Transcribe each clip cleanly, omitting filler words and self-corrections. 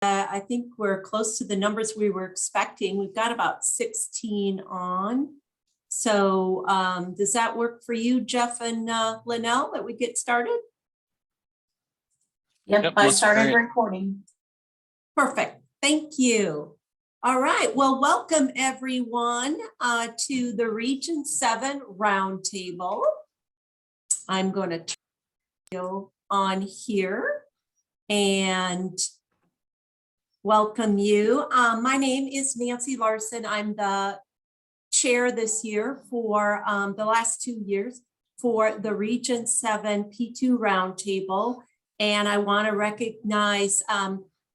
I think we're close to the numbers we were expecting. We've got about 16 on. So does that work for you, Jeff and Linnell, that we get started? Yep, I started recording. Perfect. Thank you. All right. Well, welcome everyone to the Region 7 Roundtable. I'm going to turn you on here and welcome you. My name is Nancy Larson. I'm the chair this year for the last 2 years for the Region 7P2 Roundtable. And I want to recognize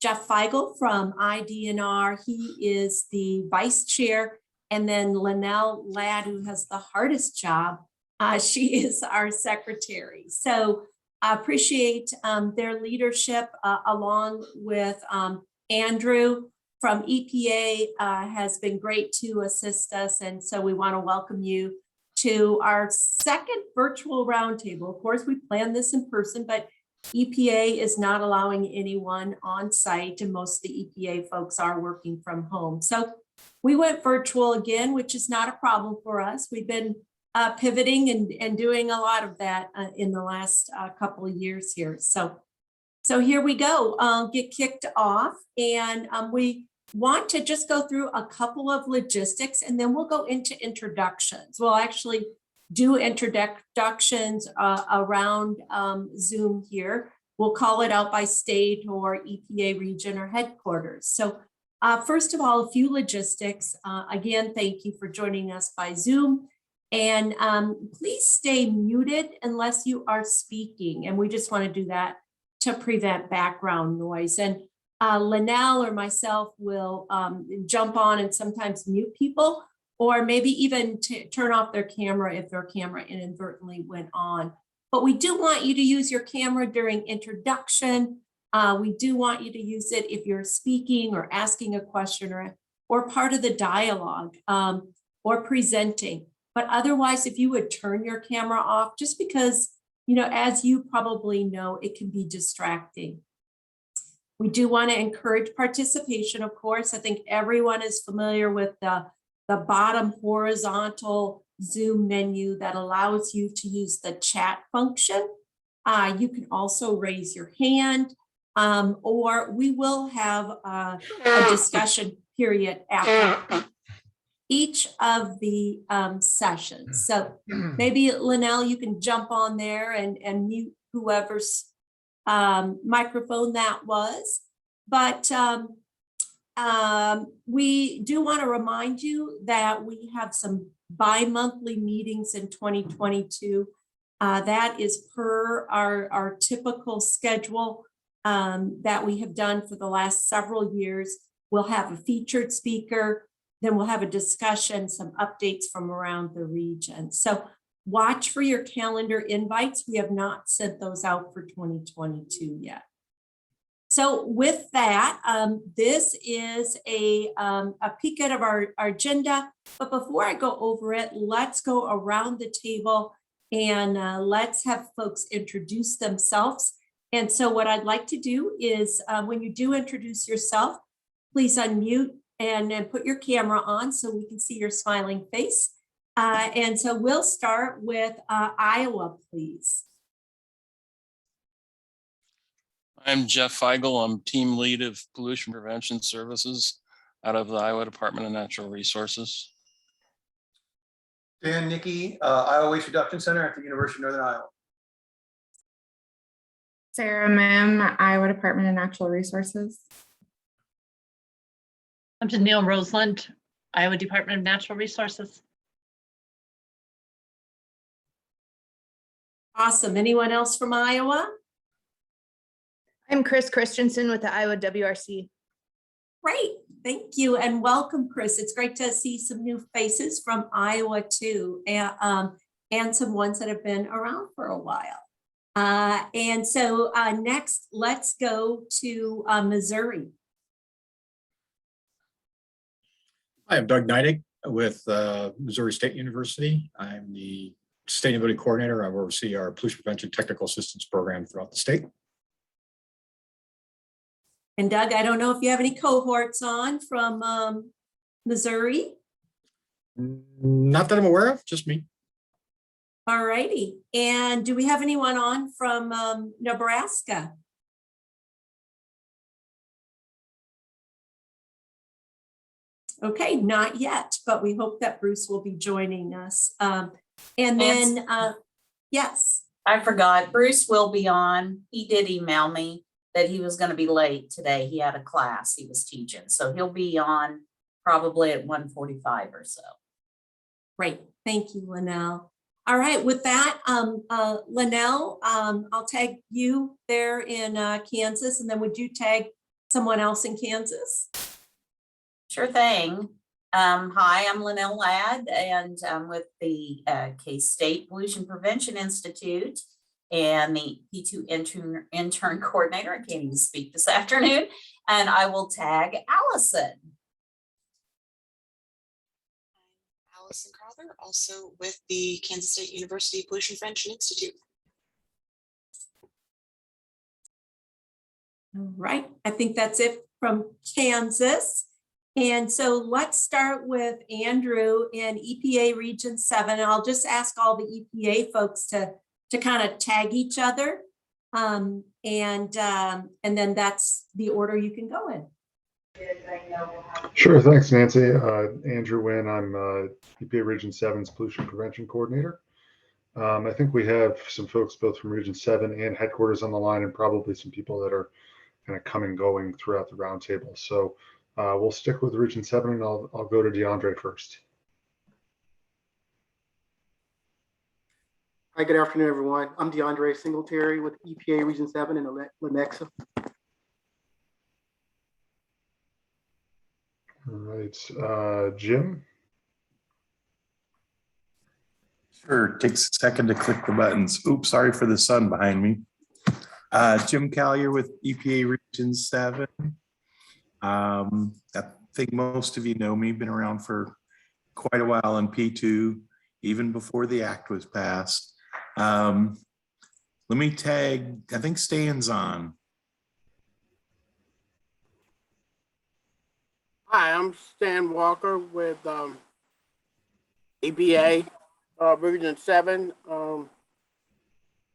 Jeff Feigl from IDNR. He is the vice chair. And then Linnell Ladd, who has the hardest job. She is our secretary. So I appreciate their leadership along with Andrew from EPA has been great to assist us. And so we want to welcome you to our second virtual roundtable. Of course, we planned this in person, but EPA is not allowing anyone on site, and most of the EPA folks are working from home. So we went virtual again, which is not a problem for us. We've been pivoting and doing a lot of that in the last couple of years here. So here we go. Get kicked off, and we want to just go through a couple of logistics, and then we'll go into introductions. We'll actually do introductions around Zoom here. We'll call it out by state or EPA region or headquarters. So first of all, a few logistics. Again, thank you for joining us by Zoom. And please stay muted unless you are speaking. And we just want to do that to prevent background noise. And Linnell or myself will jump on and sometimes mute people, or maybe even turn off their camera if their camera inadvertently went on. But we do want you to use your camera during introduction. We do want you to use it if you're speaking or asking a question or part of the dialogue or presenting. But otherwise, if you would turn your camera off, just because, you know, as you probably know, it can be distracting. We do want to encourage participation, of course. I think everyone is familiar with the bottom horizontal Zoom menu that allows you to use the chat function. You can also raise your hand, or we will have a discussion period after each of the sessions. So maybe Linnell, you can jump on there and mute whoever's microphone that was. But we do want to remind you that we have some bi-monthly meetings in 2022. That is per our typical schedule that we have done for the last several years. We'll have a featured speaker, then we'll have a discussion, some updates from around the region. So watch for your calendar invites. We have not sent those out for 2022 yet. So with that, this is a peek at of our agenda. But before I go over it, let's go around the table and let's have folks introduce themselves. And so what I'd like to do is when you do introduce yourself, please unmute and put your camera on so we can see your smiling face. And so we'll start with Iowa, please. I'm Jeff Feigl. I'm team lead of Pollution Prevention Services out of the Iowa Department of Natural Resources. Dan Nicky, Iowa Waste Reduction Center at the University of Northern Iowa. Sarah Mim, Iowa Department of Natural Resources. I'm Danielle Roseland, Iowa Department of Natural Resources. Awesome. Anyone else from Iowa? I'm Chris Christensen with the Iowa WRC. Great. Thank you. And welcome, Chris. It's great to see some new faces from Iowa too, and some ones that have been around for a while. And so next, let's go to Missouri. Hi, I'm Doug Neidig with Missouri State University. I'm the sustainability coordinator. I oversee our pollution prevention technical assistance program throughout the state. And Doug, I don't know if you have any cohorts on from Missouri. Not that I'm aware of, just me. All righty. And do we have anyone on from Nebraska? Okay, not yet, but we hope that Bruce will be joining us. And then, yes. I forgot, Bruce will be on. He did email me that he was going to be late today. He had a class he was teaching, so he'll be on probably at 1:45 or so. Great, thank you, Linnell. All right, with that, Linnell, I'll tag you there in Kansas, and then would you tag someone else in Kansas? Sure thing. Hi, I'm Linnell Ladd, and I'm with the K-State Pollution Prevention Institute and the P2 intern coordinator. I can't even speak this afternoon. And I will tag Allison. Allison Crowther, also with the Kansas State University Pollution Prevention Institute. All right, I think that's it from Kansas. And so let's start with Andrew in EPA Region 7. And I'll just ask all the EPA folks to kind of tag each other. And then that's the order you can go in. Sure, thanks, Nancy. Andrew Wynn, I'm EPA Region 7's Pollution Prevention Coordinator. I think we have some folks both from Region 7 and headquarters on the line, and probably some people that are kind of coming going throughout the roundtable. So we'll stick with Region 7, and I'll go to DeAndre first. Hi, good afternoon, everyone. I'm Denis Singletary with EPA Region 7 in Lenexa. All right, Jim. Sure, takes a second to click the buttons. Oops, sorry for the sun behind me. Jim Collier with EPA Region 7. I think most of you know me, been around for quite a while in P2, even before the act was passed. Let me tag, I think Stan's on. Hi, I'm Stan Walker with EPA Region 7.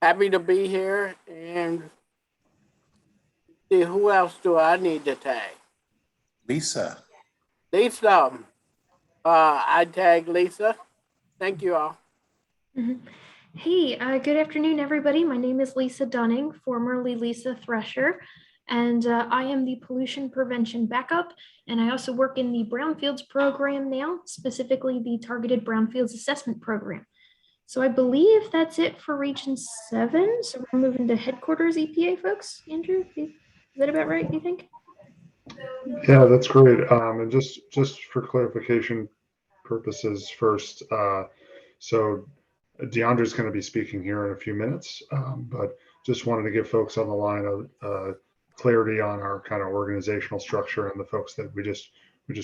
Happy to be here, and see, who else do I need to tag? Lisa. Lisa. I tag Lisa. Thank you all. Hey, good afternoon, everybody. My name is Lisa Dunning, formerly Lisa Thresher, and I am the pollution prevention backup. And I also work in the Brownfields program now, specifically the Targeted Brownfields Assessment Program. So I believe that's it for Region 7. So we're moving to headquarters EPA, folks. Andrew, is that about right, you think? Yeah, that's great. And just for clarification purposes first, so DeAndre's going to be speaking here in a few minutes, but just wanted to give folks on the line clarity on our kind of organizational structure and the folks that we just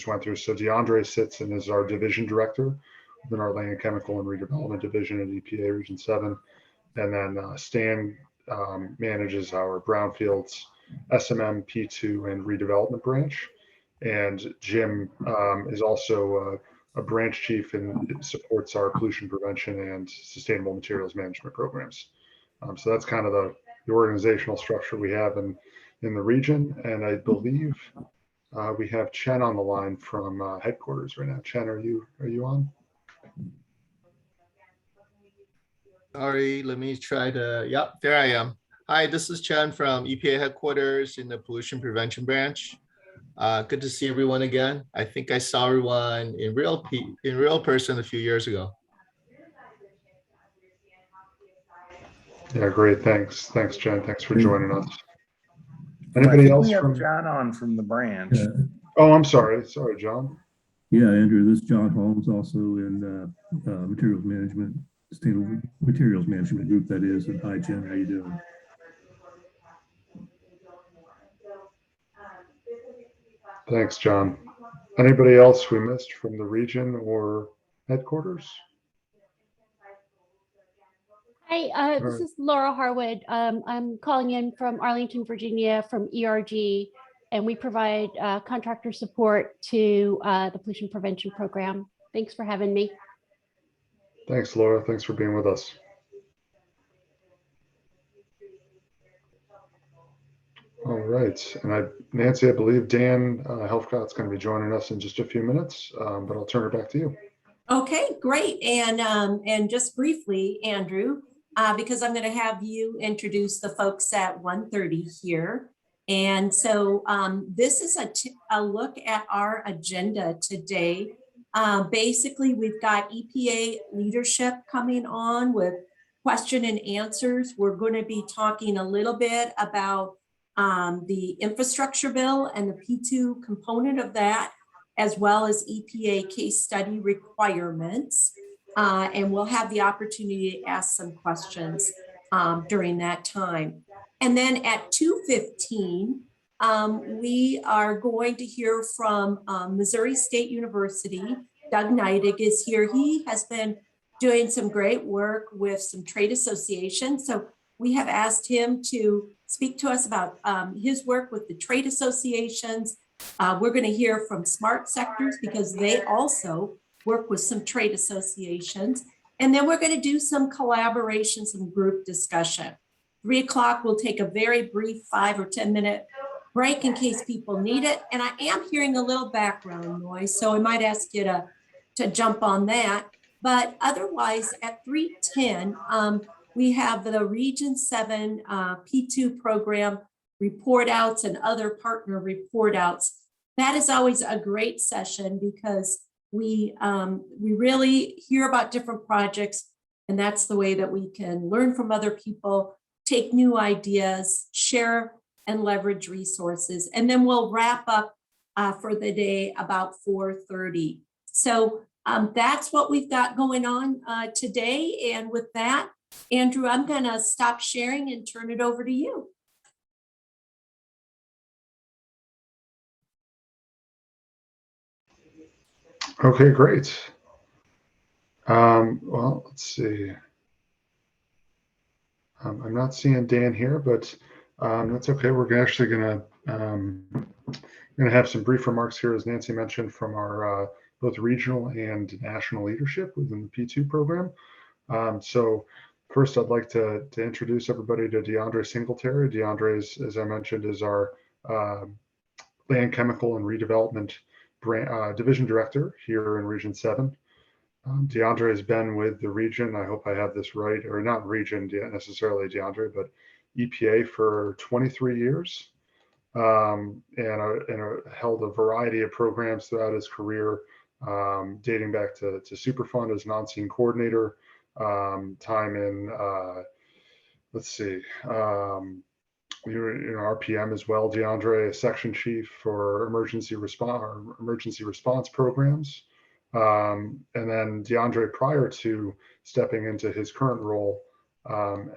went through. So DeAndre sits and is our division director within our Land, Chemical, and Redevelopment Division at EPA Region 7. And then Stan manages our Brownfields, SMM, P2, and Redevelopment branch. And Jim is also a branch chief and supports our pollution prevention and sustainable materials management programs. So that's kind of the organizational structure we have in the region. And I believe we have Chen on the line from headquarters right now. Chen, are you on? Sorry, let me try to, yep, there I am. Hi, this is Chen from EPA headquarters in the pollution prevention branch. Good to see everyone again. I think I saw everyone in real person a few years ago. Yeah, great. Thanks, Chen. Thanks for joining us. Anybody else? We have John on from the branch. Oh, I'm sorry, John. Yeah, Andrew, this is John Holmes, also in materials management, sustainable materials management group, that is. And hi, Jen, how you doing? Thanks, John. Anybody else we missed from the region or headquarters? Hi, this is Laura Harwood. I'm calling in from Arlington, Virginia, from ERG, and we provide contractor support to the pollution prevention program. Thanks for having me. Thanks, Laura. Thanks for being with us. All right, and Nancy, I believe Dan Helfgott's going to be joining us in just a few minutes, but I'll turn it back to you. Okay, great. And just briefly, Andrew, because I'm going to have you introduce the folks at 1:30 here. And so this is a look at our agenda today. Basically, we've got EPA leadership coming on with question and answers. We're going to be talking a little bit about the infrastructure bill and the P2 component of that, as well as EPA case study requirements. And we'll have the opportunity to ask some questions during that time. And then at 2:15, we are going to hear from Missouri State University. Doug Neidig is here. He has been doing some great work with some trade associations. So we have asked him to speak to us about his work with the trade associations. We're going to hear from Smart Sectors because they also work with some trade associations. And then we're going to do some collaboration, some group discussion. 3 o'clock, we'll take a very brief 5 or 10 minute break in case people need it. And I am hearing a little background noise, so I might ask you to jump on that. But otherwise, at 3:10, we have the Region 7 P2 program report outs and other partner report outs. That is always a great session because we really hear about different projects, and that's the way that we can learn from other people, take new ideas, share and leverage resources. And then we'll wrap up for the day about 4:30. So that's what we've got going on today. And with that, Andrew, I'm going to stop sharing and turn it over to you. Okay, great. Well, let's see. I'm not seeing Dan here, but that's okay. We're actually going to have some brief remarks here, as Nancy mentioned, from our both regional and national leadership within the P2 program. So first, I'd like to introduce everybody to Denis Singletary. Denis, as I mentioned, is our Land, Chemical, and Redevelopment Division Director here in Region 7. Denis has been with the region, I hope I have this right, or not region necessarily Denis, but EPA for 23 years, and held a variety of programs throughout his career, dating back to Superfund as non-scene coordinator, time in, let's see, we were in RPM as well. Denis, section chief for emergency response programs. And then Denis, prior to stepping into his current role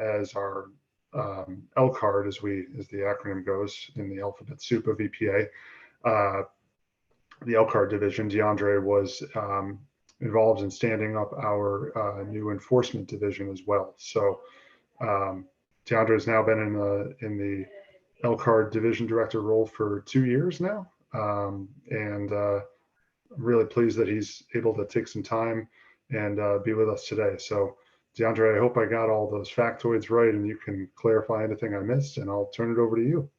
as our LCARD, as the acronym goes in the alphabet soup of EPA, the LCARD division, Denis was involved in standing up our new enforcement division as well. So Denis has now been in the LCARD division director role for 2 years now, and I'm really pleased that he's able to take some time and be with us today. So Denis, I hope I got all those factoids right and you can clarify anything I missed, and I'll turn it over to you.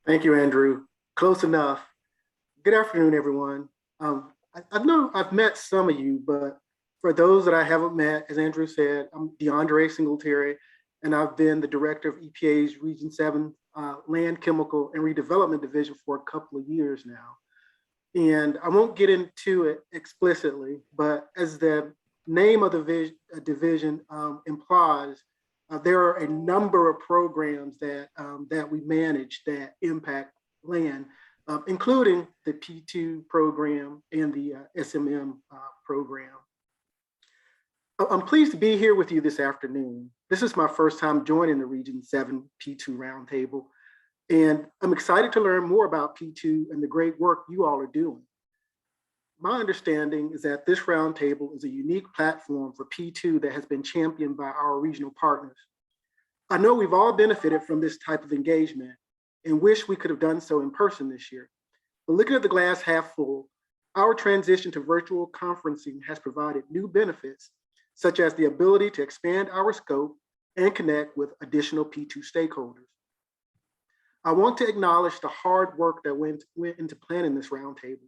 Thank you, Andrew. Close enough. Good afternoon, everyone. I know I've met some of you, but for those that I haven't met, as Andrew said, I'm Denis Singletary, and I've been the director of EPA's Region 7 Land, Chemical, and Redevelopment Division for a couple of years now. And I won't get into it explicitly, but as the name of the division implies, there are a number of programs that we manage that impact land, including the P2 program and the SMM program. I'm pleased to be here with you this afternoon. This is my first time joining the Region 7 P2 Roundtable, and I'm excited to learn more about P2 and the great work you all are doing. My understanding is that this roundtable is a unique platform for P2 that has been championed by our regional partners. I know we've all benefited from this type of engagement, and wish we could have done so in person this year. But looking at the glass half full, our transition to virtual conferencing has provided new benefits, such as the ability to expand our scope and connect with additional P2 stakeholders. I want to acknowledge the hard work that went into planning this roundtable.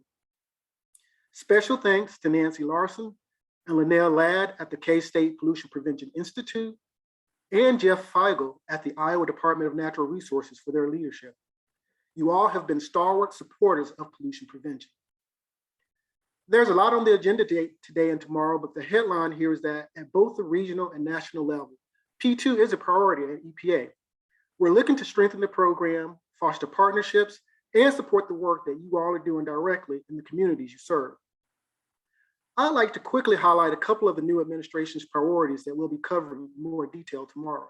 Special thanks to Nancy Larson and Linnell Ladd at the K-State Pollution Prevention Institute and Jeff Feigl at the Iowa Department of Natural Resources for their leadership. You all have been stalwart supporters of pollution prevention. There's a lot on the agenda today and tomorrow, but the headline here is that at both the regional and national level, P2 is a priority at EPA. We're looking to strengthen the program, foster partnerships, and support the work that you all are doing directly in the communities you serve. I'd like to quickly highlight a couple of the new administration's priorities that we'll be covering in more detail tomorrow.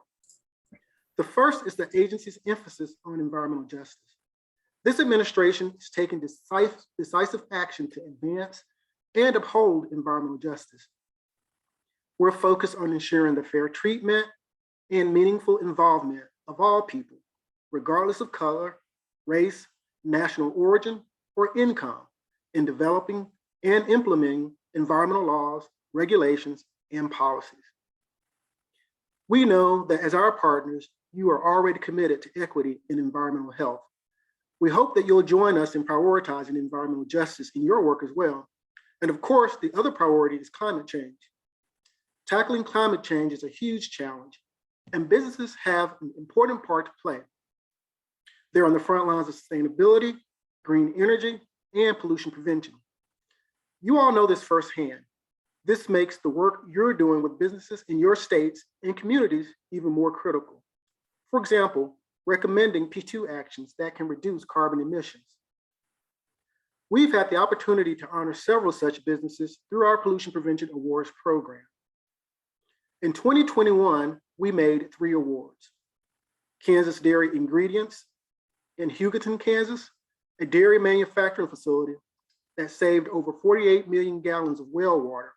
The first is the agency's emphasis on environmental justice. This administration is taking decisive action to advance and uphold environmental justice. We're focused on ensuring the fair treatment and meaningful involvement of all people, regardless of color, race, national origin, or income, in developing and implementing environmental laws, regulations, and policies. We know that as our partners, you are already committed to equity in environmental health. We hope that you'll join us in prioritizing environmental justice in your work as well. And of course, the other priority is climate change. Tackling climate change is a huge challenge, and businesses have an important part to play. They're on the front lines of sustainability, green energy, and pollution prevention. You all know this firsthand. This makes the work you're doing with businesses in your states and communities even more critical. For example, recommending P2 actions that can reduce carbon emissions. We've had the opportunity to honor several such businesses through our Pollution Prevention Awards program. In 2021, we made 3 awards. Kansas Dairy Ingredients in Hugoton, Kansas, a dairy manufacturing facility that saved over 48 million gallons of well water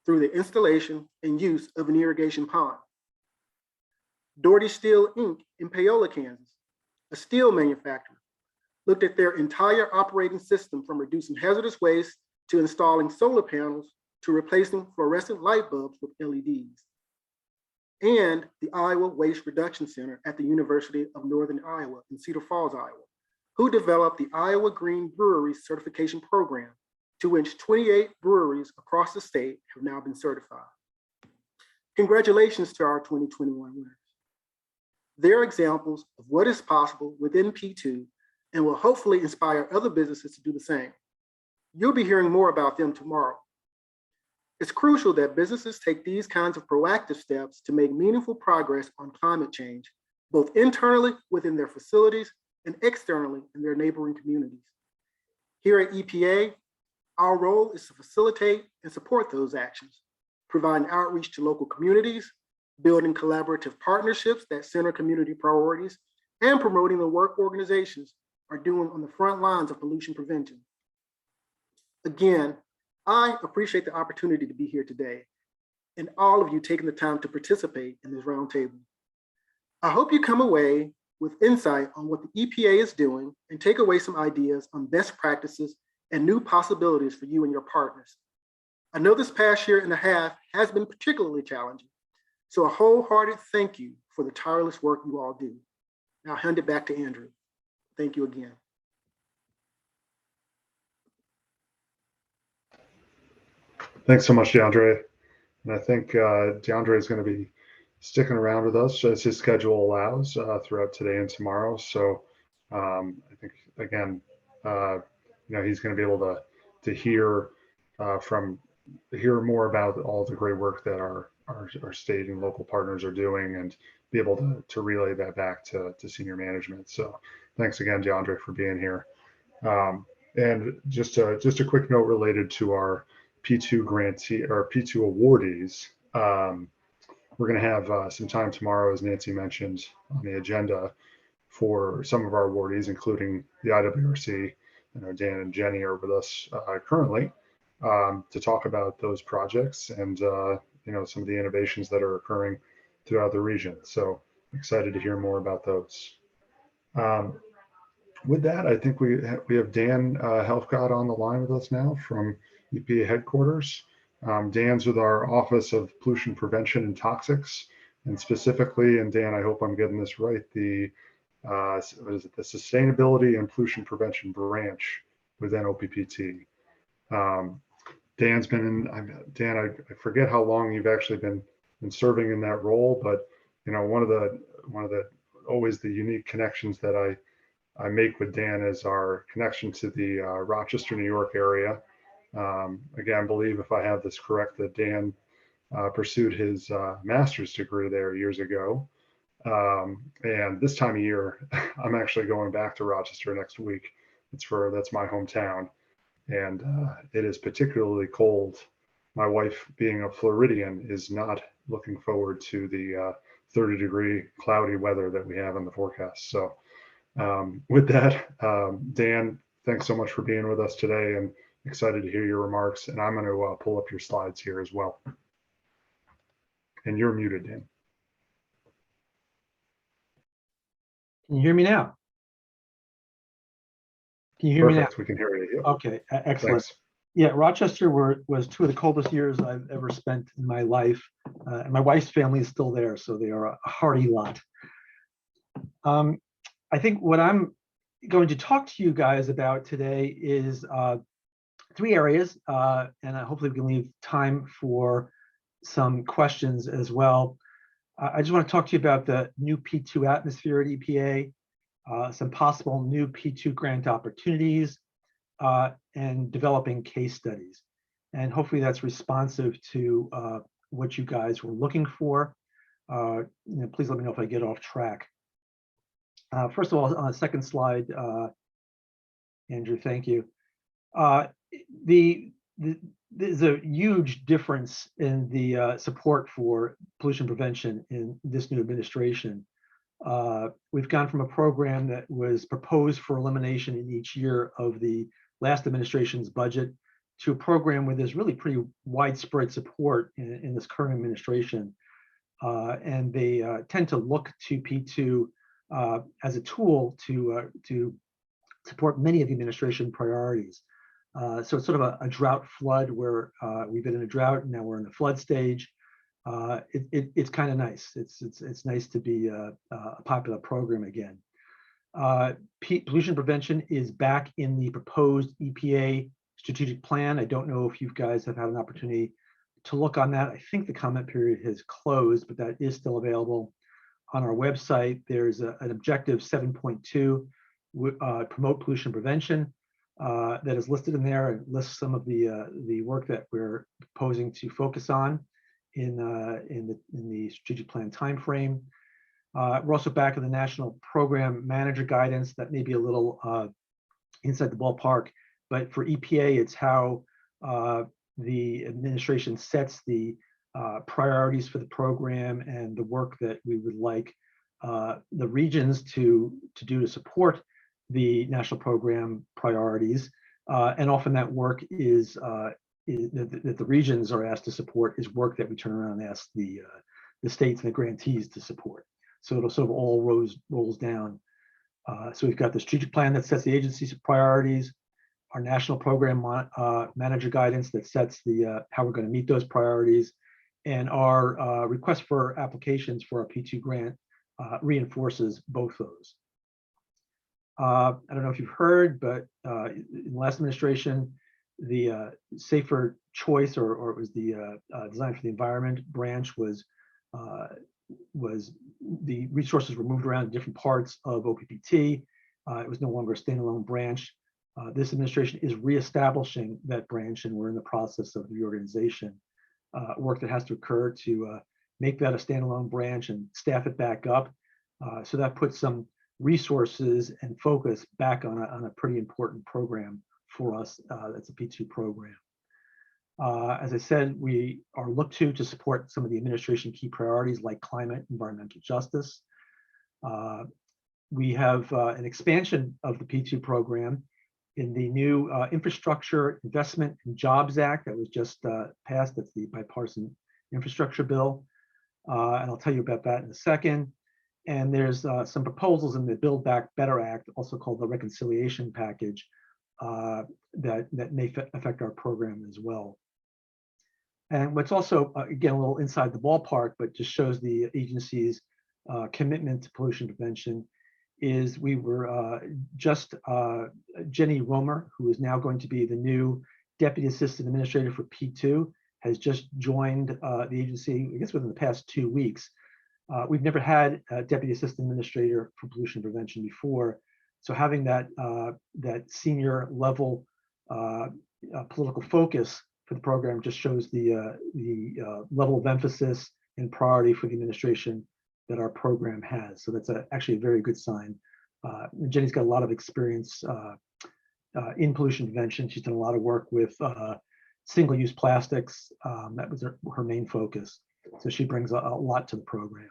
through the installation and use of an irrigation pond. Doherty Steel Inc. in Paola, Kansas, a steel manufacturer, looked at their entire operating system from reducing hazardous waste to installing solar panels to replacing fluorescent light bulbs with LEDs. And the Iowa Waste Reduction Center at the University of Northern Iowa in Cedar Falls, Iowa, who developed the Iowa Green Brewery Certification Program, to which 28 breweries across the state have now been certified. Congratulations to our 2021 winners. They're examples of what is possible within P2 and will hopefully inspire other businesses to do the same. You'll be hearing more about them tomorrow. It's crucial that businesses take these kinds of proactive steps to make meaningful progress on climate change, both internally within their facilities and externally in their neighboring communities. Here at EPA, our role is to facilitate and support those actions, providing outreach to local communities, building collaborative partnerships that center community priorities, and promoting the work organizations are doing on the front lines of pollution prevention. Again, I appreciate the opportunity to be here today and all of you taking the time to participate in this roundtable. I hope you come away with insight on what the EPA is doing and take away some ideas on best practices and new possibilities for you and your partners. I know this past year and a half has been particularly challenging, so a wholehearted thank you for the tireless work you all do. Now I'll hand it back to Andrew. Thank you again. Thanks so much, DeAndre. And I think DeAndre is going to be sticking around with us as his schedule allows throughout today and tomorrow. So I think, again, he's going to be able to hear more about all the great work that our state and local partners are doing and be able to relay that back to senior management. So thanks again, DeAndre, for being here. And just a quick note related to our P2 grantee or P2 awardees. We're going to have some time tomorrow, as Nancy mentioned, on the agenda for some of our awardees, including the IWRC. I know Dan and Jenny are with us currently to talk about those projects and some of the innovations that are occurring throughout the region. So excited to hear more about those. With that, I think we have Dan Helfgott on the line with us now from EPA headquarters. Dan's with our Office of Pollution Prevention and Toxics, and specifically, and Dan, I hope I'm getting this right, the what is it, the Sustainability and Pollution Prevention Branch within OPPT. Dan's been in, Dan, I forget how long you've actually been serving in that role, but you know, one of the always the unique connections that I make with Dan is our connection to the Rochester, New York area. Again, I believe if I have this correct, that Dan pursued his master's degree there years ago. And this time of year, I'm actually going back to Rochester next week. That's my hometown. And it is particularly cold. My wife, being a Floridian, is not looking forward to the 30-degree cloudy weather that we have in the forecast. So with that, Dan, thanks so much for being with us today, and excited to hear your remarks. And I'm going to pull up your slides here as well. And you're muted, Dan. Can you hear me now? Can you hear me now? Perfect. We can hear you. Okay, excellent. Thanks. Yeah, Rochester was two of the coldest years I've ever spent in my life. And my wife's family is still there, so they are a hardy lot. I think what I'm going to talk to you guys about today is 3 areas, and hopefully we can leave time for some questions as well. I just want to talk to you about the new P2 atmosphere at EPA, some possible new P2 grant opportunities, and developing case studies. And hopefully that's responsive to what you guys were looking for. Please let me know if I get off track. First of all, on the second slide, Andrew, thank you. There's a huge difference in the support for pollution prevention in this new administration. We've gone from a program that was proposed for elimination in each year of the last administration's budget to a program where there's really pretty widespread support in this current administration. And they tend to look to P2 as a tool to support many of the administration priorities. So it's sort of a drought flood where we've been in a drought and now we're in the flood stage. It's kind of nice. It's nice to be a popular program again. Pollution prevention is back in the proposed EPA strategic plan. I don't know if you guys have had an opportunity to look on that. I think the comment period has closed, but that is still available on our website. There's an objective 7.2, promote pollution prevention, that is listed in there and lists some of the work that we're proposing to focus on in the strategic plan timeframe. We're also back in the National Program Manager Guidance. That may be a little inside the ballpark, but for EPA, it's how the administration sets the priorities for the program and the work that we would like the regions to do to support the national program priorities. And often that work is that the regions are asked to support is work that we turn around and ask the states and the grantees to support. So it'll sort of all rolls down. So we've got the strategic plan that sets the agency's priorities, our national program manager guidance that sets the how we're going to meet those priorities, and our request for applications for our P2 grant reinforces both those. I don't know if you've heard, but in the last administration, the Safer Choice, or it was the Design for the Environment branch, was the resources were moved around in different parts of OPPT. It was no longer a standalone branch. This administration is reestablishing that branch, and we're in the process of reorganization. Work that has to occur to make that a standalone branch and staff it back up. So that puts some resources and focus back on a pretty important program for us. That's a P2 program. As I said, we are looked to support some of the administration key priorities like climate, environmental justice. We have an expansion of the P2 program in the new Infrastructure Investment and Jobs Act that was just passed. That's the bipartisan infrastructure bill. And I'll tell you about that in a second. And there's some proposals in the Build Back Better Act, also called the Reconciliation Package, that may affect our program as well. And what's also, again, a little inside the ballpark, but just shows the agency's commitment to pollution prevention, is we were Jenny Romer, who is now going to be the new Deputy Assistant Administrator for P2, has just joined the agency, I guess within the past 2 weeks. We've never had a Deputy Assistant Administrator for pollution prevention before. So having that senior level political focus for the program just shows the level of emphasis and priority for the administration that our program has. So that's actually a very good sign. Jenny's got a lot of experience in pollution prevention. She's done a lot of work with single-use plastics. That was her main focus. So she brings a lot to the program.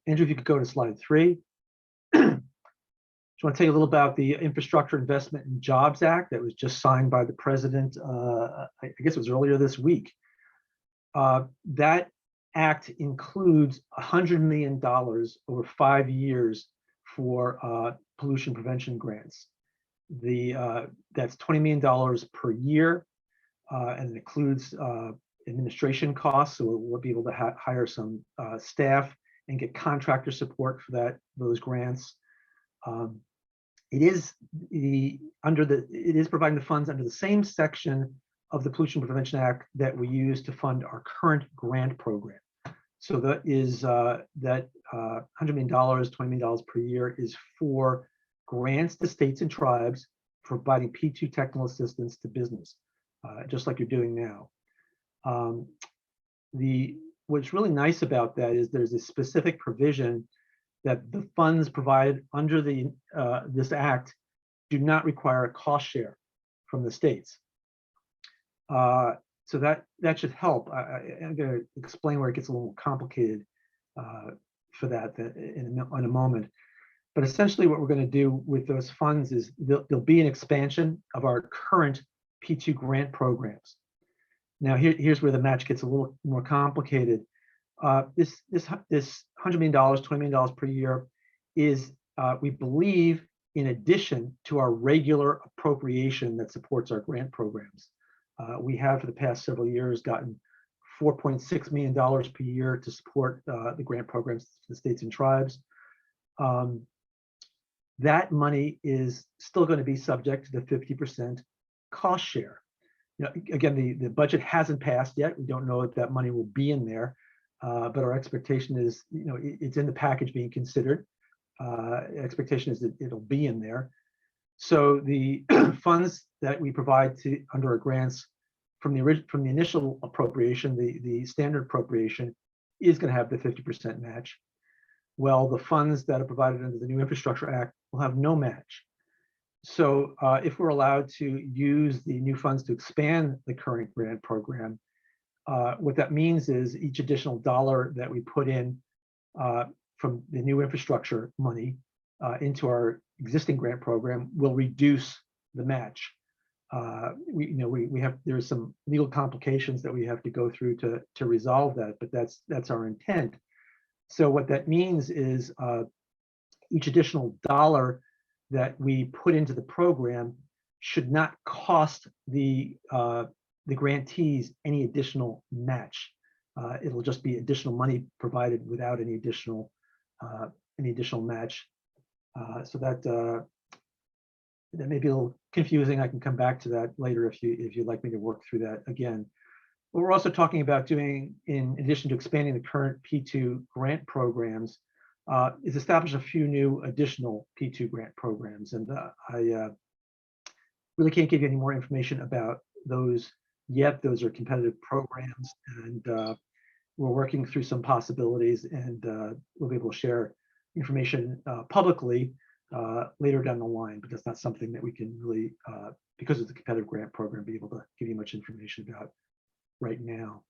Andrew, if you could go to slide 3. Just want to tell you a little about the Infrastructure Investment and Jobs Act that was just signed by the president, I guess it was earlier this week. That act includes $100 million over 5 years for pollution prevention grants. That's $20 million per year, and it includes administration costs, so we'll be able to hire some staff and get contractor support for those grants. It is providing the funds under the same section of the Pollution Prevention Act that we use to fund our current grant program. So that is $100 million, $20 million per year is for grants to states and tribes for providing P2 technical assistance to business, just like you're doing now. What's really nice about that is there's a specific provision that the funds provided under this act do not require a cost share from the states. So that should help. I'm going to explain where it gets a little complicated for that in a moment. But essentially what we're going to do with those funds is there'll be an expansion of our current P2 grant programs. Now here's where the match gets a little more complicated. This $100 million, $20 million per year is, we believe, in addition to our regular appropriation that supports our grant programs. We have for the past several years gotten $4.6 million per year to support the grant programs to the states and tribes. That money is still going to be subject to the 50% cost share. Again, the budget hasn't passed yet. We don't know if that money will be in there. But our expectation is, it's in the package being considered. Expectation is that it'll be in there. So the funds that we provide under our grants from the initial appropriation, the standard appropriation, is going to have the 50% match. Well, the funds that are provided under the new Infrastructure Act will have no match. So if we're allowed to use the new funds to expand the current grant program, what that means is each additional dollar that we put in from the new infrastructure money into our existing grant program will reduce the match. There's some legal complications that we have to go through to resolve that, but that's our intent. So what that means is each additional dollar that we put into the program should not cost the grantees any additional match. It'll just be additional money provided without any additional match. So that may be a little confusing. I can come back to that later if you'd like me to work through that again. What we're also talking about doing, in addition to expanding the current P2 grant programs, is establish a few new additional P2 grant programs. And I really can't give you any more information about those yet. Those are competitive programs, and we're working through some possibilities, and we'll be able to share information publicly later down the line, but that's not something that we can really, because it's a competitive grant program, be able to give you much information about right now.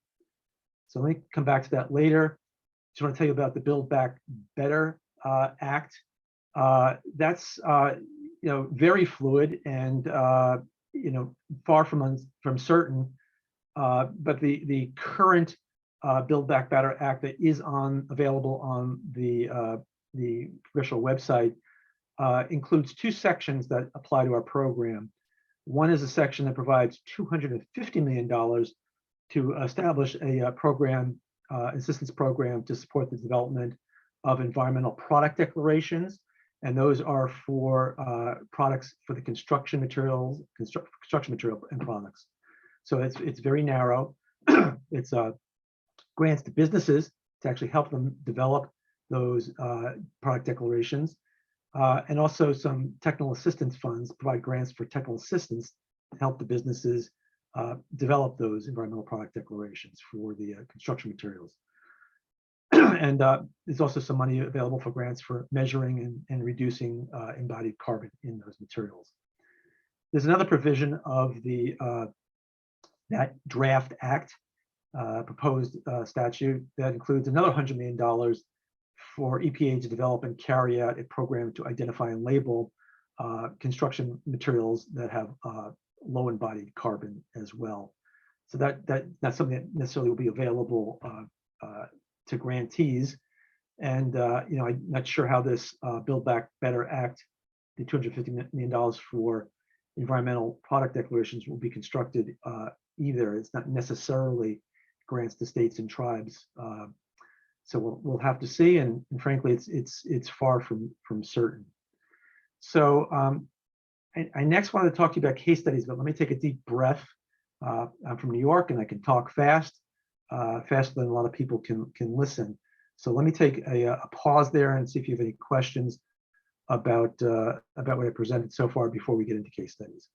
So let me come back to that later. Just want to tell you about the Build Back Better Act. That's very fluid and far from certain. But the current Build Back Better Act that is available on the congressional website includes two sections that apply to our program. One is a section that provides $250 million to establish a program, assistance program to support the development of environmental product declarations. And those are for products for the construction material and products. So it's very narrow. It's grants to businesses to actually help them develop those product declarations. And also some technical assistance funds provide grants for technical assistance to help the businesses develop those environmental product declarations for the construction materials. And there's also some money available for grants for measuring and reducing embodied carbon in those materials. There's another provision of that draft act, proposed statute, that includes another $100 million for EPA to develop and carry out a program to identify and label construction materials that have low embodied carbon as well. So that's something that necessarily will be available to grantees. And I'm not sure how this Build Back Better Act, the $250 million for environmental product declarations, will be constructed either. It's not necessarily grants to states and tribes. So we'll have to see, and frankly, it's far from certain. So I next wanted to talk to you about case studies, but let me take a deep breath. I'm from New York, and I can talk fast, faster than a lot of people can listen. So let me take a pause there and see if you have any questions about what I presented so far before we get into case studies.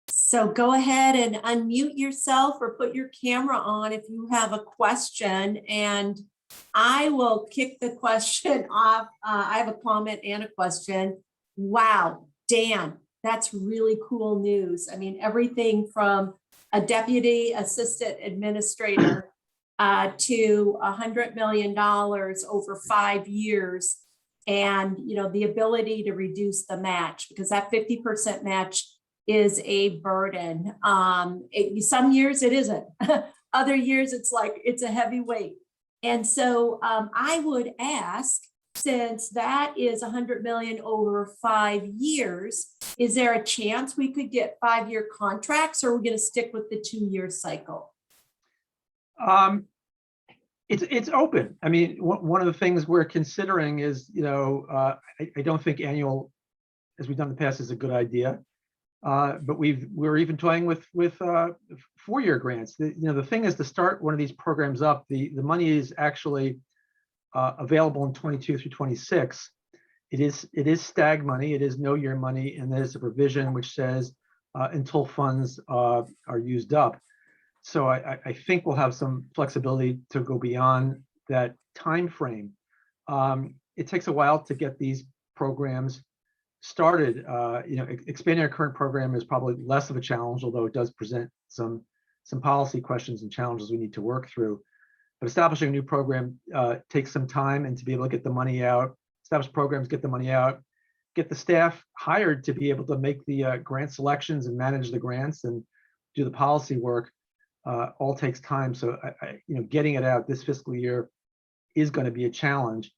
So go ahead and unmute yourself or put your camera on if you have a question, and I will kick the question off. I have a comment and a question. Wow, Dan, that's really cool news. I mean, everything from a deputy assistant administrator to $100 million over 5 years, and the ability to reduce the match, because that 50% match is a burden. Some years it isn't. Other years it's like it's a heavy weight. And so I would ask, since that is 100 million over 5 years, is there a chance we could get 5-year contracts, or are we going to stick with the 2-year cycle? It's open. I mean, one of the things we're considering is, I don't think annual, as we've done in the past, is a good idea. But we're even toying with 4-year grants. The thing is, to start one of these programs up, the money is actually available in 22 through 26. It is stag money. It is no year money, and there's a provision which says until funds are used up. So I think we'll have some flexibility to go beyond that time frame. It takes a while to get these programs started. Expanding our current program is probably less of a challenge, although it does present some policy questions and challenges we need to work through. But establishing a new program takes some time, and to be able to get the money out, establish programs, get the money out, get the staff hired to be able to make the grant selections and manage the grants and do the policy work, all takes time. So getting it out this fiscal year is going to be a challenge.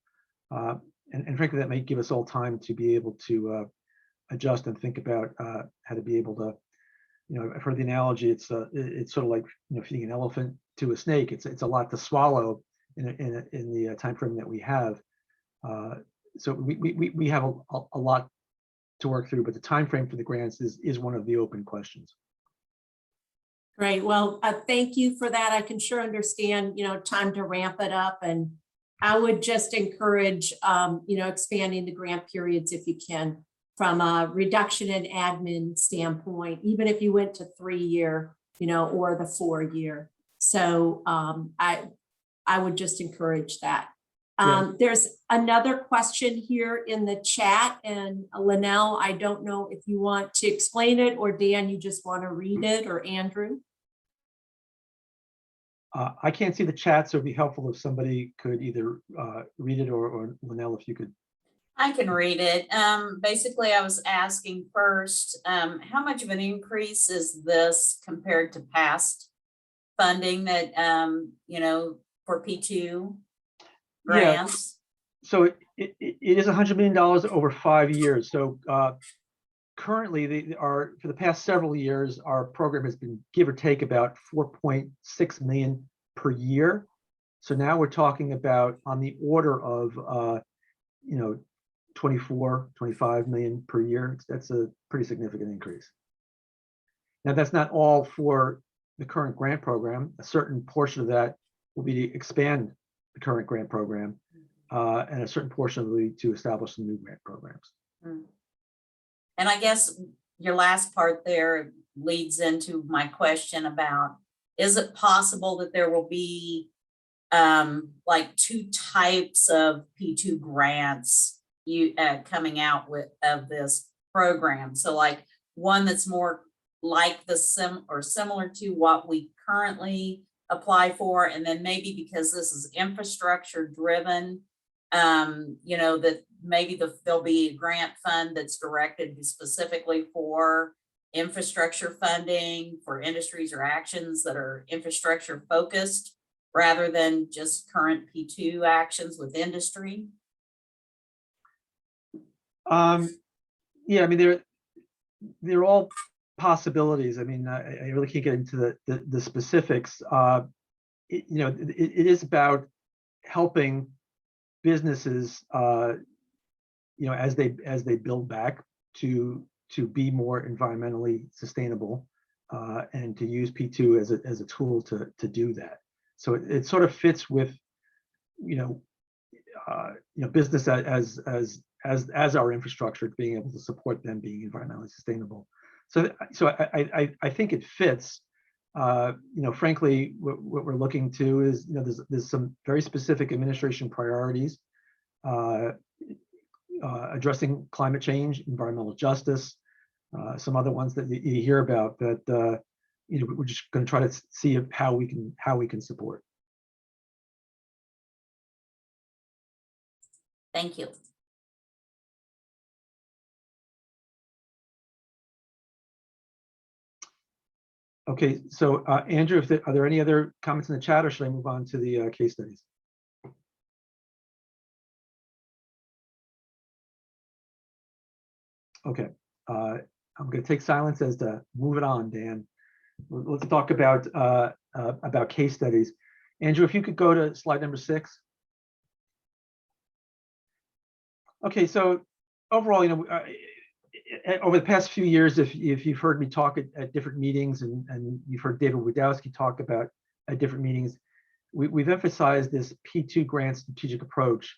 And frankly, that may give us all time to be able to adjust and think about how to be able to, I've heard the analogy. It's sort of like feeding an elephant to a snake. It's a lot to swallow in the time frame that we have. So we have a lot to work through, but the time frame for the grants is one of the open questions. Great. Well, thank you for that. I can sure understand, time to ramp it up, and I would just encourage, expanding the grant periods if you can, from a reduction in admin standpoint, even if you went to 3-year, or the 4-year. So I would just encourage that. There's another question here in the chat, and Linnell, I don't know if you want to explain it, or Dan, you just want to read it, or Andrew. I can't see the chat, so it'd be helpful if somebody could either read it, or Linnell, if you could I can read it. Basically, I was asking first, how much of an increase is this compared to past funding that, for P2 grants? So it is $100 million over 5 years. So currently, for the past several years, our program has been give or take about 4.6 million per year. So now we're talking about on the order of 24, 25 million per year. That's a pretty significant increase. Now, that's not all for the current grant program. A certain portion of that will be to expand the current grant program, and a certain portion will be to establish some new grant programs. And I guess your last part there leads into my question about, is it possible that there will be like two types of P2 grants coming out of this program? So like one that's more like similar to what we currently apply for, and then maybe because this is infrastructure driven, that maybe there'll be a grant fund that's directed specifically for infrastructure funding for industries or actions that are infrastructure focused, rather than just current P2 actions with industry? Yeah, I mean, they're all possibilities. I mean, I really can't get into the specifics. It is about helping businesses, as they build back to be more environmentally sustainable, and to use P2 as a tool to do that. So it sort of fits with, business as our infrastructure, being able to support them being environmentally sustainable. So I think it fits. Frankly, what we're looking to is, there's some very specific administration priorities, addressing climate change, environmental justice, some other ones that you hear about that, we're just going to try to see how we can support. Thank you. Okay, so Andrew, are there any other comments in the chat, or should I move on to the case studies? Okay, I'm going to take silence as to move it on, Dan. Let's talk about case studies. Andrew, if you could go to slide number 6. Okay, so overall, over the past few years, if you've heard me talk at different meetings, and you've heard David Wadowski talk about at different meetings, we've emphasized this P2 grant strategic approach.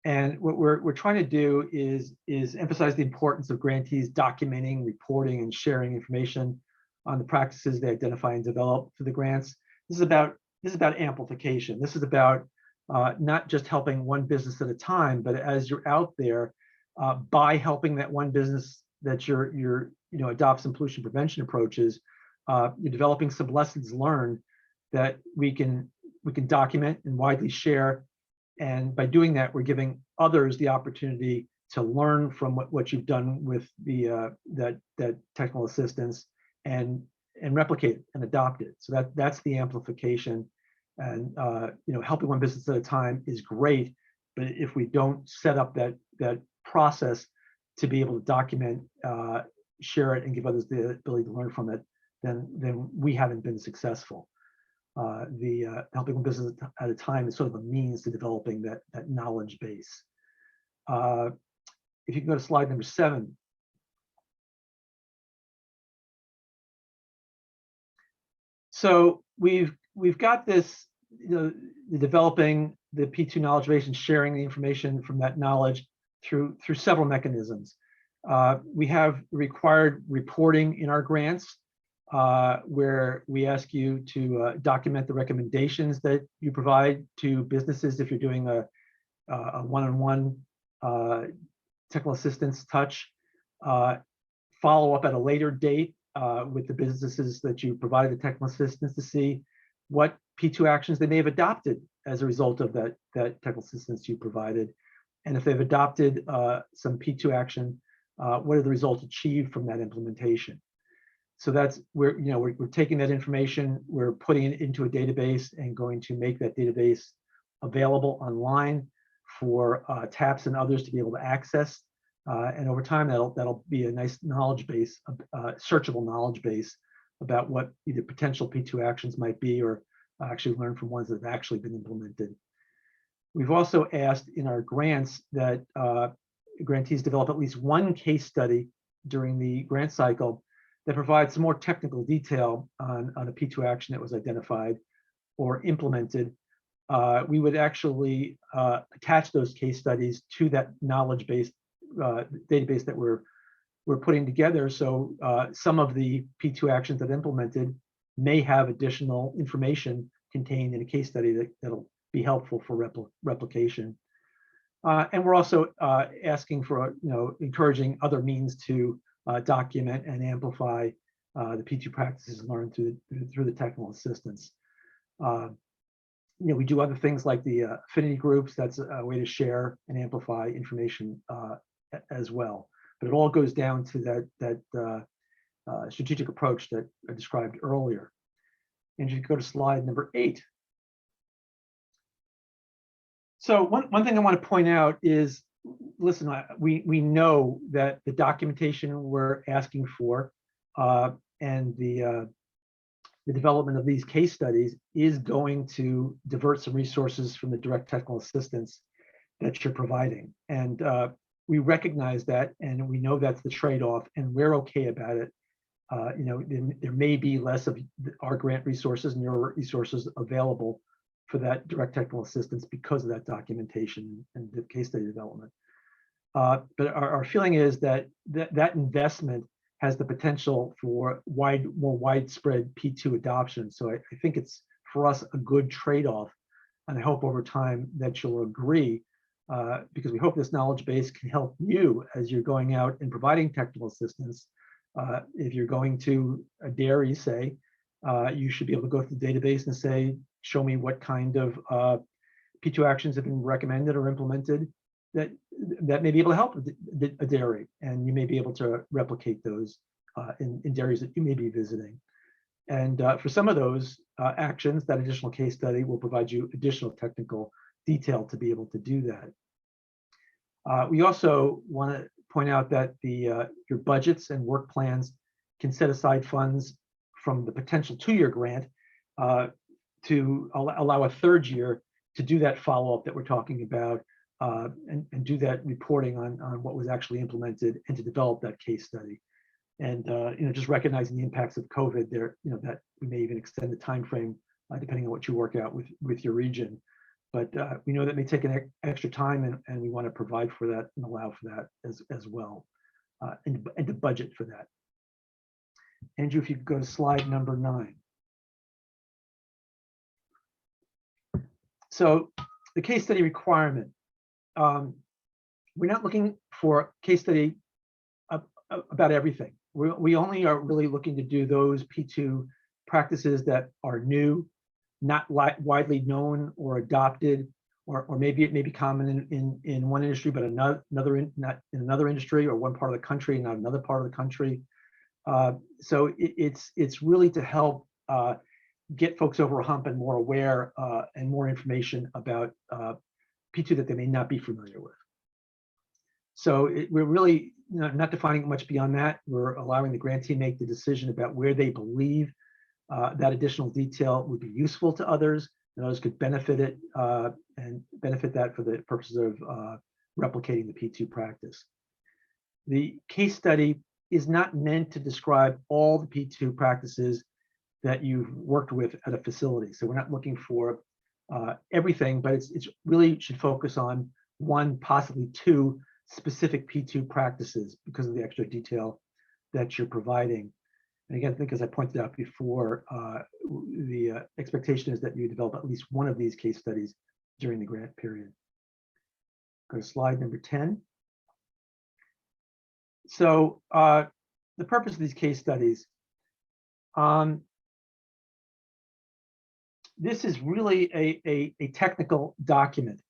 And what we're trying to do is emphasize the importance of grantees documenting, reporting, and sharing information on the practices they identify and develop for the grants. This is about amplification. This is about not just helping one business at a time, but as you're out there, by helping that one business that you're adopt some pollution prevention approaches, you're developing some lessons learned that we can document and widely share. And by doing that, we're giving others the opportunity to learn from what you've done with that technical assistance, and replicate it and adopt it. So that's the amplification. And helping one business at a time is great, but if we don't set up that process to be able to document, share it, and give others the ability to learn from it, then we haven't been successful. Helping one business at a time is sort of a means to developing that knowledge base. If you can go to slide number 7. So we've got this, developing the P2 knowledge base and sharing the information from that knowledge through several mechanisms. We have required reporting in our grants, where we ask you to document the recommendations that you provide to businesses if you're doing a one-on-one technical assistance touch. Follow up at a later date with the businesses that you provide the technical assistance to see what P2 actions they may have adopted as a result of that technical assistance you provided, And if they've adopted some P2 action, what are the results achieved from that implementation? So that's where, we're taking that information, we're putting it into a database and going to make that database available online for TAPs and others to be able to access. And over time, that'll be a nice knowledge base, searchable knowledge base about what either potential P2 actions might be, or actually learn from ones that have actually been implemented. We've also asked in our grants that grantees develop at least one case study during the grant cycle that provides some more technical detail on a P2 action that was identified or implemented. We would actually attach those case studies to that knowledge base database that we're putting together. So some of the P2 actions that implemented may have additional information contained in a case study that'll be helpful for replication. And we're also asking for, encouraging other means to document and amplify the P2 practices learned through the technical assistance. We do other things like the affinity groups. That's a way to share and amplify information as well. But it all goes down to that strategic approach that I described earlier. And you go to slide number 8. So one thing I want to point out is, listen, we know that the documentation we're asking for and the development of these case studies is going to divert some resources from the direct technical assistance that you're providing. And we recognize that, and we know that's the trade-off, and we're okay about it. There may be less of our grant resources and your resources available for that direct technical assistance because of that documentation and the case study development. But our feeling is that investment has the potential for more widespread P2 adoption. So I think it's, for us, a good trade-off. And I hope over time that you'll agree, because we hope this knowledge base can help you as you're going out and providing technical assistance. If you're going to a dairy, say, you should be able to go through the database and say, show me what kind of P2 actions have been recommended or implemented that may be able to help a dairy, and you may be able to replicate those in dairies that you may be visiting. And for some of those actions, that additional case study will provide you additional technical detail to be able to do that. We also want to point out that your budgets and work plans can set aside funds from the potential 2-year grant to allow a 3rd year to do that follow-up that we're talking about, and do that reporting on what was actually implemented and to develop that case study. And just recognizing the impacts of COVID there, that we may even extend the time frame depending on what you work out with your region. But we know that may take an extra time, and we want to provide for that and allow for that as well, and to budget for that. Andrew, if you could go to slide number 9. So the case study requirement. We're not looking for a case study about everything. We only are really looking to do those P2 practices that are new, not widely known or adopted, or maybe it may be common in one industry, but not in another industry, or one part of the country, not another part of the country. So it's really to help get folks over a hump and more aware and more information about P2 that they may not be familiar with. So we're really not defining much beyond that. We're allowing the grantee make the decision about where they believe that additional detail would be useful to others, and others could benefit it and benefit that for the purposes of replicating the P2 practice. The case study is not meant to describe all the P2 practices that you've worked with at a facility. So we're not looking for everything, but it's really should focus on 1, possibly 2 specific P2 practices because of the extra detail that you're providing. And again, I think as I pointed out before, the expectation is that you develop at least one of these case studies during the grant period. Go to slide number 10. So the purpose of these case studies, this is really a technical document.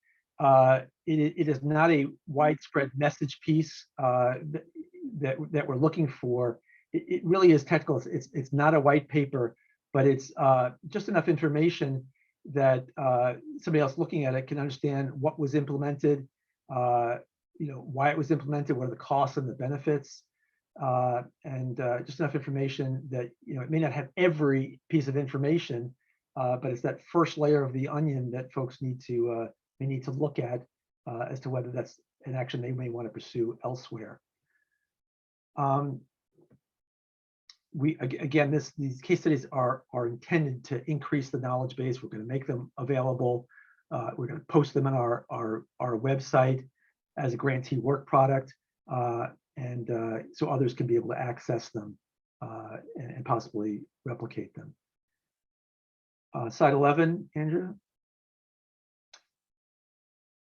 it is not a widespread message piece that we're looking for. It really is technical. It's not a white paper, but it's just enough information that somebody else looking at it can understand what was implemented, why it was implemented, what are the costs and the benefits, and just enough information that it may not have every piece of information, but it's that first layer of the onion that folks need to look at as to whether that's an action they may want to pursue elsewhere. These case studies are intended to increase the knowledge base. We're going to make them available. We're going to post them on our website as a grantee work product, and so others can be able to access them and possibly replicate them. Slide 11, Andrew.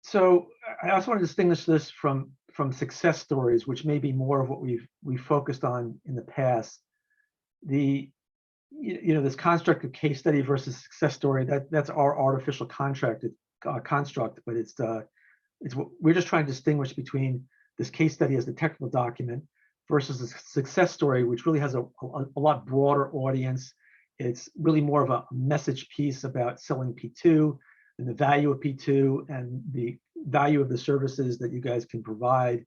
So I also want to distinguish this from success stories, which may be more of what we've focused on in the past. This construct of case study versus success story, that's our artificial construct, but we're just trying to distinguish between this case study as the technical document versus a success story, which really has a lot broader audience. It's really more of a message piece about selling P2 and the value of P2 and the value of the services that you guys can provide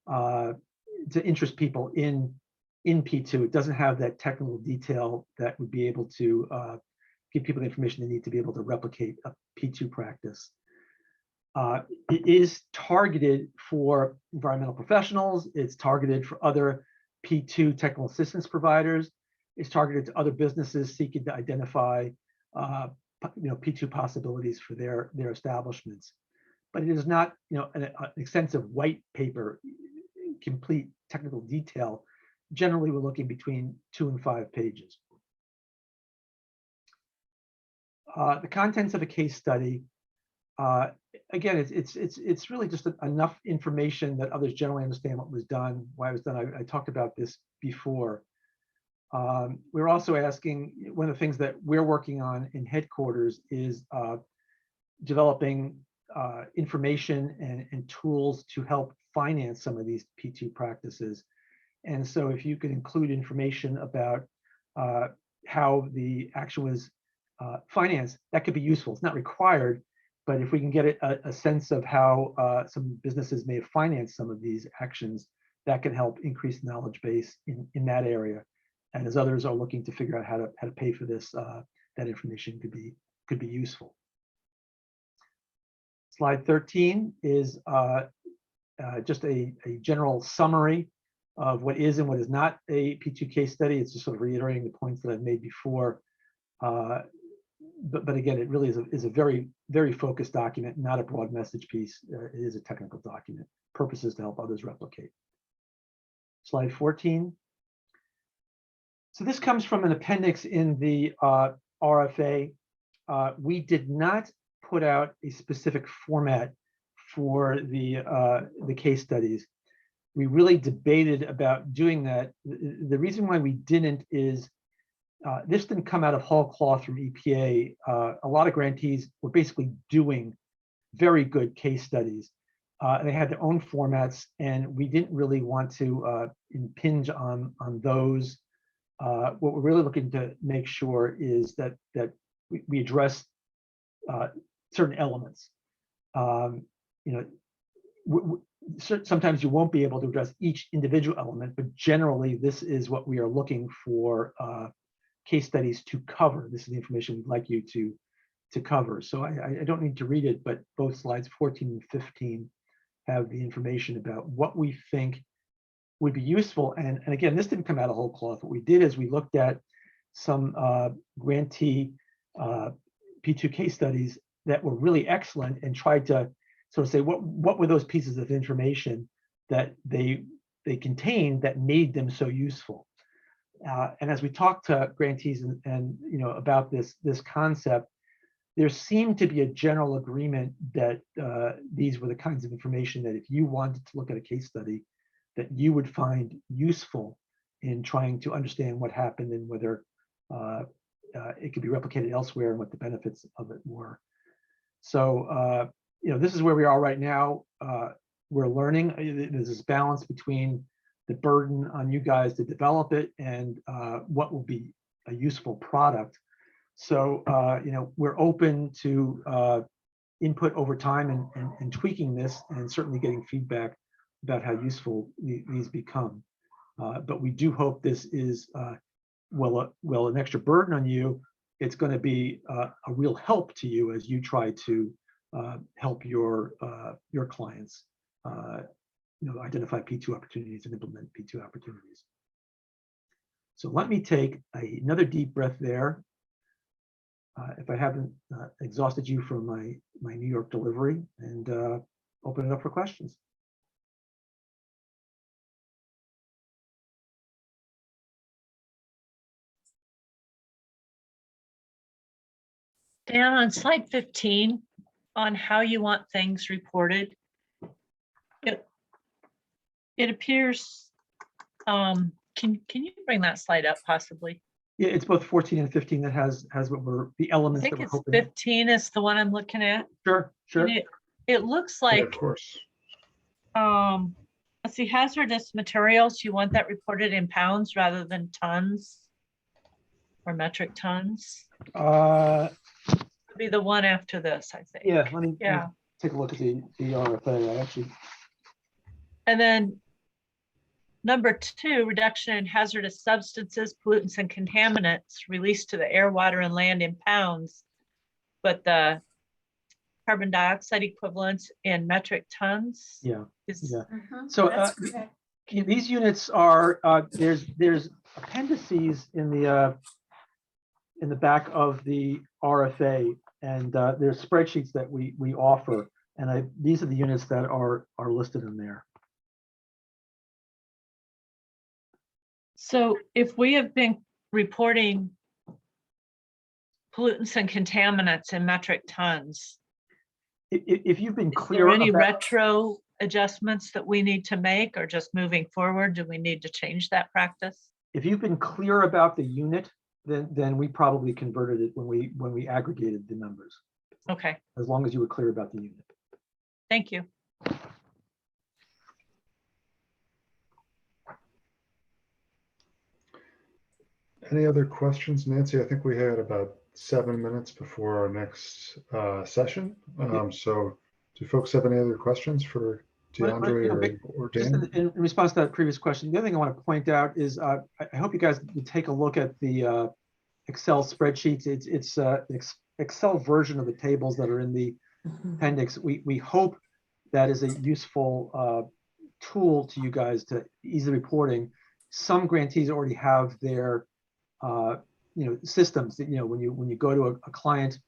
to interest people in P2. It doesn't have that technical detail that would be able to give people the information they need to be able to replicate a P2 practice. It is targeted for environmental professionals. It's targeted for other P2 technical assistance providers. It's targeted to other businesses seeking to identify P2 possibilities for their establishments. But it is not an extensive white paper, complete technical detail. Generally, we're looking between 2 and 5 pages. The contents of a case study, again, it's really just enough information that others generally understand what was done, why it was done. I talked about this before. We're also asking, one of the things that we're working on in headquarters is developing information and tools to help finance some of these P2 practices. And so if you could include information about how the action was financed, that could be useful. It's not required, but if we can get a sense of how some businesses may have financed some of these actions, that can help increase the knowledge base in that area. And as others are looking to figure out how to pay for this, that information could be useful. Slide 13 is just a general summary of what is and what is not a P2 case study. It's just sort of reiterating the points that I've made before. But again, it really is a very, very focused document, not a broad message piece. It is a technical document. Purpose is to help others replicate. Slide 14. So this comes from an appendix in the RFA. We did not put out a specific format for the case studies. We really debated about doing that. The reason why we didn't is this didn't come out of whole cloth from EPA. A lot of grantees were basically doing very good case studies. They had their own formats, and we didn't really want to impinge on those. What we're really looking to make sure is that we address certain elements. Sometimes you won't be able to address each individual element, but generally this is what we are looking for case studies to cover. This is the information we'd like you to cover. So I don't need to read it, but both slides 14 and 15 have the information about what we think would be useful. And again, this didn't come out of whole cloth. What we did is we looked at some grantee P2 case studies that were really excellent and tried to sort of say what were those pieces of information that they contained that made them so useful. And as we talked to grantees and about this concept, there seemed to be a general agreement that these were the kinds of information that if you wanted to look at a case study, that you would find useful in trying to understand what happened and whether it could be replicated elsewhere and what the benefits of it were. So this is where we are right now. We're learning. There's this balance between the burden on you guys to develop it and what will be a useful product. So, we're open to input over time and tweaking this, and certainly getting feedback about how useful these become. But we do hope this is, well, an extra burden on you. It's going to be a real help to you as you try to help your clients, identify P2 opportunities and implement P2 opportunities. So let me take another deep breath there. If I haven't exhausted you from my New York delivery, and open it up for questions. Dan, on slide 15, on how you want things reported, it appears, can you bring that slide up possibly? Yeah, it's both 14 and 15 that has what we're, the I elements think that we're it's hoping. 15 is the one I'm looking at. Sure. And it looks Yeah, like, of course. let's see, hazardous materials, you want that reported in pounds rather than tons or metric tons. Be the one after this, I think. Yeah, let me take a look at the RFA. I actually. And then number 2, reduction in hazardous substances, pollutants, and contaminants released to the air, water, and land in pounds, but the carbon dioxide equivalents in metric tons. Yeah. Is, So these units are there's appendices in the back of the RFA, and there's spreadsheets that we offer, and these are the units that are listed in there. So if we have been reporting pollutants and contaminants in metric tons, if you've been clear, are there any retro adjustments that we need to make, or just moving forward, do we need to change that practice? If you've been clear about the unit, then we probably converted it when we aggregated the numbers. Okay. As long as you were clear about the unit. Thank you. Any other questions, Nancy? I think we had about 7 minutes before our next session. So do folks have any other questions for DeAndre or Dan? Just in response to that previous question, the other thing I want to point out is I hope you guys would take a look at the Excel spreadsheets. It's Excel version of the tables that are in the appendix. We hope that is a useful tool to you guys to ease the reporting. Some grantees already have their systems that, when you go to a client,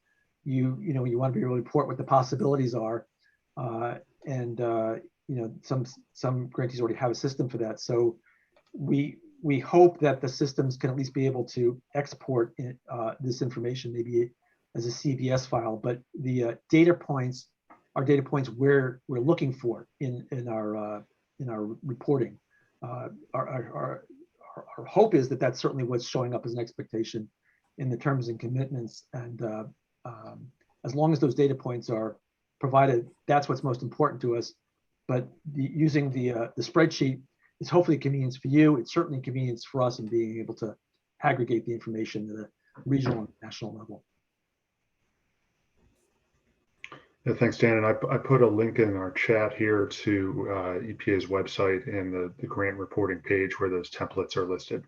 you want to be able to report what the possibilities are, and some grantees already have a system for that. So we hope that the systems can at least be able to export this information, maybe as a CVS file. But the data points are data points we're looking for in our reporting. Our hope is that that's certainly what's showing up as an expectation in the terms and commitments. And as long as those data points are provided, that's what's most important to us. But using the spreadsheet is hopefully a convenience for you. It's certainly a convenience for us in being able to aggregate the information at a regional and national level. Yeah, thanks, Dan. And I put a link in our chat here to EPA's website and the grant reporting page where those templates are listed.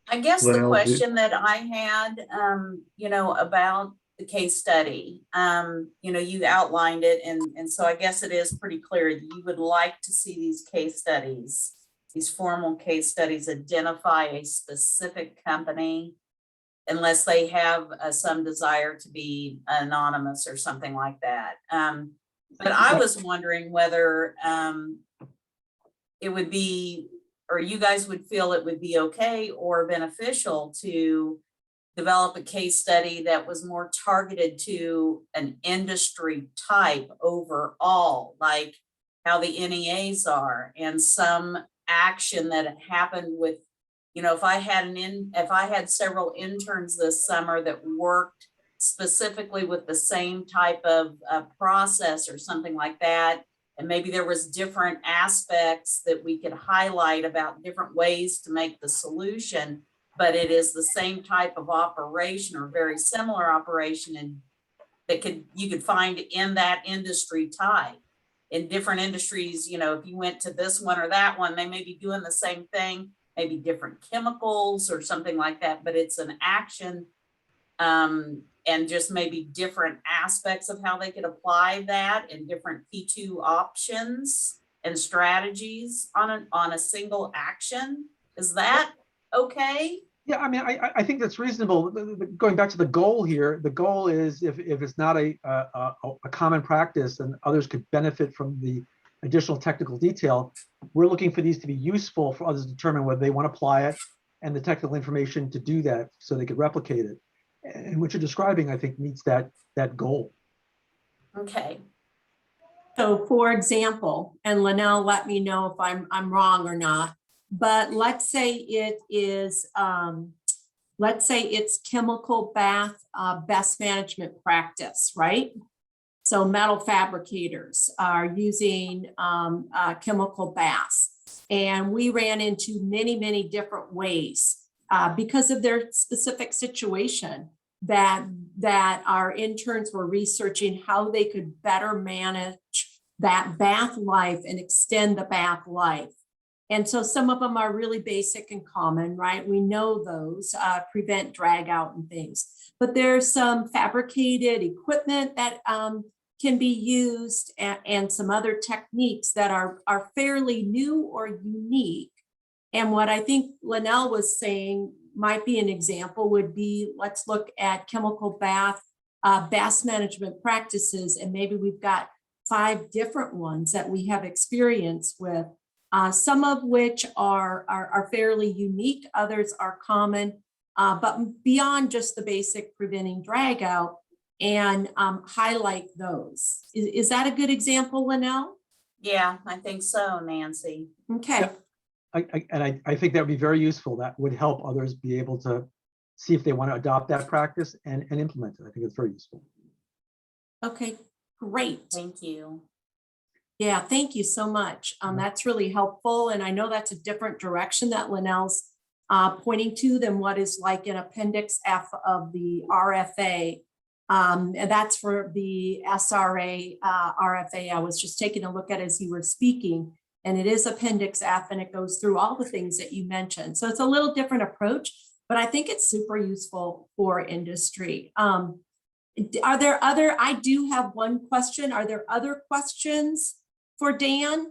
I guess the Lynelle, question that I had, about the case study, you outlined it, and so I guess it is pretty clear that you would like to see these case studies, these formal case studies, identify a specific company, unless they have some desire to be anonymous or something like that. But I was wondering whether it would be, or you guys would feel it would be okay or beneficial to develop a case study that was more targeted to an industry type overall, like how the NEAs are, and some action that happened with You know, if I had several interns this summer that worked specifically with the same type of process or something like that, and maybe there was different aspects that we could highlight about different ways to make the solution, but it is the same type of operation or very similar operation, and that you could find in that industry type. In different industries, you know, if you went to this one or that one, they may be doing the same thing, maybe different chemicals or something like that, but it's an action and just maybe different aspects of how they could apply that and different P2 options and strategies on a single action. Is that okay? Yeah, I mean, I think that's reasonable. Going back to the goal here, the goal is if it's not a common practice and others could benefit from the additional technical detail, we're looking for these to be useful for others to determine whether they want to apply it and the technical information to do that so they could replicate it. And what you're describing, I think, meets that goal. Okay. So for example, and Linnell, let me know if I'm wrong or not, but let's say it is, let's say it's chemical bath best management practice, right? So metal fabricators are using chemical baths, and we ran into many, many different ways because of their specific situation that our interns were researching how they could better manage that bath life and extend the bath life. And so some of them are really basic and common, right? We know those prevent drag out and things, but there's some fabricated equipment that can be used and some other techniques that are fairly new or unique. And what I think Linnell was saying might be an example would be, let's look at chemical bath management practices, and maybe we've got 5 different ones that we have experience with, some of which are fairly unique, others are common, but beyond just the basic preventing drag out, and highlight those. Is that a good example, Linnell? Yeah, I think so, Nancy. Okay. Yeah. I think that would be very useful. That would help others be able to see if they want to adopt that practice and implement it. I think it's very useful. Okay, great. Thank you. Yeah, thank you so much. That's really helpful. And I know that's a different direction that Linnell's pointing to than what is like in Appendix F of the RFA. And that's for the SRA RFA. I was just taking a look at as you were speaking, and it is Appendix F, and it goes through all the things that you mentioned. So it's a little different approach, but I think it's super useful for industry. Are there other, I do have one question. Are there other questions for Dan?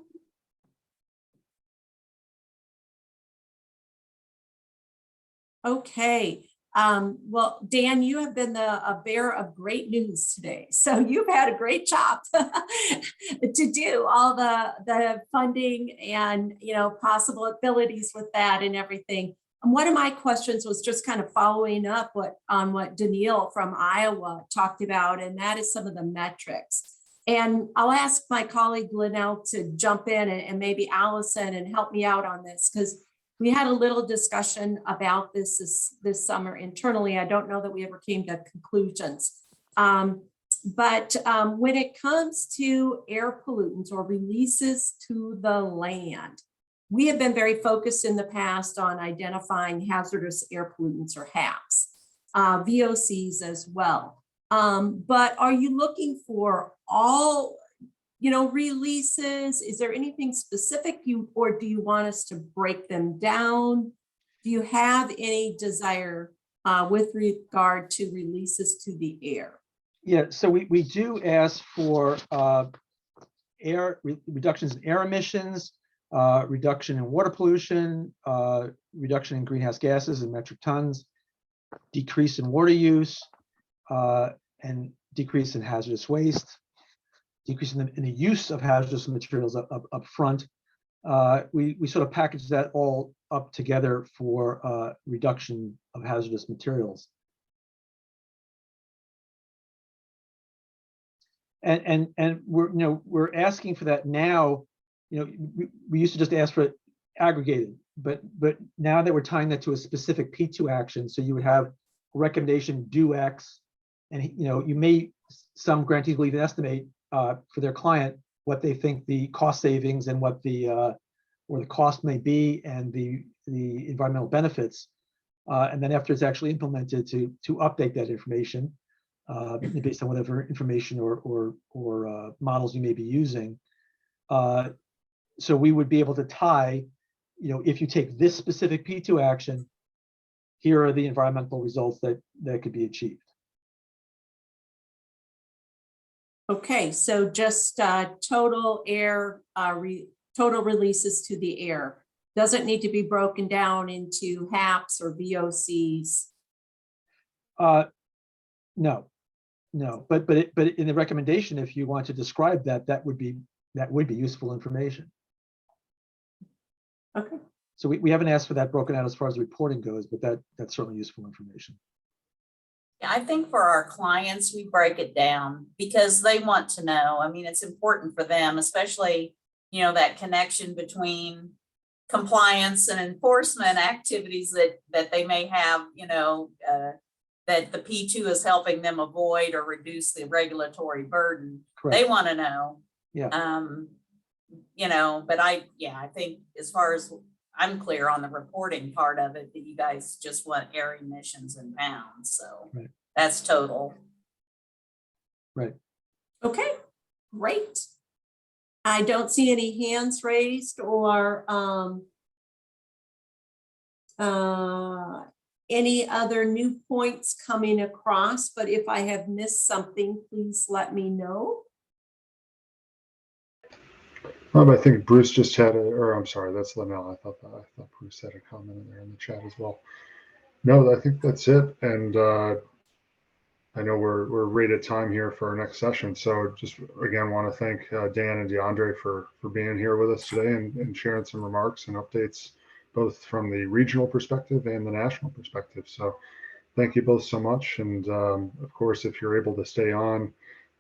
Okay. Well, Dan, you have been a bearer of great news today. So you've had a great job to do all the funding and, you know, possible abilities with that and everything. And one of my questions was just kind of following up on what Daniil from Iowa talked about, and that is some of the metrics. And I'll ask my colleague Linnell to jump in and maybe Allison and help me out on this, because we had a little discussion about this summer internally. I don't know that we ever came to conclusions. But when it comes to air pollutants or releases to the land, we have been very focused in the past on identifying hazardous air pollutants or HAPs, VOCs as well. But are you looking for all, you know, releases? Is there anything specific or do you want us to break them down? Do you have any desire with regard to releases to the air? Yeah, so we do ask for reductions in air emissions, reduction in water pollution, reduction in greenhouse gases in metric tons, decrease in water use, and decrease in hazardous waste, decrease in the use of hazardous materials up front. We sort of package that all up together for reduction of hazardous materials. And we're asking for that now. We used to just ask for it aggregated, but now that we're tying that to a specific P2 action, so you would have recommendation do X, and some grantees will even estimate for their client what they think the cost savings and what the or the cost may be and the environmental benefits, and then after it's actually implemented to update that information based on whatever information or models you may be using. So we would be able to tie, if you take this specific P2 action, here are the environmental results that could be achieved. Okay, so just total air, total releases to the air. Doesn't need to be broken down into HAPs or VOCs. No, but in the recommendation, if you want to describe that would be useful information. Okay. So we haven't asked for that broken out as far as the reporting goes, but that's certainly useful information. Yeah, I think for our clients, we break it down because they want to know. I mean, it's important for them, especially, that connection between compliance and enforcement activities that they may have, that the P2 is helping them avoid or reduce the regulatory burden. Correct. They want to know. Yeah. But I think as far as I'm clear on the reporting part of it, that you guys just want air emissions in pounds. So right. That's total. Right. Okay, great. I don't see any hands raised or any other new points coming across, but if I have missed something, please let me know. I think Bruce just had I'm sorry, that's Linnell. I thought Bruce had a comment in there in the chat as well. No, I think that's it. And I know we're right at time here for our next session. So just again, want to thank Dan and DeAndre for being here with us today and sharing some remarks and updates, both from the regional perspective and the national perspective. So thank you both so much. And of course, if you're able to stay on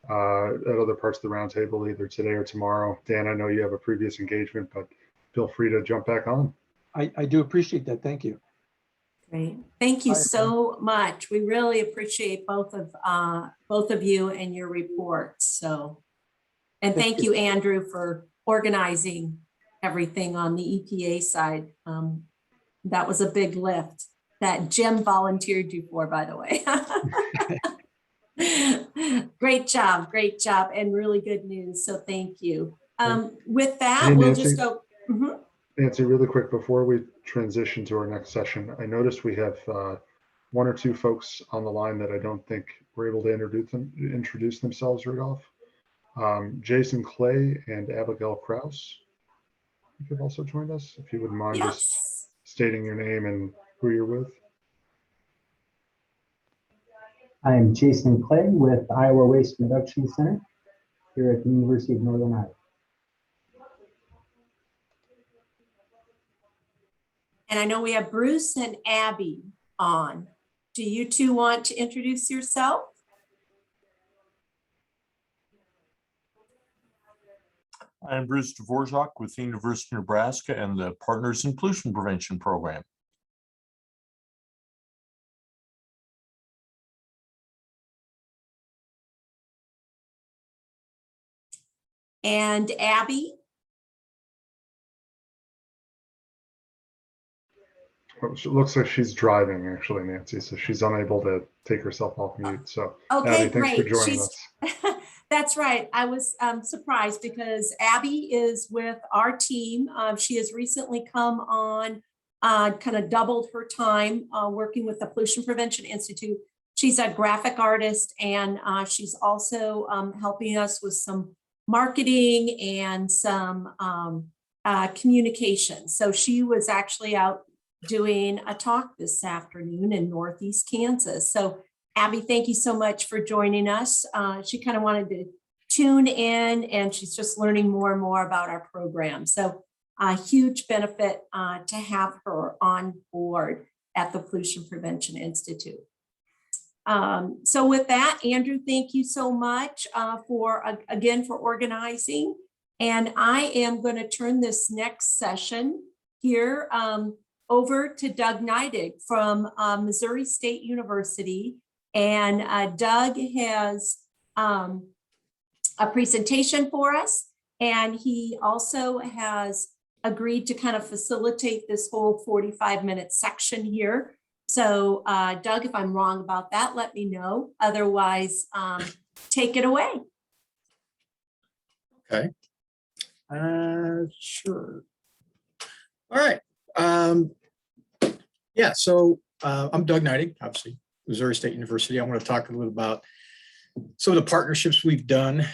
at other parts of the roundtable, either today or tomorrow. Dan, I know you have a previous engagement, but feel free to jump back on. I do appreciate that. Thank you. Great. Thank you so much. We really appreciate both of you and your reports. So, and thank you, Andrew, for organizing everything on the EPA side. That was a big lift that Jim volunteered you for, by the way. Great job, and really good news. So thank you. With that, hey, we'll Nancy, just go. Nancy, really quick before we transition to our next session, I noticed we have one or two folks on the line that I don't think were able to introduce themselves right off. Jason Clay and Abigail Kraus, you've also joined us. If you wouldn't mind just stating your name and who you're with. I'm Jason Clay with Iowa Waste Reduction Center here at the University of Northern Iowa. And I know we have Bruce and Abby on. Do you two want to introduce yourself? I'm Bruce Dvorak with the University of Nebraska and the Partners in Pollution Prevention Program. And Abby? It looks like she's driving, actually, Nancy, so she's unable to take herself off mute. So, okay, Abby, thanks for great. joining us. That's right. I was surprised because Abby is with our team. She has recently come on, kind of doubled her time working with the Pollution Prevention Institute. She's a graphic artist, and she's also helping us with some marketing and some communication. So she was actually out doing a talk this afternoon in Northeast Kansas. So Abby, thank you so much for joining us. She kind of wanted to tune in, and she's just learning more and more about our program. So a huge benefit to have her on board at the Pollution Prevention Institute. So with that, Andrew, thank you so much for organizing. And I am going to turn this next session here over to Doug Neidig from Missouri State University. And Doug has a presentation for us. And he also has agreed to kind of facilitate this whole 45-minute section here. So Doug, if I'm wrong about that, let me know. Otherwise, take it away. Okay. Sure. All right. Yeah, so I'm Doug Neidig, obviously, Missouri State University. I want to talk a little about some of the partnerships we've done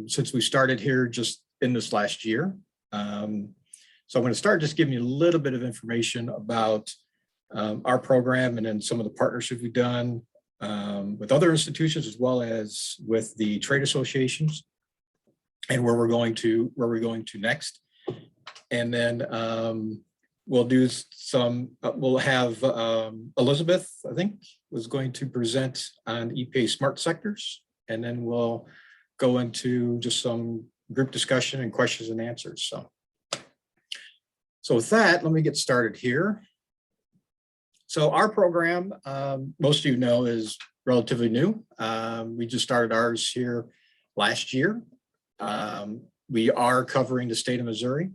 since we started here just in this last year. So I'm going to start just giving you a little bit of information about our program and then some of the partnerships we've done with other institutions as well as with the trade associations and where we're going to next. And then we'll do some, we'll have Elizabeth, I think, was going to present on EPA smart sectors. And then we'll go into just some group discussion and questions and answers. So with that, let me get started here. So our program, most of you know, is relatively new. We just started ours here last year. We are covering the state of Missouri.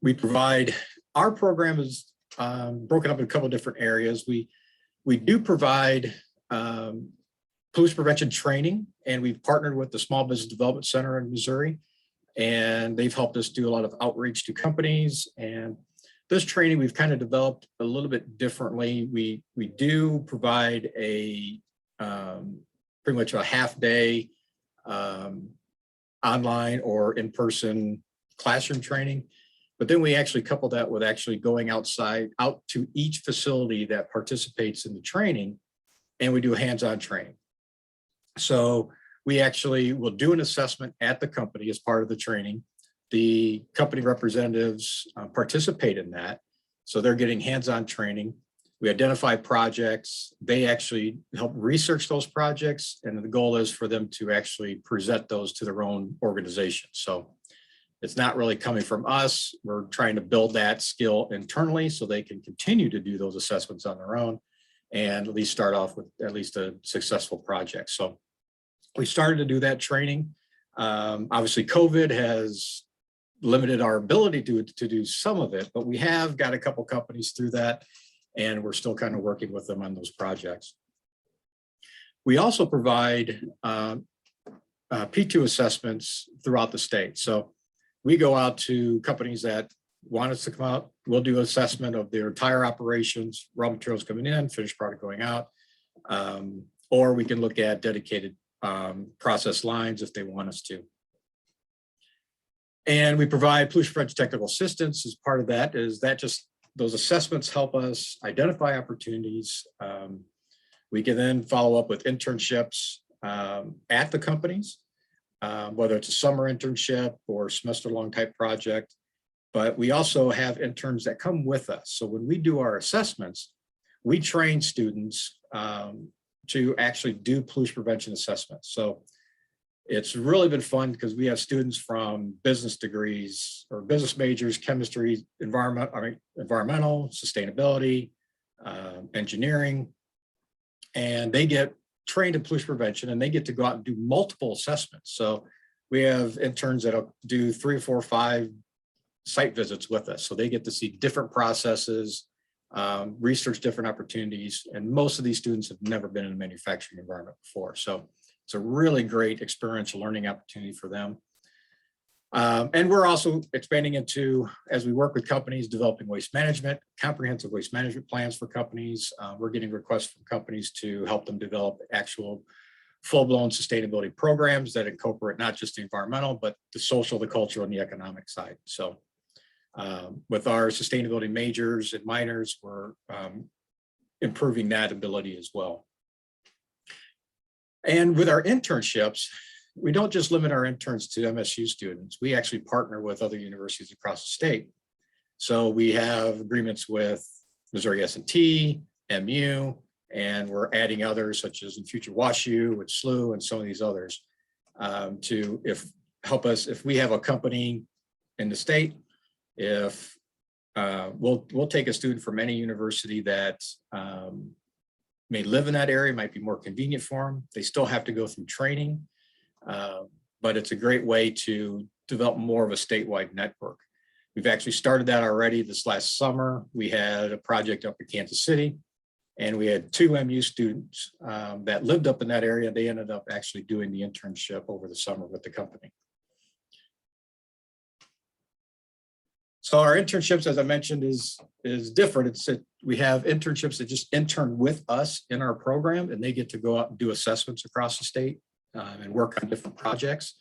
We provide, our program is broken up in a couple of different areas. We do provide pollution prevention training, and we've partnered with the Small Business Development Center in Missouri, and they've helped us do a lot of outreach to companies. And this training we've kind of developed a little bit differently. We do provide a pretty much a half day online or in-person classroom training, but then we actually couple that with actually going outside out to each facility that participates in the training, and we do hands-on training. So we actually will do an assessment at the company as part of the training. The company representatives participate in that. So they're getting hands-on training. We identify projects. They actually help research those projects. And the goal is for them to actually present those to their own organization. So it's not really coming from us. We're trying to build that skill internally so they can continue to do those assessments on their own and at least start off with at least a successful project. So we started to do that training. Obviously, COVID has limited our ability to do some of it, but we have got a couple companies through that, and we're still kind of working with them on those projects. We also provide P2 assessments throughout the state. So we go out to companies that want us to come out. We'll do assessment of their entire operations, raw materials coming in, finished product going out, or we can look at dedicated process lines if they want us to. And we provide pollution prevention technical assistance as part of that. Is that just those assessments help us identify opportunities. We can then follow up with internships at the companies, whether it's a summer internship or semester-long type project. But we also have interns that come with us. So when we do our assessments, we train students to actually do pollution prevention assessments. So it's really been fun because we have students from business degrees or business majors, chemistry, environmental, sustainability, engineering, and they get trained in pollution prevention and they get to go out and do multiple assessments. So we have interns that'll do 3, 4, 5 site visits with us. So they get to see different processes, research different opportunities. And most of these students have never been in a manufacturing environment before. So it's a really great experiential learning opportunity for them. And we're also expanding into, as we work with companies, developing waste management, comprehensive waste management plans for companies. We're getting requests from companies to help them develop actual full-blown sustainability programs that incorporate not just the environmental, but the social, the cultural, and the economic side. So with our sustainability majors and minors, we're improving that ability as well. And with our internships, we don't just limit our interns to MSU students. We actually partner with other universities across the state. So we have agreements with Missouri S&T, MU, and we're adding others such as in future WashU with SLU and some of these others to help us if we have a company in the state If we'll take a student from any university that may live in that area, might be more convenient for them. They still have to go through training, but it's a great way to develop more of a statewide network. We've actually started that already this last summer. We had a project up in Kansas City, and we had 2 MU students that lived up in that area. They ended up actually doing the internship over the summer with the company. So our internships, as I mentioned, is different. It's that we have internships that just intern with us in our program, and they get to go out and do assessments across the state and work on different projects.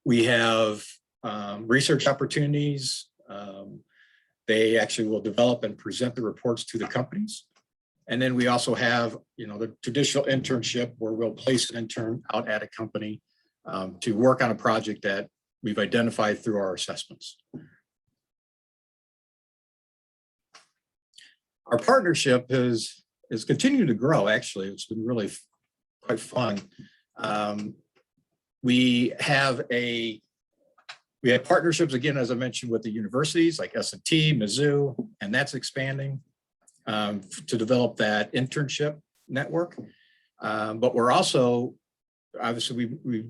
We have research opportunities. They actually will develop and present the reports to the companies. And then we also have, the traditional internship where we'll place an intern out at a company to work on a project that we've identified through our assessments. Our partnership is continuing to grow. Actually, it's been really quite fun. We have partnerships, again, as I mentioned, with the universities like S&T, Mizzou, and that's expanding to develop that internship network. But we're also, obviously, we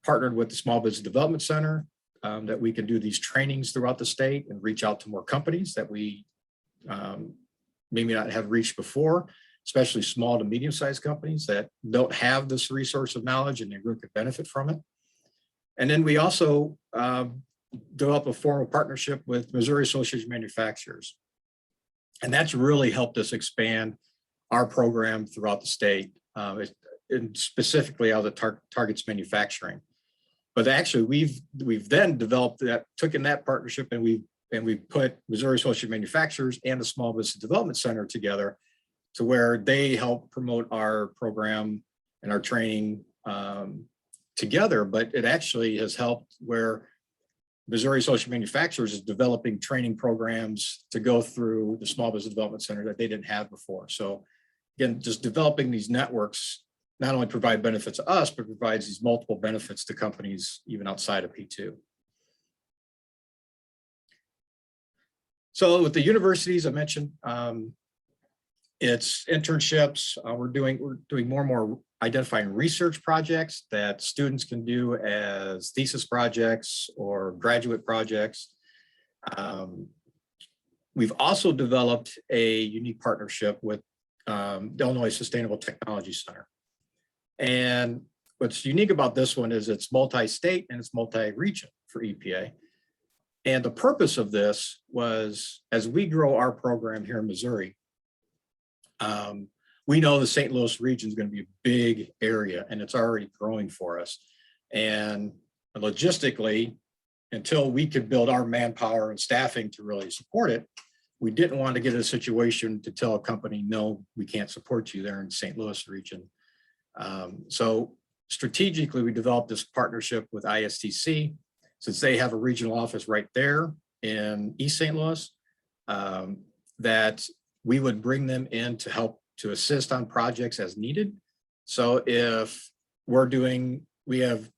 partnered with the Small Business Development Center that we can do these trainings throughout the state and reach out to more companies that we maybe not have reached before, especially small to medium-sized companies that don't have this resource of knowledge and they really could benefit from it. And then we also developed a formal partnership with Missouri Association of Manufacturers. And that's really helped us expand our program throughout the state, and specifically how it targets manufacturing. But actually, we've then developed that, taken that partnership, and we put Missouri Association of Manufacturers and the Small Business Development Center together to where they help promote our program and our training together. But it actually has helped where Missouri Association of Manufacturers is developing training programs to go through the Small Business Development Center that they didn't have before. So again, just developing these networks not only provide benefits to us, but provides these multiple benefits to companies even outside of P2. So with the universities, I mentioned, it's internships. We're doing more and more identifying research projects that students can do as thesis projects or graduate projects. We've also developed a unique partnership with the Illinois Sustainable Technology Center. And what's unique about this one is it's multi-state and it's multi-region for EPA. And the purpose of this was, as we grow our program here in Missouri, we know the St. Louis region is going to be a big area, and it's already growing for us. And logistically, until we could build our manpower and staffing to really support it, we didn't want to get in a situation to tell a company, no, we can't support you there in St. Louis region. So strategically, we developed this partnership with ISTC, since they have a regional office right there in East St. Louis, that we would bring them in to help to assist on projects as needed. So if we have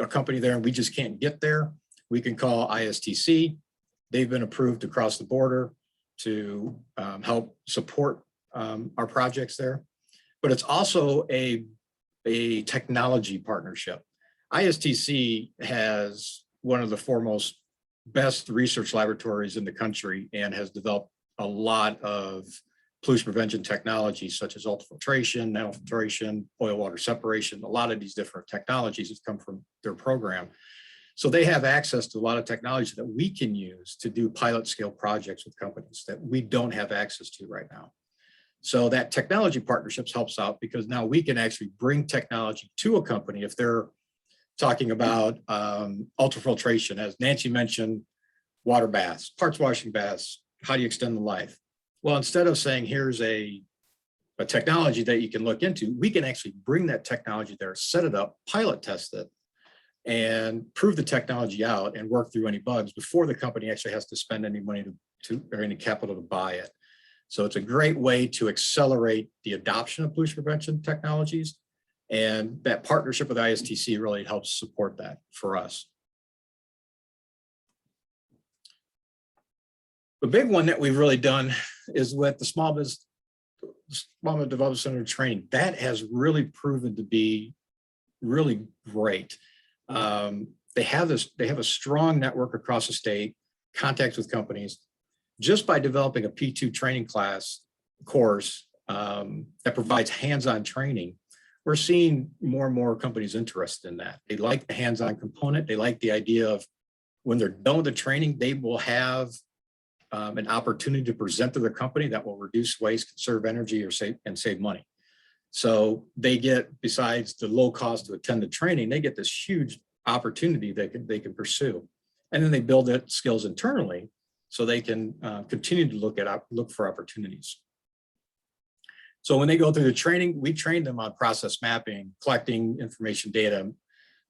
a company there and we just can't get there, we can call ISTC. They've been approved to cross the border to help support our projects there. But it's also a technology partnership. ISTC has one of the foremost best research laboratories in the country and has developed a lot of pollution prevention technologies such as ultrafiltration, nanofiltration, oil water separation. A lot of these different technologies have come from their program. So they have access to a lot of technology that we can use to do pilot scale projects with companies that we don't have access to right now. So that technology partnerships helps out because now we can actually bring technology to a company if they're talking about ultrafiltration, as Nancy mentioned, water baths, parts washing baths, how do you extend the life? Well, instead of saying, here's a technology that you can look into, we can actually bring that technology there, set it up, pilot test it, and prove the technology out and work through any bugs before the company actually has to spend any money or any capital to buy it. So it's a great way to accelerate the adoption of pollution prevention technologies. And that partnership with ISTC really helps support that for us. The big one that we've really done is with the Small Business Development Center training. That has really proven to be really great. They have a strong network across the state, contacts with companies. Just by developing a P2 training course that provides hands-on training, we're seeing more and more companies interested in that. They like the hands-on component. They like the idea of when they're done with the training, they will have an opportunity to present to their company that will reduce waste, conserve energy, or save money. So they get, besides the low cost to attend the training, they get this huge opportunity they can pursue. And then they build that skills internally so they can continue to look for opportunities. So when they go through the training, we train them on process mapping, collecting information data,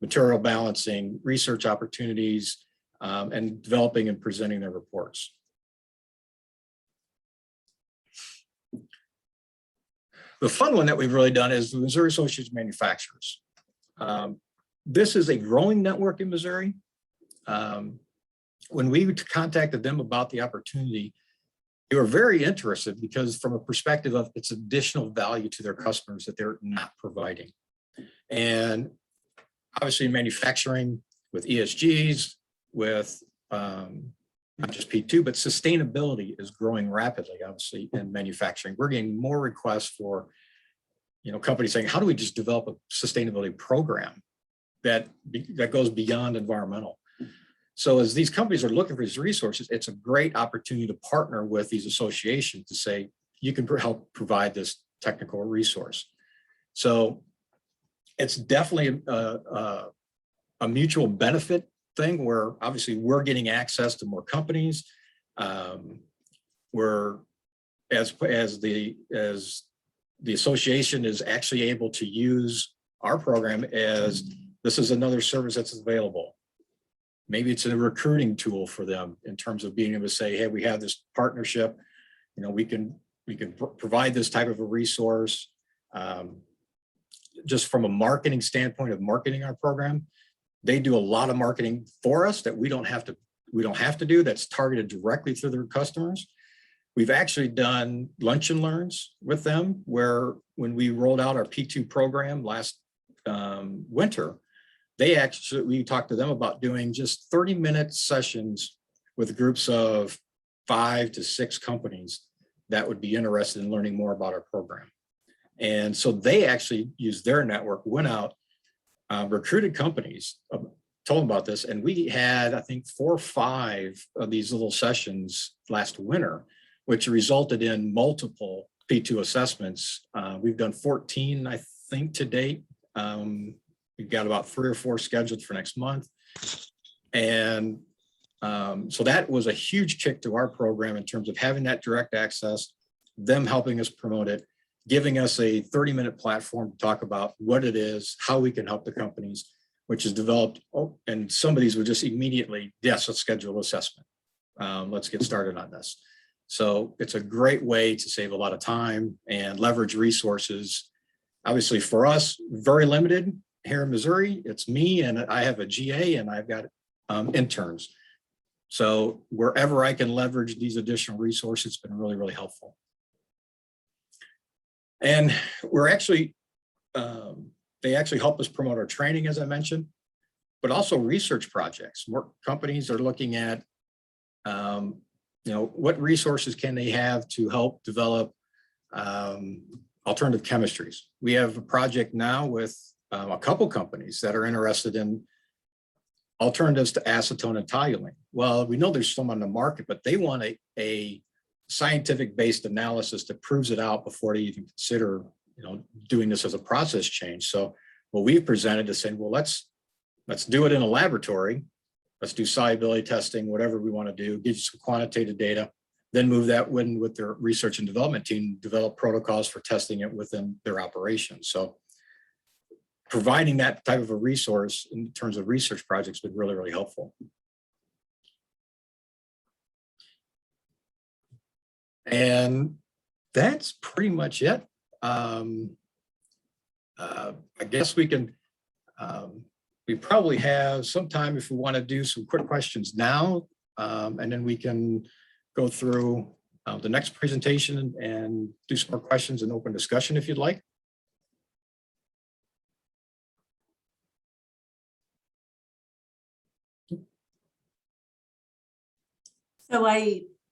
material balancing, research opportunities, and developing and presenting their reports. The fun one that we've really done is the Missouri Association of Manufacturers. This is a growing network in Missouri. When we contacted them about the opportunity, they were very interested because from a perspective of its additional value to their customers that they're not providing. And obviously manufacturing with ESGs, with not just P2, but sustainability is growing rapidly, obviously, in manufacturing. We're getting more requests for, companies saying, how do we just develop a sustainability program that goes beyond environmental? So as these companies are looking for these resources, it's a great opportunity to partner with these associations to say, you can help provide this technical resource. So it's definitely a mutual benefit thing where obviously we're getting access to more companies. We're as the association is actually able to use our program as this is another service that's available. Maybe it's a recruiting tool for them in terms of being able to say, hey, we have this partnership, we can provide this type of a resource. Just from a marketing standpoint of marketing our program, they do a lot of marketing for us that we don't have to do, that's targeted directly to their customers. We've actually done lunch and learns with them where when we rolled out our P2 program last winter, we talked to them about doing just 30-minute sessions with groups of 5 to 6 companies that would be interested in learning more about our program. And so they actually used their network, went out, recruited companies, told them about this. And we had, I think, 4 or 5 of these little sessions last winter, which resulted in multiple P2 assessments. We've done 14, I think, to date. We've got about 3 or 4 scheduled for next month. And so that was a huge kick to our program in terms of having that direct access, them helping us promote it, giving us a 30-minute platform to talk about what it is, how we can help the companies, which is developed. Oh, and some of these were just immediately, yes, let's schedule assessment. Let's get started on this. So it's a great way to save a lot of time and leverage resources. Obviously for us, very limited. Here in Missouri, it's me and I have a GA and I've got interns. So wherever I can leverage these additional resources, it's been really, really helpful. And we're actually, they actually help us promote our training, as I mentioned, but also research projects. More companies are looking at, what resources can they have to help develop alternative chemistries. We have a project now with a couple companies that are interested in alternatives to acetone and toluene. Well, we know there's some on the market, but they want a scientific-based analysis that proves it out before they even consider, doing this as a process change. So what we've presented is saying, well, let's do it in a laboratory. Let's do solubility testing, whatever we want to do, give you some quantitative data, then move that with their research and development team, develop protocols for testing it within their operations. So providing that type of a resource in terms of research projects has been really, really helpful. And that's pretty much it. I guess we can, we probably have some time if we want to do some quick questions now, and then we can go through the next presentation and do some more questions and open discussion if you'd like. So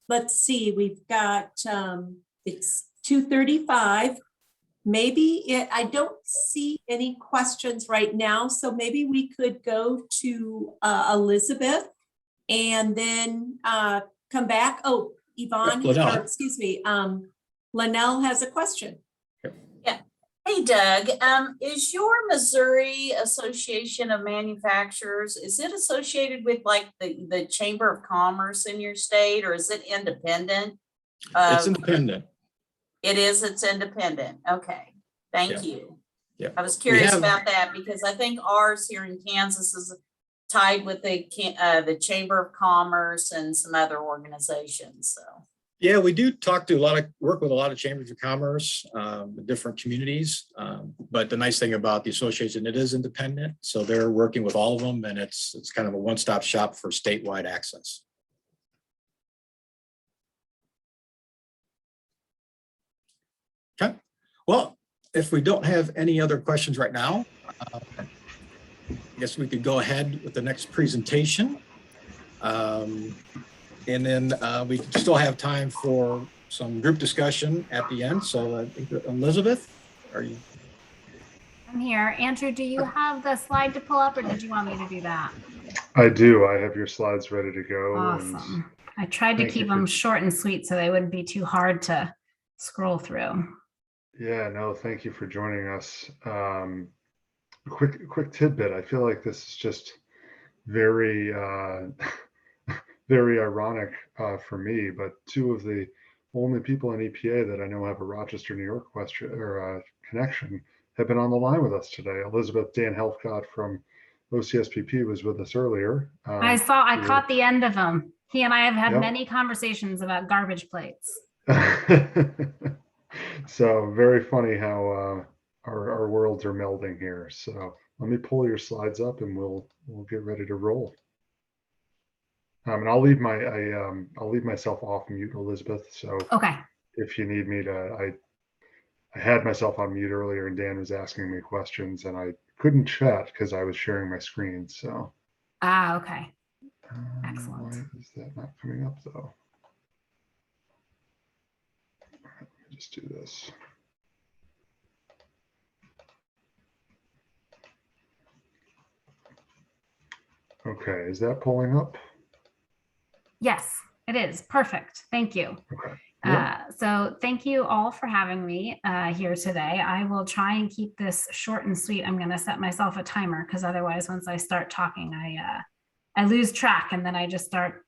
let's see, we've got, it's 2:35. Maybe I don't see any questions right now, so maybe we could go to Elizabeth and then come back. Oh, Yvonne, Linnell. or excuse me, Linnell has a question. Yeah. Hey, Doug, is your Missouri Association of Manufacturers, is it associated with like the Chamber of Commerce in your state, or is it independent? It's independent. It is, it's independent. Okay, thank Yeah. you. Yeah. I was curious have- about that because I think ours here in Kansas is tied with the Chamber of Commerce and some other organizations, so. Yeah, we do work with a lot of chambers of commerce, different communities. But the nice thing about the association, it is independent. So they're working with all of them, and it's kind of a one-stop shop for statewide access. Okay, well, if we don't have any other questions right now, I guess we could go ahead with the next presentation. And then we still have time for some group discussion at the end. So I think Elizabeth, are you? I'm here. Andrew, do you have the slide to pull up, or did you want me to do that? I do. I have your slides ready to go. Awesome. I tried to keep them short and sweet so they wouldn't be too hard to scroll through. Yeah, no, thank you for joining us. Quick tidbit. I feel like this is just very, very ironic for me, but two of the only people in EPA that I know have a Rochester, New York connection have been on the line with us today. Elizabeth Dan Helfgott from OCSPP was with us earlier. I caught the end of them. He and I have had many conversations about garbage plates. So very funny how our worlds are melding here. So let me pull your slides up and we'll get ready to roll. And I'll leave myself off mute, Elizabeth. So okay, if you need me to, I had myself on mute earlier and Dan was asking me questions and I couldn't chat because I was sharing my screen. So okay, excellent. Why is that not coming up though? Let me just do this. Okay, is that pulling up? Yes, it is. Perfect. Thank you. Okay. So thank you all for having me here today. I will try and keep this short and sweet. I'm going to set myself a timer because otherwise once I start talking, I lose track and then I just start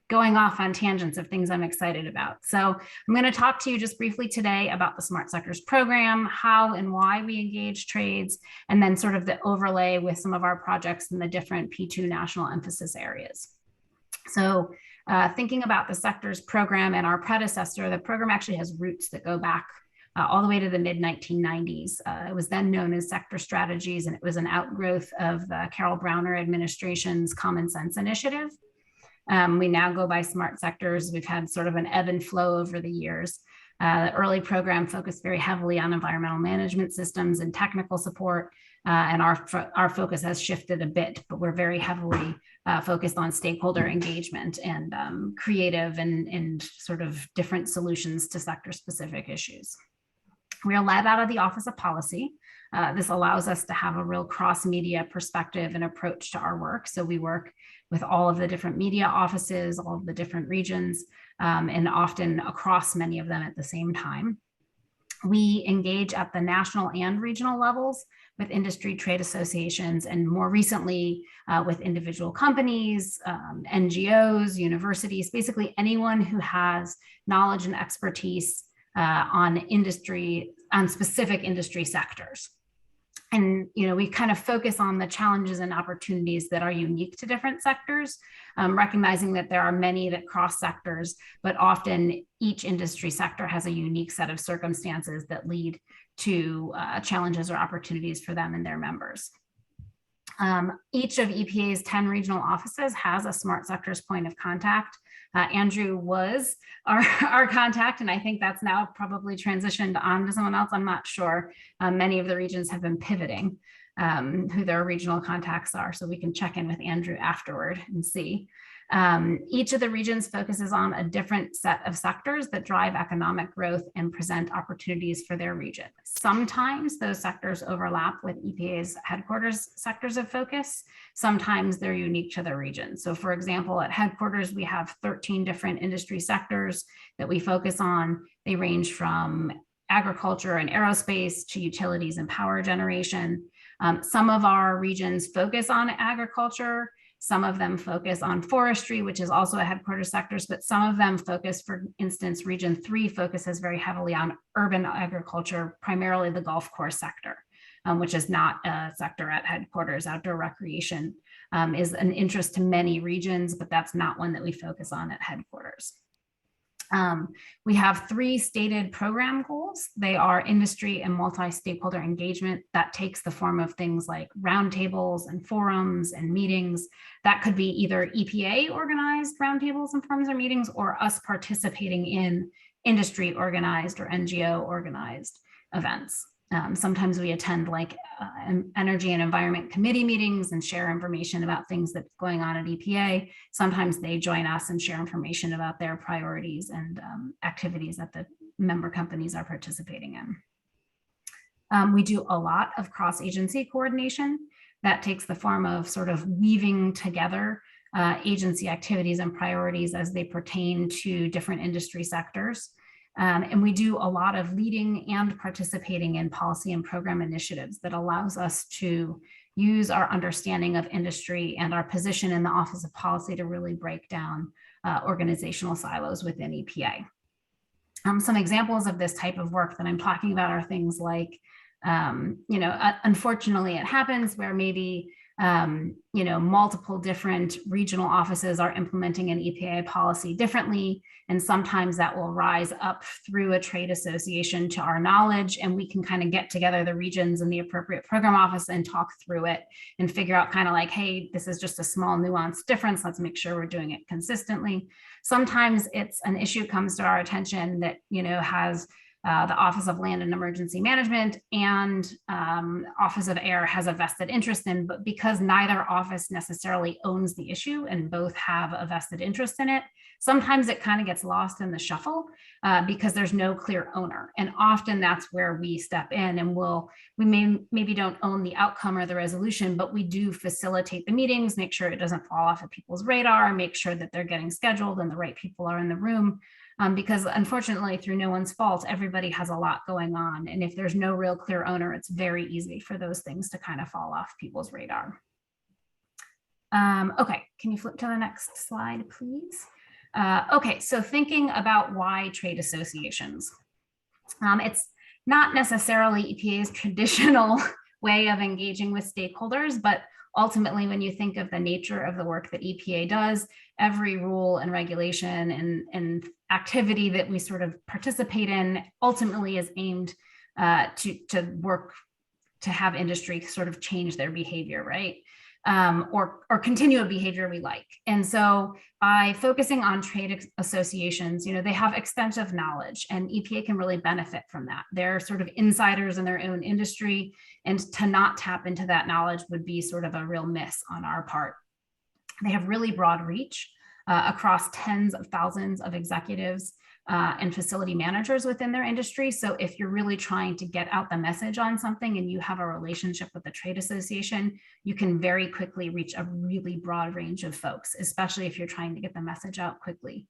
going off on tangents of things I'm excited about. So I'm going to talk to you just briefly today about the Smart Sectors program, how and why we engage trades, and then sort of the overlay with some of our projects in the different P2 national emphasis areas. So thinking about the sectors program and our predecessor, the program actually has roots that go back all the way to the mid-1990s. It was then known as Sector Strategies, and it was an outgrowth of the Carol Browner administration's Common Sense Initiative. We now go by Smart Sectors. We've had sort of an ebb and flow over the years. The early program focused very heavily on environmental management systems and technical support, and our focus has shifted a bit, but we're very heavily focused on stakeholder engagement and creative and sort of different solutions to sector-specific issues. We are led out of the Office of Policy. This allows us to have a real cross-media perspective and approach to our work. So we work with all of the different media offices, all of the different regions, and often across many of them at the same time. We engage at the national and regional levels with industry trade associations, and more recently with individual companies, NGOs, universities, basically anyone who has knowledge and expertise on specific industry sectors. And, we kind of focus on the challenges and opportunities that are unique to different sectors, recognizing that there are many that cross sectors, but often each industry sector has a unique set of circumstances that lead to challenges or opportunities for them and their members. Each of EPA's 10 regional offices has a Smart Sectors point of contact. Andrew was our contact, and I think that's now probably transitioned on to someone else. I'm not sure. Many of the regions have been pivoting who their regional contacts are, so we can check in with Andrew afterward and see. Each of the regions focuses on a different set of sectors that drive economic growth and present opportunities for their region. Sometimes those sectors overlap with EPA's headquarters sectors of focus. Sometimes they're unique to the region. So for example, at headquarters, we have 13 different industry sectors that we focus on. They range from agriculture and aerospace to utilities and power generation. Some of our regions focus on agriculture. Some of them focus on forestry, which is also a headquarters sectors, but some of them focus, for instance, Region 3 focuses very heavily on urban agriculture, primarily the golf course sector, which is not a sector at headquarters. Outdoor recreation is an interest to many regions, but that's not one that we focus on at headquarters. We have 3 stated program goals. They are industry and multi-stakeholder engagement. That takes the form of things like roundtables and forums and meetings. That could be either EPA organized roundtables and forums or meetings, or us participating in industry organized or NGO organized events. Sometimes we attend like energy and environment committee meetings and share information about things that's going on at EPA. Sometimes they join us and share information about their priorities and activities that the member companies are participating in. We do a lot of cross-agency coordination. That takes the form of sort of weaving together agency activities and priorities as they pertain to different industry sectors. And we do a lot of leading and participating in policy and program initiatives that allows us to use our understanding of industry and our position in the Office of Policy to really break down organizational silos within EPA. Some examples of this type of work that I'm talking about are things like, unfortunately it happens where maybe multiple different regional offices are implementing an EPA policy differently. And sometimes that will rise up through a trade association to our knowledge, and we can kind of get together the regions and the appropriate program office and talk through it and figure out kind of like, hey, this is just a small nuanced difference. Let's make sure we're doing it consistently. Sometimes it's an issue comes to our attention that, has the Office of Land and Emergency Management and Office of Air has a vested interest in, but because neither office necessarily owns the issue and both have a vested interest in it, sometimes it kind of gets lost in the shuffle because there's no clear owner. And often that's where we step in and we maybe don't own the outcome or the resolution, but we do facilitate the meetings, make sure it doesn't fall off of people's radar, make sure that they're getting scheduled and the right people are in the room. Because unfortunately, through no one's fault, everybody has a lot going on. And if there's no real clear owner, it's very easy for those things to kind of fall off people's radar. Okay, can you flip to the next slide, please? Okay, so thinking about why trade associations. It's not necessarily EPA's traditional way of engaging with stakeholders, but ultimately, when you think of the nature of the work that EPA does, every rule and regulation and activity that we sort of participate in ultimately is aimed to work to have industry sort of change their behavior, right? Or continue a behavior we like. And so by focusing on trade associations, they have extensive knowledge and EPA can really benefit from that. They're sort of insiders in their own industry, and to not tap into that knowledge would be sort of a real miss on our part. They have really broad reach across tens of thousands of executives and facility managers within their industry. So if you're really trying to get out the message on something and you have a relationship with the trade association, you can very quickly reach a really broad range of folks, especially if you're trying to get the message out quickly.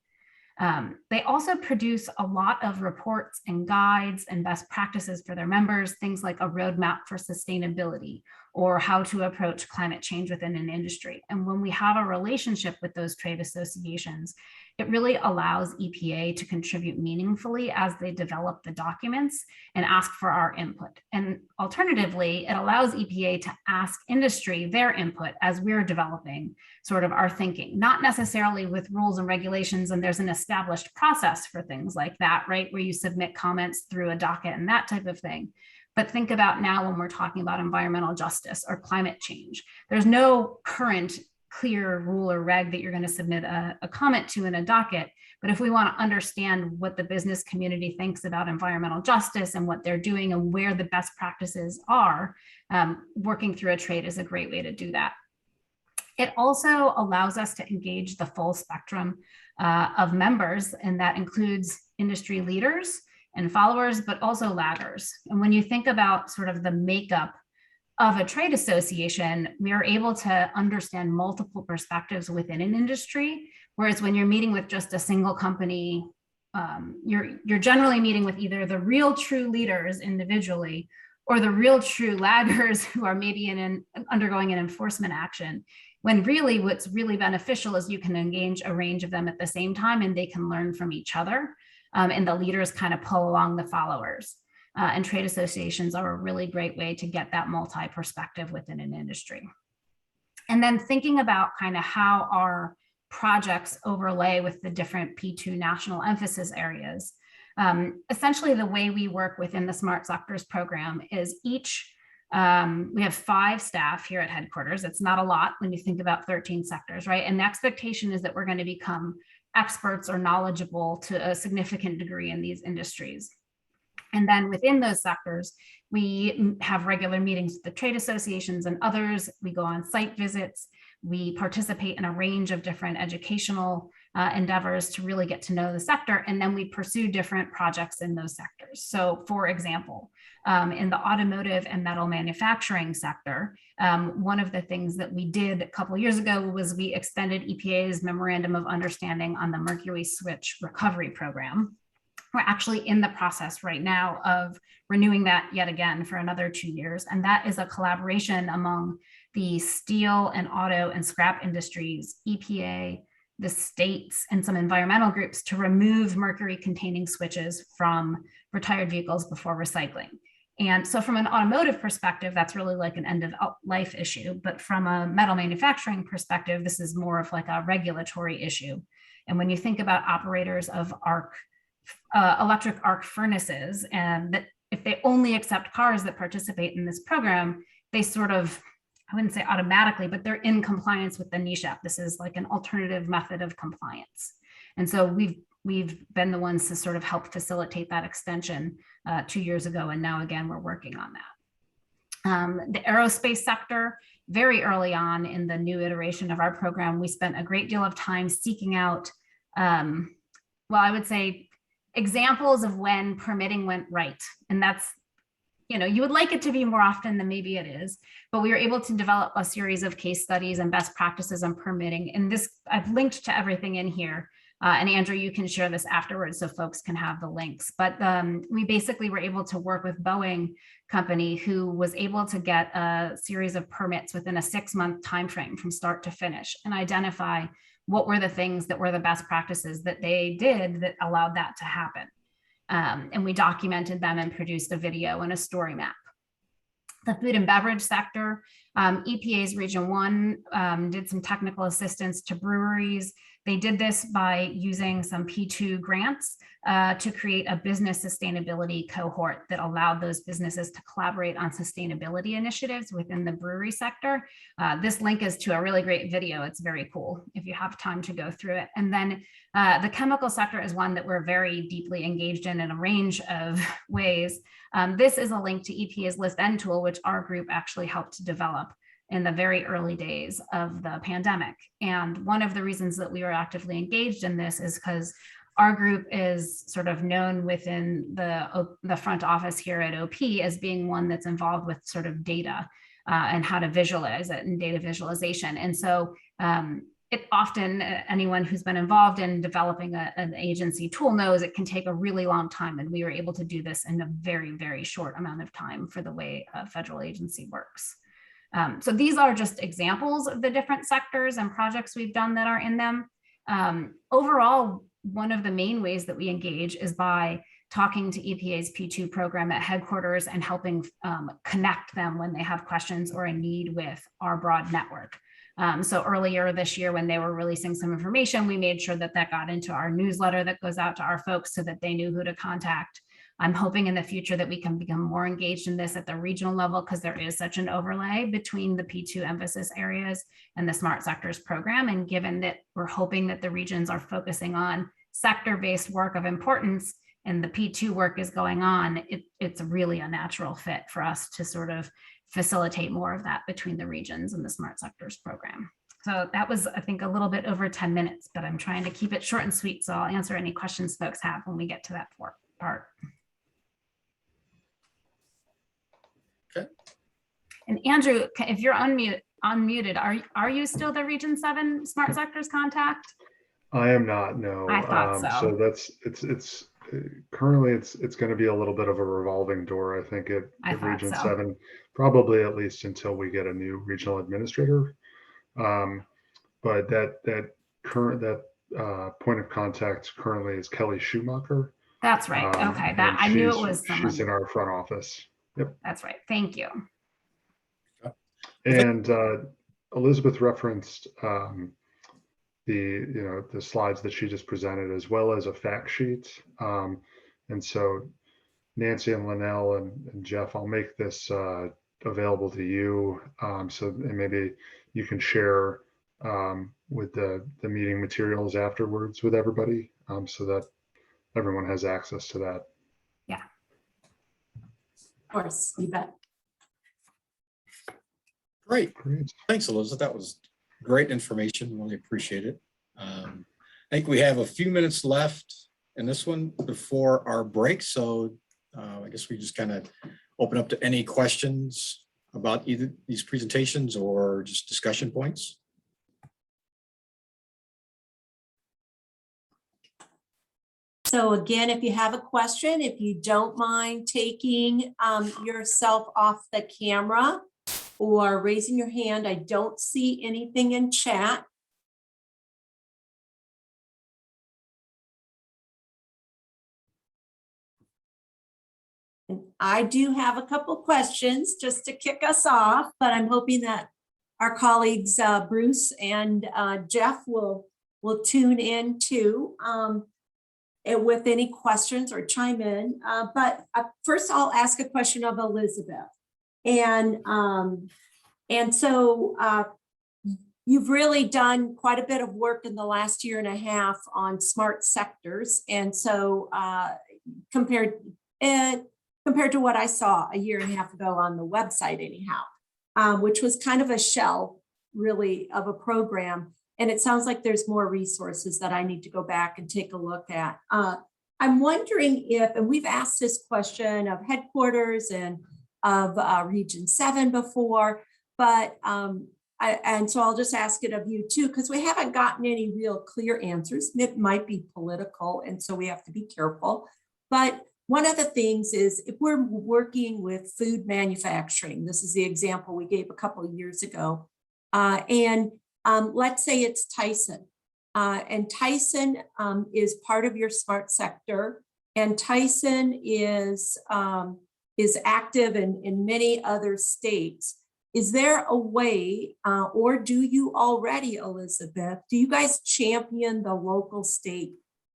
They also produce a lot of reports and guides and best practices for their members, things like a roadmap for sustainability or how to approach climate change within an industry. And when we have a relationship with those trade associations, it really allows EPA to contribute meaningfully as they develop the documents and ask for our input. And alternatively, it allows EPA to ask industry their input as we're developing sort of our thinking, not necessarily with rules and regulations, and there's an established process for things like that, right? Where you submit comments through a docket and that type of thing. But think about now when we're talking about environmental justice or climate change, there's no current clear rule or reg that you're going to submit a comment to in a docket. But if we want to understand what the business community thinks about environmental justice and what they're doing and where the best practices are, working through a trade is a great way to do that. It also allows us to engage the full spectrum of members, and that includes industry leaders and followers, but also laggers. And when you think about sort of the makeup of a trade association, we are able to understand multiple perspectives within an industry. Whereas when you're meeting with just a single company, you're generally meeting with either the real true leaders individually or the real true laggers who are maybe undergoing an enforcement action. When really what's really beneficial is you can engage a range of them at the same time and they can learn from each other. And the leaders kind of pull along the followers. And trade associations are a really great way to get that multi-perspective within an industry. And then thinking about kind of how our projects overlay with the different P2 national emphasis areas. Essentially, the way we work within the Smart Sectors program is we have 5 staff here at headquarters. It's not a lot when you think about 13 sectors, right? And the expectation is that we're going to become experts or knowledgeable to a significant degree in these industries. And then within those sectors, we have regular meetings with the trade associations and others. We go on site visits. We participate in a range of different educational endeavors to really get to know the sector. And then we pursue different projects in those sectors. So for example, in the automotive and metal manufacturing sector, one of the things that we did a couple of years ago was we extended EPA's Memorandum of Understanding on the Mercury Switch Recovery Program. We're actually in the process right now of renewing that yet again for another 2 years. And that is a collaboration among the steel and auto and scrap industries, EPA, the states, and some environmental groups to remove mercury containing switches from retired vehicles before recycling. And so from an automotive perspective, that's really like an end of life issue. But from a metal manufacturing perspective, this is more of like a regulatory issue. And when you think about operators of electric arc furnaces, and that if they only accept cars that participate in this program, they sort of, I wouldn't say automatically, but they're in compliance with the NESHAP. This is like an alternative method of compliance. And so we've been the ones to sort of help facilitate that extension 2 years ago. And now again, we're working on that. The aerospace sector, very early on in the new iteration of our program, we spent a great deal of time seeking out, well, I would say, examples of when permitting went right. And that's, you would like it to be more often than maybe it is, but we were able to develop a series of case studies and best practices on permitting. And this, I've linked to everything in here. And Andrew, you can share this afterwards so folks can have the links. But we basically were able to work with Boeing company who was able to get a series of permits within a 6-month timeframe from start to finish and identify what were the things that were the best practices that they did that allowed that to happen. And we documented them and produced a video and a story map. The food and beverage sector, EPA's Region 1 did some technical assistance to breweries. They did this by using some P2 grants to create a business sustainability cohort that allowed those businesses to collaborate on sustainability initiatives within the brewery sector. This link is to a really great video. It's very cool if you have time to go through it. And then the chemical sector is one that we're very deeply engaged in a range of ways. This is a link to EPA's List N tool, which our group actually helped to develop in the very early days of the pandemic. And one of the reasons that we were actively engaged in this is because our group is sort of known within the front office here at OP as being one that's involved with sort of data and how to visualize it and data visualization. And so it often, anyone who's been involved in developing an agency tool knows it can take a really long time. And we were able to do this in a very, very short amount of time for the way a federal agency works. So these are just examples of the different sectors and projects we've done that are in them. Overall, one of the main ways that we engage is by talking to EPA's P2 program at headquarters and helping connect them when they have questions or a need with our broad network. So earlier this year, when they were releasing some information, we made sure that that got into our newsletter that goes out to our folks so that they knew who to contact. I'm hoping in the future that we can become more engaged in this at the regional level, because there is such an overlay between the P2 emphasis areas and the Smart Sectors program. And given that we're hoping that the regions are focusing on sector-based work of importance and the P2 work is going on, it's really a natural fit for us to sort of facilitate more of that between the regions and the Smart Sectors program. So that was, I think, a little bit over 10 minutes, but I'm trying to keep it short and sweet. So I'll answer any questions folks have when we get to that part. Okay. And Andrew, if you're unmuted, are you still the Region 7 Smart Sectors contact? I am not, no. I thought so. So it's currently it's going to be a little bit of a revolving door, I think, at Region 7, probably at least until we get a new regional administrator. But that point of contact currently is Kelly Schumacher. That's right. Okay, that I knew it was someone. She's in our front office. Yep. That's right. Thank you. And Elizabeth referenced the slides that she just presented, as well as a fact sheet. And so Nancy and Linnell and Jeff, I'll make this available to you, and maybe you can share with the meeting materials afterwards with everybody, so that everyone has access to that. Yeah. Of course, you bet. Great. Thanks, Elizabeth. That was great information. Really appreciate it. I think we have a few minutes left in this one before our break. So I guess we just kind of open up to any questions about either these presentations or just discussion points. So again, if you have a question, if you don't mind taking yourself off the camera or raising your hand. I don't see anything in chat. And I do have a couple questions just to kick us off, but I'm hoping that our colleagues Bruce and Jeff will tune in too with any questions or chime in. But first I'll ask a question of Elizabeth. And so you've really done quite a bit of work in the last year and a half on smart sectors. And so compared to what I saw a year and a half ago on the website anyhow, which was kind of a shell really of a program. And it sounds like there's more resources that I need to go back and take a look at. I'm wondering if, and we've asked this question of headquarters and of Region 7 before, but and so I'll just ask it of you too, because we haven't gotten any real clear answers. It might be political, and so we have to be careful. But one of the things is if we're working with food manufacturing, this is the example we gave a couple of years ago, and let's say it's Tyson, and Tyson is part of your smart sector, and Tyson is active in many other states. Is there a way, or do you already, Elizabeth, do you guys champion the local state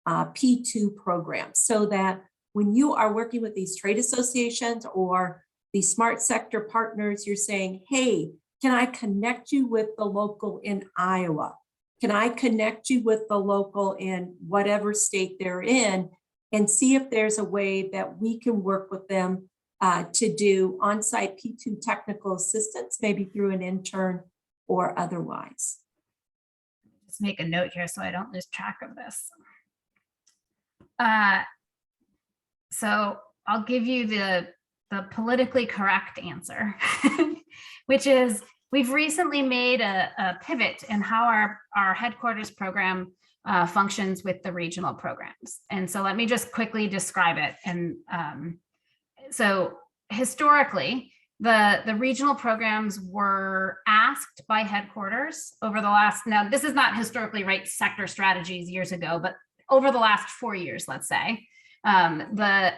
P2 program so that when you are working with these trade associations or these smart sector partners, you're saying, hey, can I connect you with the local in Iowa? Can I connect you with the local in whatever state they're in and see if there's a way that we can work with them to do on-site P2 technical assistance, maybe through an intern or otherwise? Just make a note here so I don't lose track of this. So I'll give you the politically correct answer, which is we've recently made a pivot in how our headquarters program functions with the regional programs. And so let me just quickly describe it. And so historically, the regional programs were asked by headquarters over the last, now this is not historically right sector strategies years ago, but over the last 4 years, let's say, the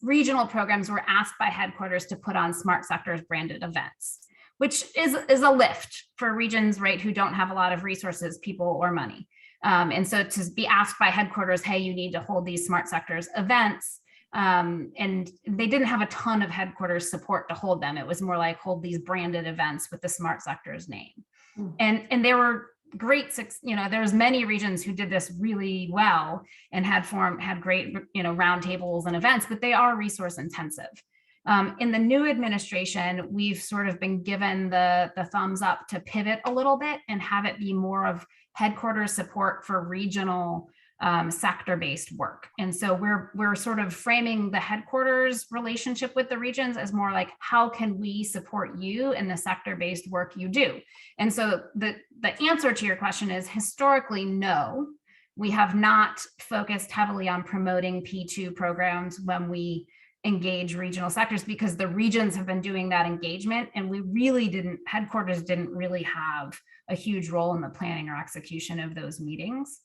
regional programs were asked by headquarters to put on smart sectors branded events, which is a lift for regions, right, who don't have a lot of resources, people, or money. And so to be asked by headquarters, hey, you need to hold these smart sectors events, And they didn't have a ton of headquarters support to hold them. It was more like hold these branded events with the Smart Sectors name. And there were great, there's many regions who did this really well and had great, roundtables and events, but they are resource intensive. In the new administration, we've sort of been given the thumbs up to pivot a little bit and have it be more of headquarters support for regional sector-based work. And so we're sort of framing the headquarters relationship with the regions as more like, how can we support you in the sector-based work you do? And so the answer to your question is historically, no, we have not focused heavily on promoting P2 programs when we engage regional sectors, because the regions have been doing that engagement, and headquarters didn't really have a huge role in the planning or execution of those meetings.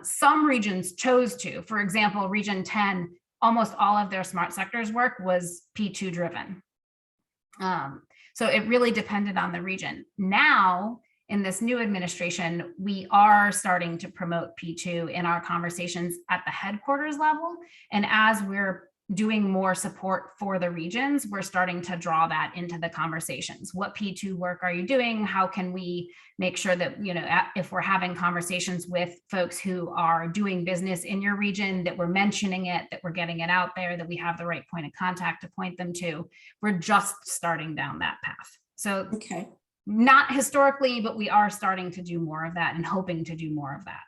Some regions chose to. For example, Region 10, almost all of their smart sectors work was P2 driven. So it really depended on the region. Now, in this new administration, we are starting to promote P2 in our conversations at the headquarters level. And as we're doing more support for the regions, we're starting to draw that into the conversations. What P2 work are you doing? How can we make sure that, if we're having conversations with folks who are doing business in your region, that we're mentioning it, that we're getting it out there, that we have the right point of contact to point them to. We're just starting down that path. So okay, not historically, but we are starting to do more of that and hoping to do more of that.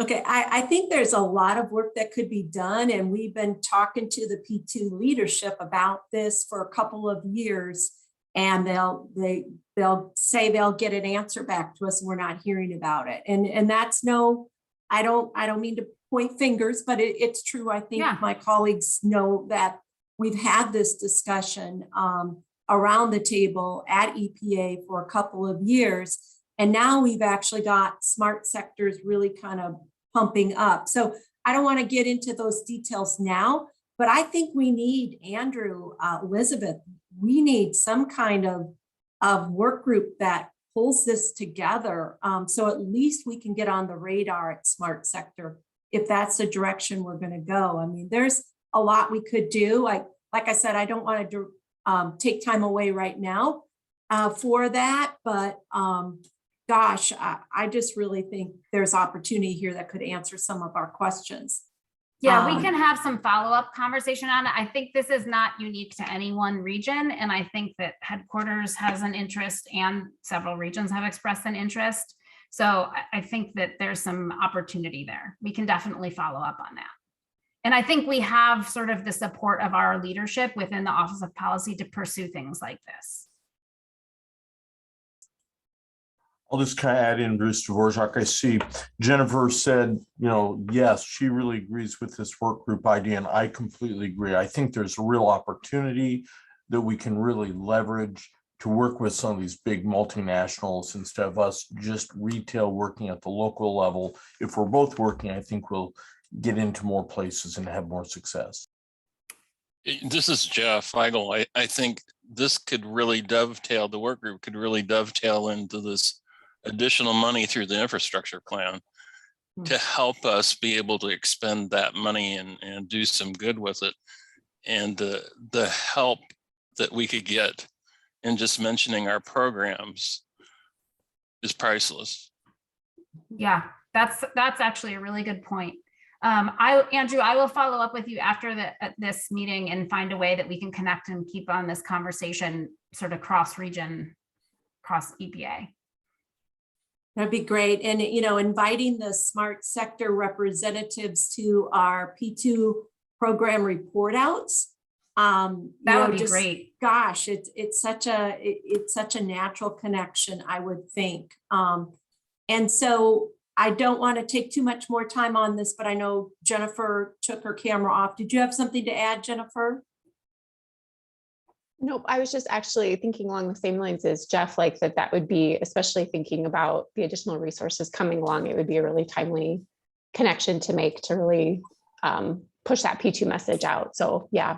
Okay, I think there's a lot of work that could be done, and we've been talking to the P2 leadership about this for a couple of years, and they'll say they'll get an answer back to us, and we're not hearing about it. And that's I don't mean to point fingers, but it's true. I think my colleagues know that we've had this discussion around the table at EPA for a couple of years. And now we've actually got smart sectors really kind of pumping up. So I don't want to get into those details now, but I think we need, Andrew, Elizabeth, we need some kind of work group that pulls this together. So at least we can get on the radar at smart sector, if that's the direction we're going to go. I mean, there's a lot we could do. Like I said, I don't want to take time away right now for that, but gosh, I just really think there's opportunity here that could answer some of our questions. Yeah, we can have some follow-up conversation on it. I think this is not unique to any one region. And I think that headquarters has an interest and several regions have expressed an interest. So I think that there's some opportunity there. We can definitely follow up on that. And I think we have sort of the support of our leadership within the Office of Policy to pursue things like this. I'll just kind of add in, Bruce Dvorak. I see Jennifer said, yes, she really agrees with this work group idea, and I completely agree. I think there's a real opportunity that we can really leverage to work with some of these big multinationals instead of us just retail working at the local level. If we're both working, I think we'll get into more places and have more success. This is Jeff Feigl. I think this could really dovetail, the work group could really dovetail into this additional money through the infrastructure plan to help us be able to expend that money and do some good with it. And the help that we could get in just mentioning our programs is priceless. Yeah, that's actually a really good point. Andrew, I will follow up with you after this meeting and find a way that we can connect and keep on this conversation sort of cross-region, cross EPA. That'd be great. And, inviting the smart sector representatives to our P2 program report outs. That would be great. Gosh, it's such a natural connection, I would think. And so I don't want to take too much more time on this, but I know Jennifer took her camera off. Did you have something to add, Jennifer? Nope, I was just actually thinking along the same lines as Jeff, like that would be, especially thinking about the additional resources coming along, it would be a really timely connection to make to really push that P2 message out. So yeah.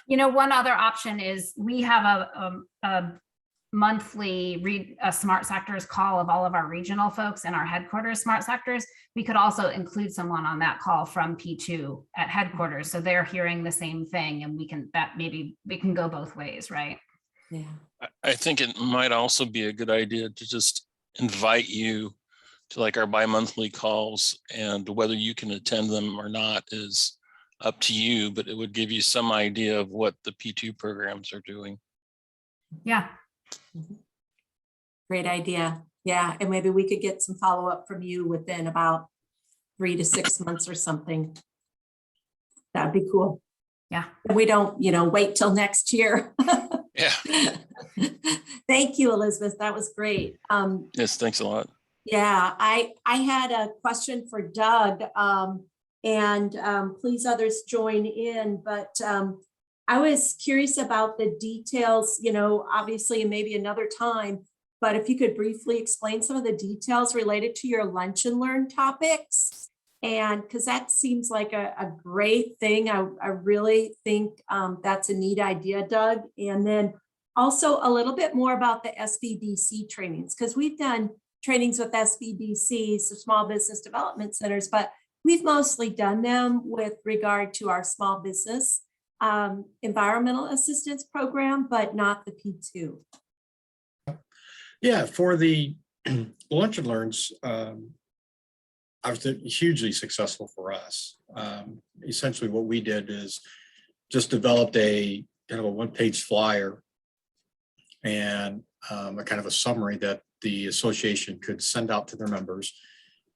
One other option is we have a monthly smart sectors call of all of our regional folks and our headquarters smart sectors, we could also include someone on that call from P2 at headquarters. So they're hearing the same thing, and maybe we can go both ways, right? Yeah. I think it might also be a good idea to just invite you to like our bi-monthly calls, and whether you can attend them or not is up to you, but it would give you some idea of what the P2 programs are doing. Yeah. Great idea. Yeah. And maybe we could get some follow-up from you within about 3 to 6 months or something. That'd be cool. Yeah. And we don't, wait till next year. Yeah. Thank you, Elizabeth. That was great. Yes, thanks a lot. Yeah, I had a question for Doug, and please others join in, but I was curious about the details, obviously maybe another time, but if you could briefly explain some of the details related to your lunch and learn topics, and because that seems like a great thing. I really think that's a neat idea, Doug. And then also a little bit more about the SBDC trainings, because we've done trainings with SBDC, so small business development centers, but we've mostly done them with regard to our small business environmental assistance program, but not the P2. Yeah, for the lunch and learns, I was hugely successful for us. Essentially what we did is just developed a kind of a one-page flyer and a kind of a summary that the association could send out to their members.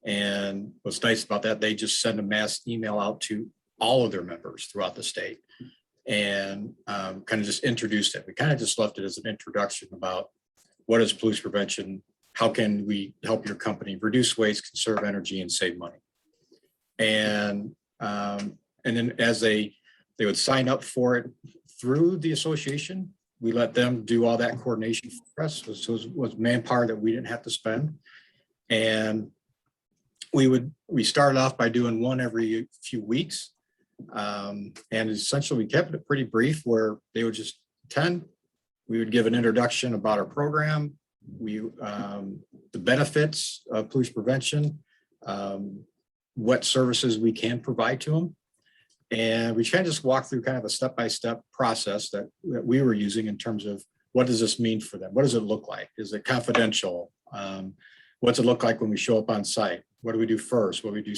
And what's nice about that, they just send a mass email out to all of their members throughout the state and kind of just introduced it. We kind of just left it as an introduction about what is pollution prevention, how can we help your company reduce waste, conserve energy, and save money. And then as they would sign up for it through the association, we let them do all that coordination for us. So it was manpower that we didn't have to spend. And we started off by doing one every few weeks. And essentially we kept it pretty brief where they would just attend. We would give an introduction about our program, the benefits of pollution prevention, what services we can provide to them. And we kind of just walk through kind of a step-by-step process that we were using in terms of what does this mean for them? What does it look like? Is it confidential? What's it look like when we show up on site? What do we do first? What do we do,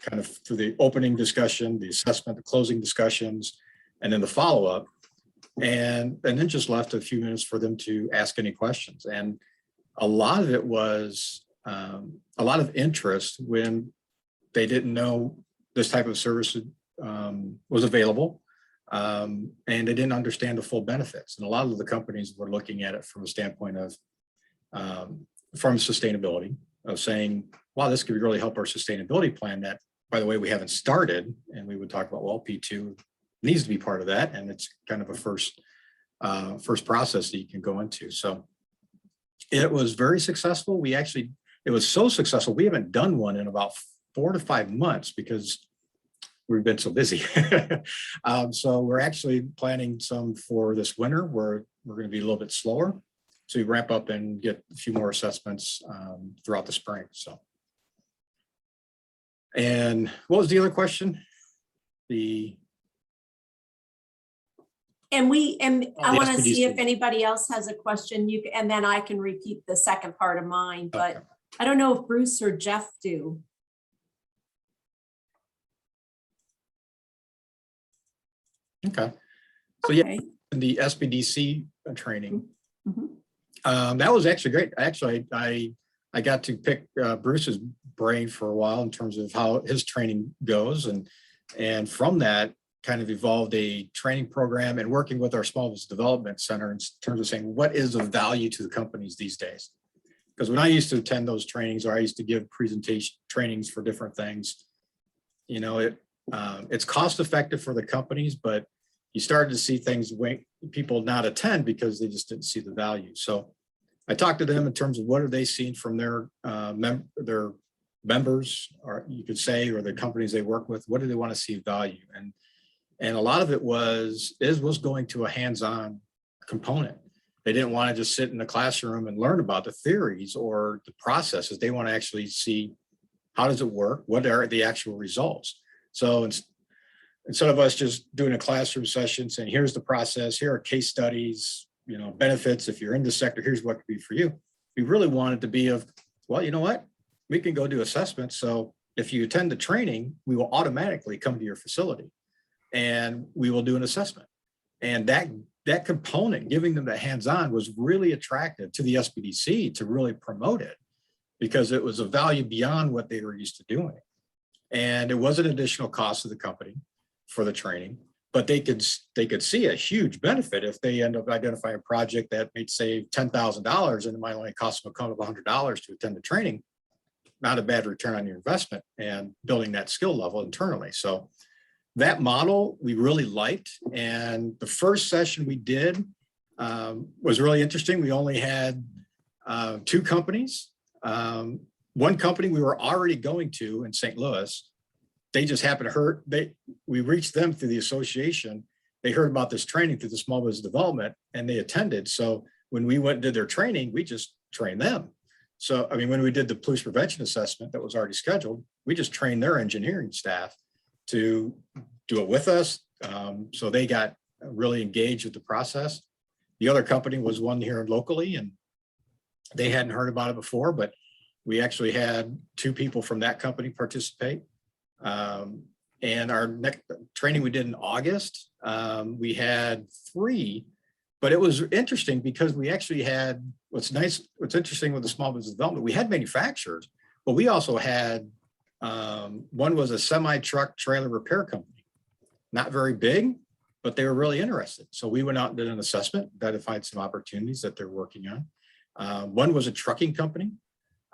kind of through the opening discussion, the assessment, the closing discussions, and then the follow-up. And then just left a few minutes for them to ask any questions. And a lot of it was a lot of interest when they didn't know this type of service was available, and they didn't understand the full benefits. And a lot of the companies were looking at it from a standpoint of from sustainability, of saying, wow, this could really help our sustainability plan that, by the way, we haven't started. And we would talk about, well, P2 needs to be part of that. And it's kind of a first process that you can go into. So it was very successful. It was so successful. We haven't done one in about 4 to 5 months because we've been so busy. So we're actually planning some for this winter where we're going to be a little bit slower. So we ramp up and get a few more assessments throughout the spring. So, and what was the other question? And I want to see if anybody else has a question. And then I can repeat the second part of mine, but I don't know if Bruce or Jeff do. Okay. So yeah, the SBDC training. That was actually great. Actually, I got to pick Bruce's brain for a while in terms of how his training goes. And from that kind of evolved a training program and working with our small business development center in terms of saying, what is of value to the companies these days? Because when I used to attend those trainings, or I used to give presentation trainings for different things, it's cost effective for the companies, but you started to see things people not attend because they just didn't see the value. So I talked to them in terms of what are they seeing from their members, or you could say, or the companies they work with. What do they want to see value? And a lot of it was going to a hands-on component. They didn't want to just sit in the classroom and learn about the theories or the processes. They want to actually see how does it work? What are the actual results? So instead of us just doing a classroom session saying, here's the process, here are case studies, you know, benefits. If you're in the sector, here's what could be for you. We really wanted to be of, well, you know what? We can go do assessments. So if you attend the training, we will automatically come to your facility and we will do an assessment. And that component, giving them the hands-on, was really attractive to the SBDC to really promote it, because it was a value beyond what they were used to doing. And it was an additional cost to the company for the training, but they could see a huge benefit if they end up identifying a project that may save $10,000 and it might only cost them a couple of $100 to attend the training. Not a bad return on your investment and building that skill level internally. So that model we really liked. And the first session we did was really interesting. We only had 2 companies. One company we were already going to in St. Louis. They just happened to we reached them through the association. They heard about this training through the Small Business Development and they attended. So when we went and did their training, we just trained them. So, I mean, when we did the pollution prevention assessment that was already scheduled, we just trained their engineering staff to do it with us. So they got really engaged with the process. The other company was one here locally and they hadn't heard about it before, but we actually had 2 people from that company participate. And our next training we did in August, we had 3, but it was interesting because we actually had, what's interesting with the small business development, we had manufacturers, but we also had, one was a semi-truck trailer repair company, not very big, but they were really interested. So we went out and did an assessment, identified some opportunities that they're working on. One was a trucking company.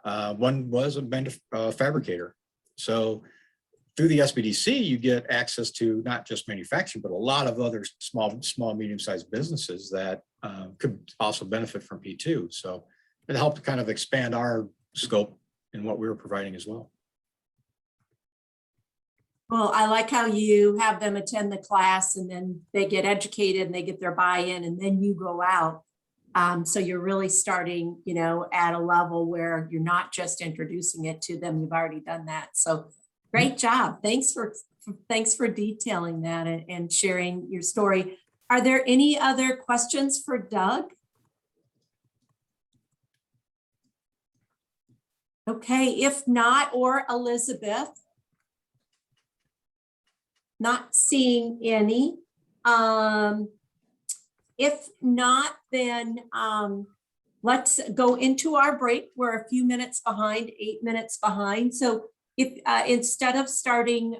One was a fabricator. So through the SBDC, you get access to not just manufacturing, but a lot of other small, medium-sized businesses that could also benefit from P2. So it helped to kind of expand our scope in what we were providing as well. Well, I like how you have them attend the class and then they get educated and they get their buy-in and then you go out. So you're really starting, you know, at a level where you're not just introducing it to them. You've already done that. So great job. Thanks for detailing that and sharing your story. Are there any other questions for Doug? Okay, if not, or Elizabeth. Not seeing any. If not, then let's go into our break. We're a few minutes behind, 8 minutes behind. So if instead of starting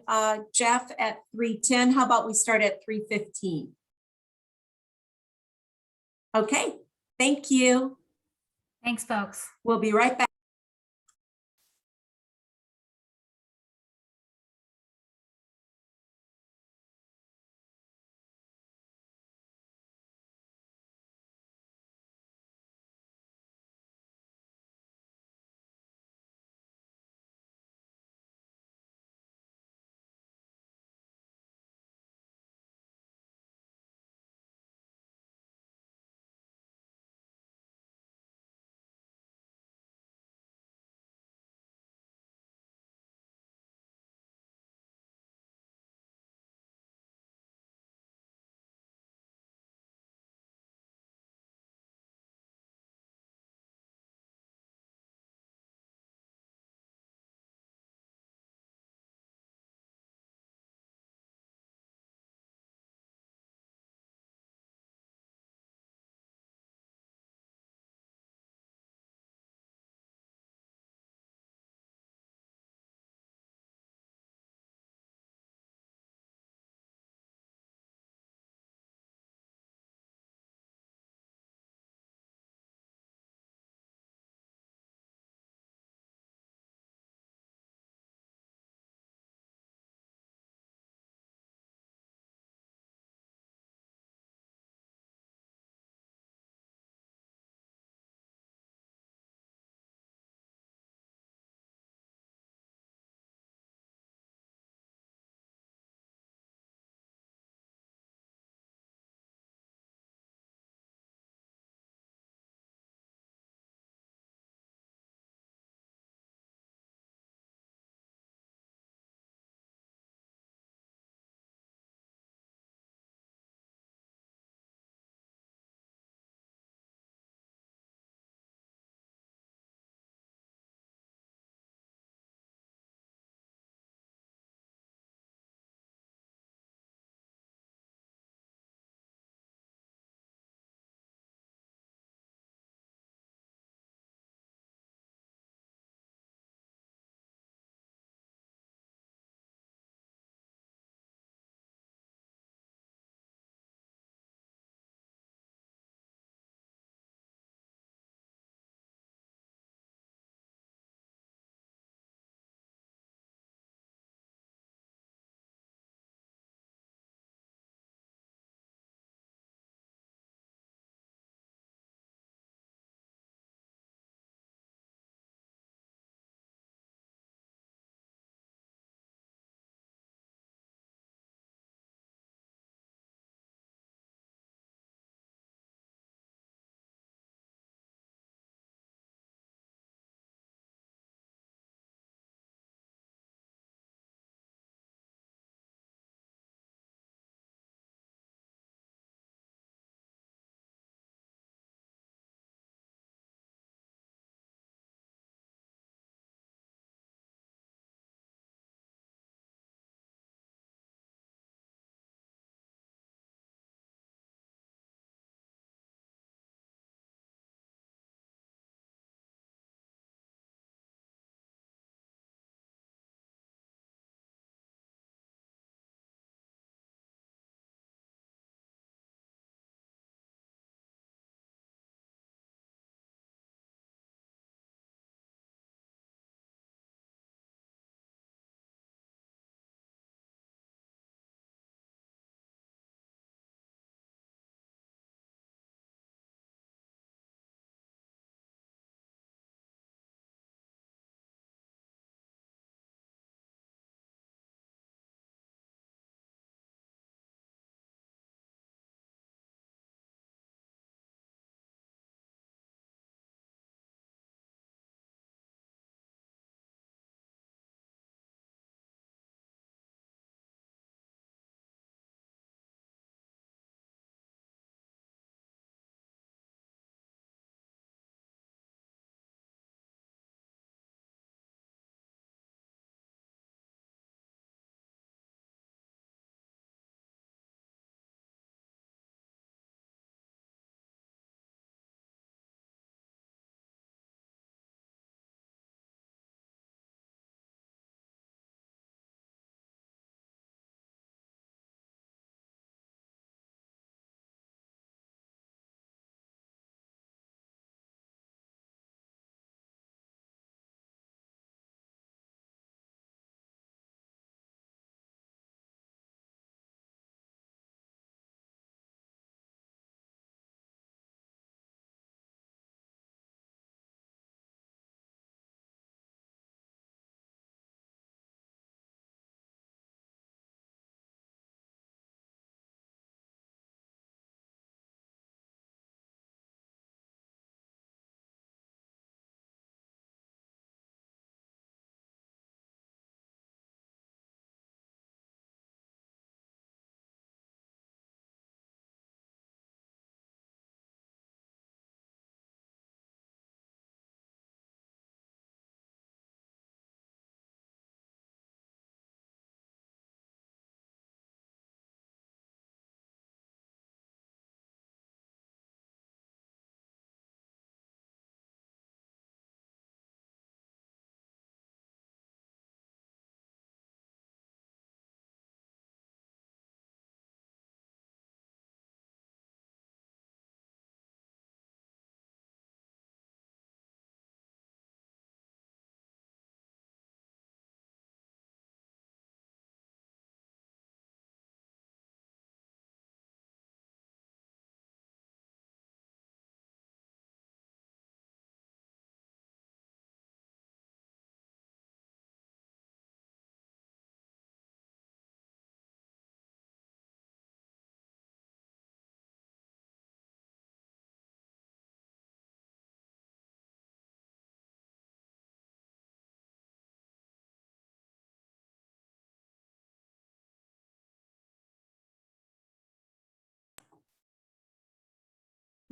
Jeff at 3:10, how about we start at 3:15? Okay, thank you. Thanks, folks. We'll be right back.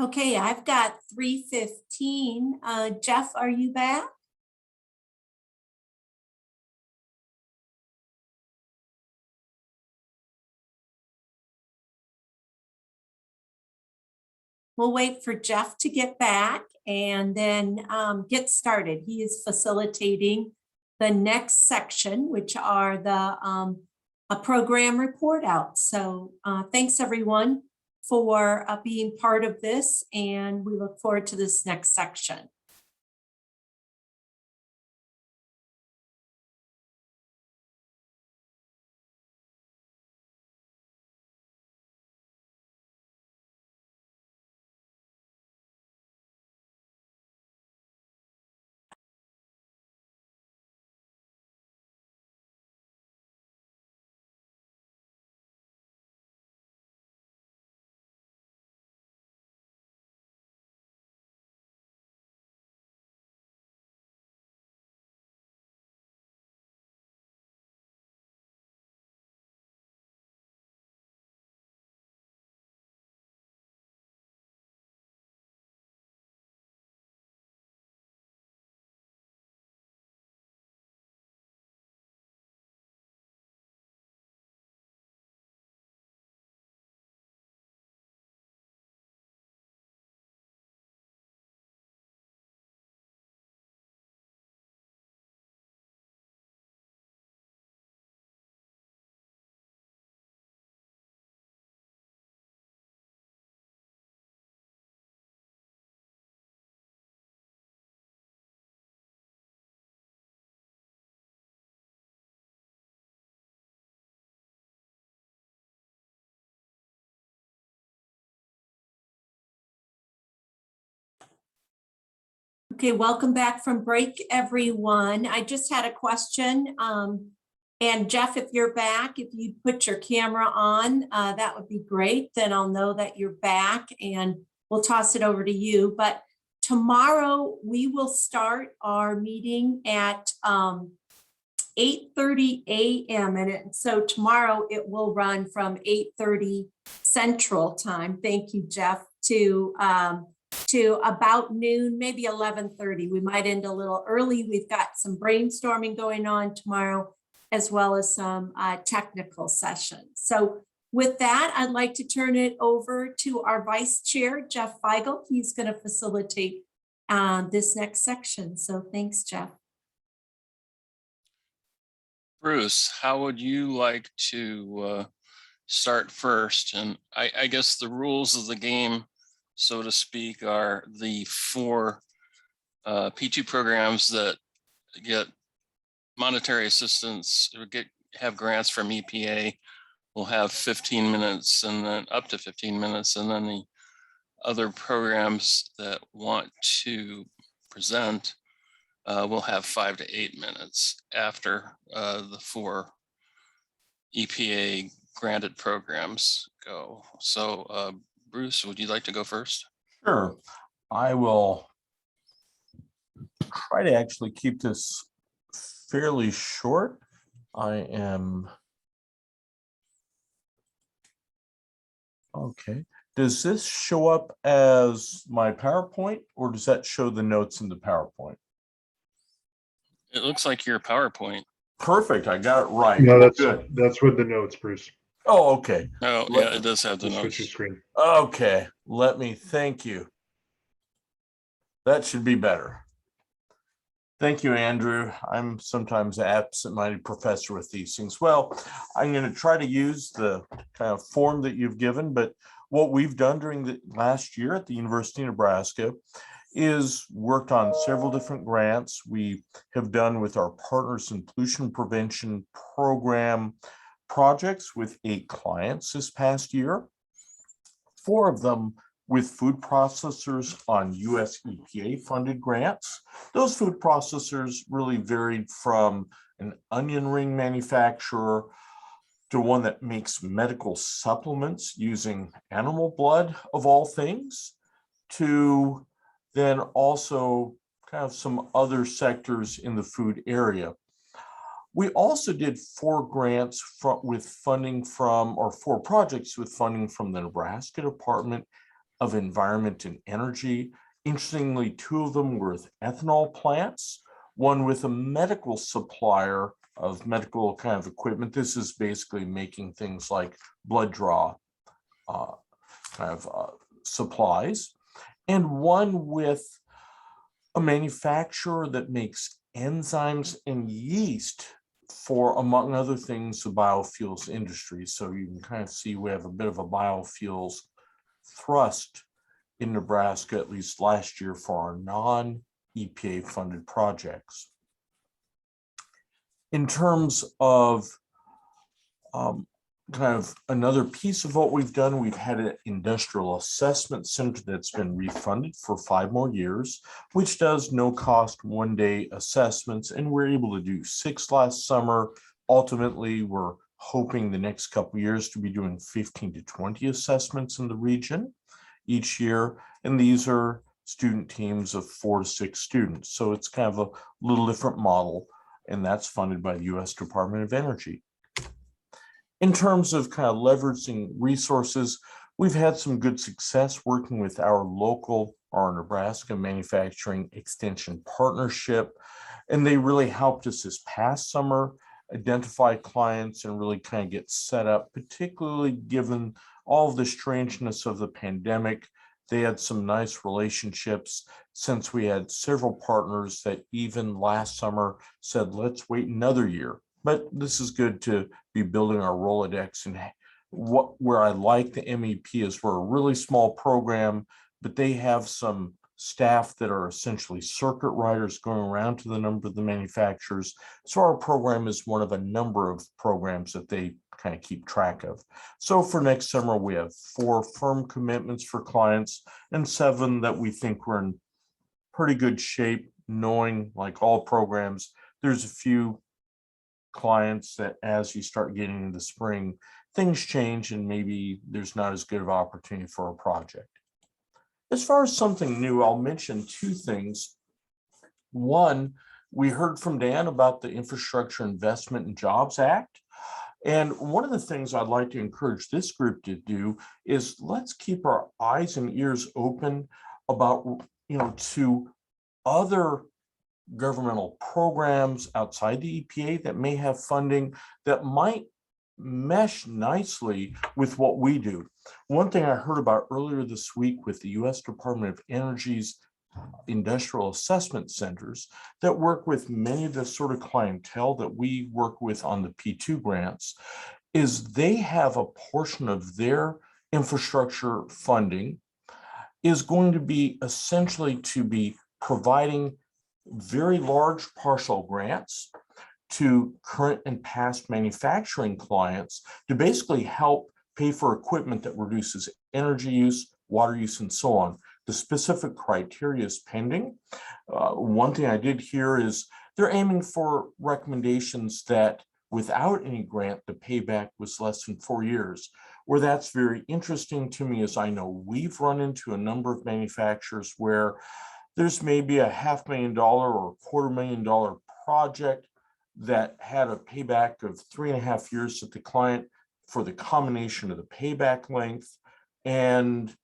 Okay, I've got 3:15. Jeff, are you back? We'll wait for Jeff to get back and then get started. He is facilitating the next section, which are the a program report out. So thanks everyone for being part of this, and we look forward to this next section. Okay, welcome back from break, everyone. I just had a question. And Jeff, if you're back, if you put your camera on, that would be great. Then I'll know that you're back and we'll toss it over to you. But tomorrow we will start our meeting at 8:30 a.m. And so tomorrow it will run from 8:30 Central Time. Thank you, Jeff, to about noon, maybe 11:30. We might end a little early. We've got some brainstorming going on tomorrow, as well as some technical sessions. So with that, I'd like to turn it over to our Vice Chair, Jeff Feigl. He's going to facilitate this next section. So thanks, Jeff. Bruce, how would you like to start first? And I guess the rules of the game, so to speak, are the 4 P2 programs that get monetary assistance or have grants from EPA will have 15 minutes and then up to 15 minutes. And then the other programs that want to present will have 5 to 8 minutes after the 4 EPA granted programs go. So Bruce, would you like to go first? Sure. I will try to actually keep this fairly short. I am okay. Does this show up as my PowerPoint, or does that show the notes in the PowerPoint? It looks like your PowerPoint. Perfect. I got it right. No, that's good. That's with the notes, Bruce. Oh, okay. Oh, yeah, it does have the Switch notes. your screen. Okay. Let me thank you. That should be better. Thank you, Andrew. I'm sometimes an absent-minded professor with these things. Well, I'm going to try to use the kind of form that you've given, but what we've done during the last year at the University of Nebraska is worked on several different grants. We have done with our partners in pollution prevention program projects with 8 clients this past year, 4 of them with food processors on US EPA funded grants. Those food processors really varied from an onion ring manufacturer to one that makes medical supplements using animal blood, of all things, to then also kind of some other sectors in the food area. We also did 4 grants with funding from, or 4 projects with funding from the Nebraska Department of environment and energy. Interestingly, 2 of them were with ethanol plants, one with a medical supplier of medical kind of equipment. This is basically making things like blood draw supplies, and one with a manufacturer that makes enzymes and yeast for, among other things, the biofuels industry. So you can kind of see we have a bit of a biofuels thrust in Nebraska, at least last year, for our non-EPA funded projects. In terms of kind of another piece of what we've done, we've had an industrial assessment center that's been refunded for 5 more years, which does no cost 1-day assessments. And we're able to do 6 last summer. Ultimately, we're hoping the next couple of years to be doing 15 to 20 assessments in the region each year. And these are student teams of 4 to 6 students. So it's kind of a little different model, and that's funded by the U.S. Department of Energy. In terms of kind of leveraging resources, we've had some good success working with our Nebraska Manufacturing Extension Partnership, and they really helped us this past summer identify clients and really kind of get set up, particularly given all of the strangeness of the pandemic. They had some nice relationships, since we had several partners that even last summer said, let's wait another year. But this is good to be building our Rolodex. And where I like the MEP is we're a really small program, but they have some staff that are essentially circuit riders going around to the number of the manufacturers. So our program is one of a number of programs that they kind of keep track of. So for next summer, we have 4 firm commitments for clients and 7 that we think we're in pretty good shape, knowing, like all programs, there's a few clients that as you start getting into the spring, things change and maybe there's not as good of opportunity for a project. As far as something new, I'll mention 2 things. One, we heard from Dan about the Infrastructure Investment and Jobs Act. And one of the things I'd like to encourage this group to do is let's keep our eyes and ears open about, to other governmental programs outside the EPA that may have funding that might mesh nicely with what we do. One thing I heard about earlier this week with the U.S. Department of Energy's industrial assessment centers that work with many of the sort of clientele that we work with on the P2 grants is they have a portion of their infrastructure funding is going to be essentially to be providing very large partial grants to current and past manufacturing clients to basically help pay for equipment that reduces energy use, water use, and so on. The specific criteria is pending. One thing I did hear is they're aiming for recommendations that without any grant, the payback was less than 4 years. Where that's very interesting to me is I know we've run into a number of manufacturers where there's maybe a $500,000 or $250,000 project that had a payback of 3.5 years at the client for the combination of the payback length and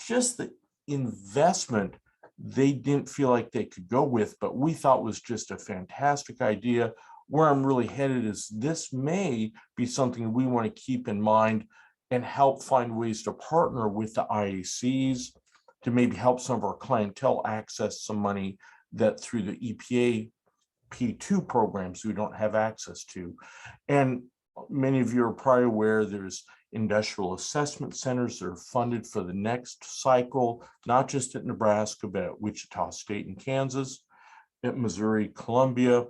just the investment they didn't feel like they could go with, but we thought was just a fantastic idea. Where I'm really headed is this may be something we want to keep in mind and help find ways to partner with the IACs to maybe help some of our clientele access some money that through the EPA P2 programs we don't have access to. And many of you are probably aware there's industrial assessment centers that are funded for the next cycle, not just at Nebraska, but at Wichita State and Kansas, at Missouri, Columbia,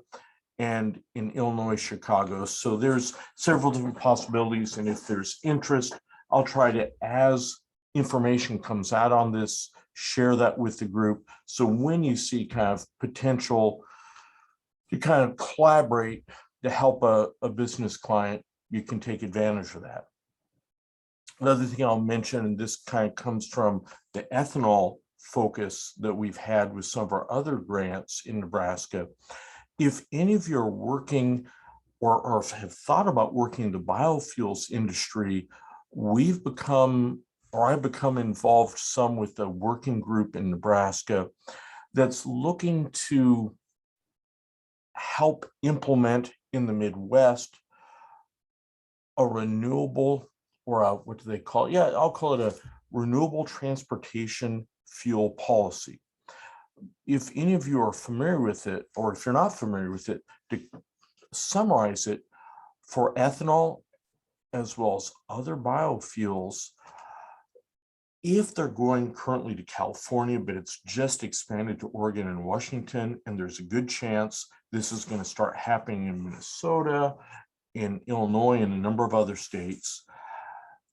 and in Illinois, Chicago. So there's several different possibilities. And if there's interest, I'll try to, as information comes out on this, share that with the group. So when you see kind of potential to kind of collaborate to help a business client, you can take advantage of that. Another thing I'll mention, and this kind of comes from the ethanol focus that we've had with some of our other grants in Nebraska. If any of you are working or have thought about working in the biofuels industry, we've become or I've become involved some with a working group in Nebraska that's looking to help implement in the Midwest a renewable, or a, what do they call it? Yeah, I'll call it a renewable transportation fuel policy. If any of you are familiar with it, or if you're not familiar with it, to summarize it, for ethanol as well as other biofuels, if they're going currently to California, but it's just expanded to Oregon and Washington, and there's a good chance this is going to start happening in Minnesota, in Illinois, and a number of other states,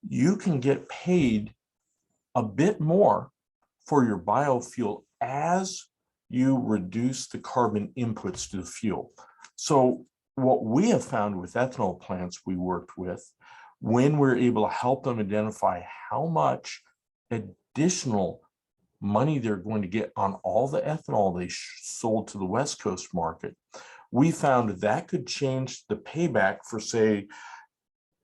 you can get paid a bit more for your biofuel as you reduce the carbon inputs to the fuel. So what we have found with ethanol plants we worked with, when we're able to help them identify how much additional money they're going to get on all the ethanol they sold to the West Coast market, we found that could change the payback for, say,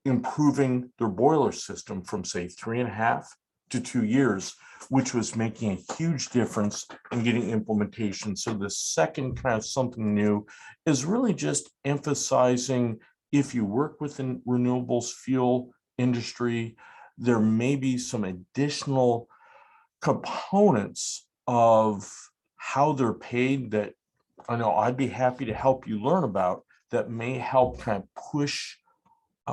improving their boiler system from, say, 3.5 to 2 years, which was making a huge difference in getting implementation. So the second kind of something new is really just emphasizing, if you work with the renewables fuel industry, there may be some additional components of how they're paid that I know I'd be happy to help you learn about, that may help kind of push,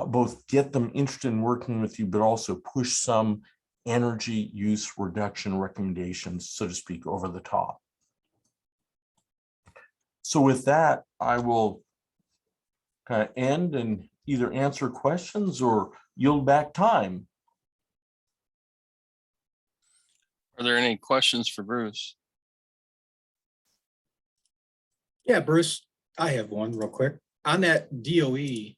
both get them interested in working with you, but also push some energy use reduction recommendations, so to speak, over the top. So with that, I will kind of end and either answer questions or yield back time. Are there any questions for Bruce? Yeah, Bruce, I have one real quick. On that DOE,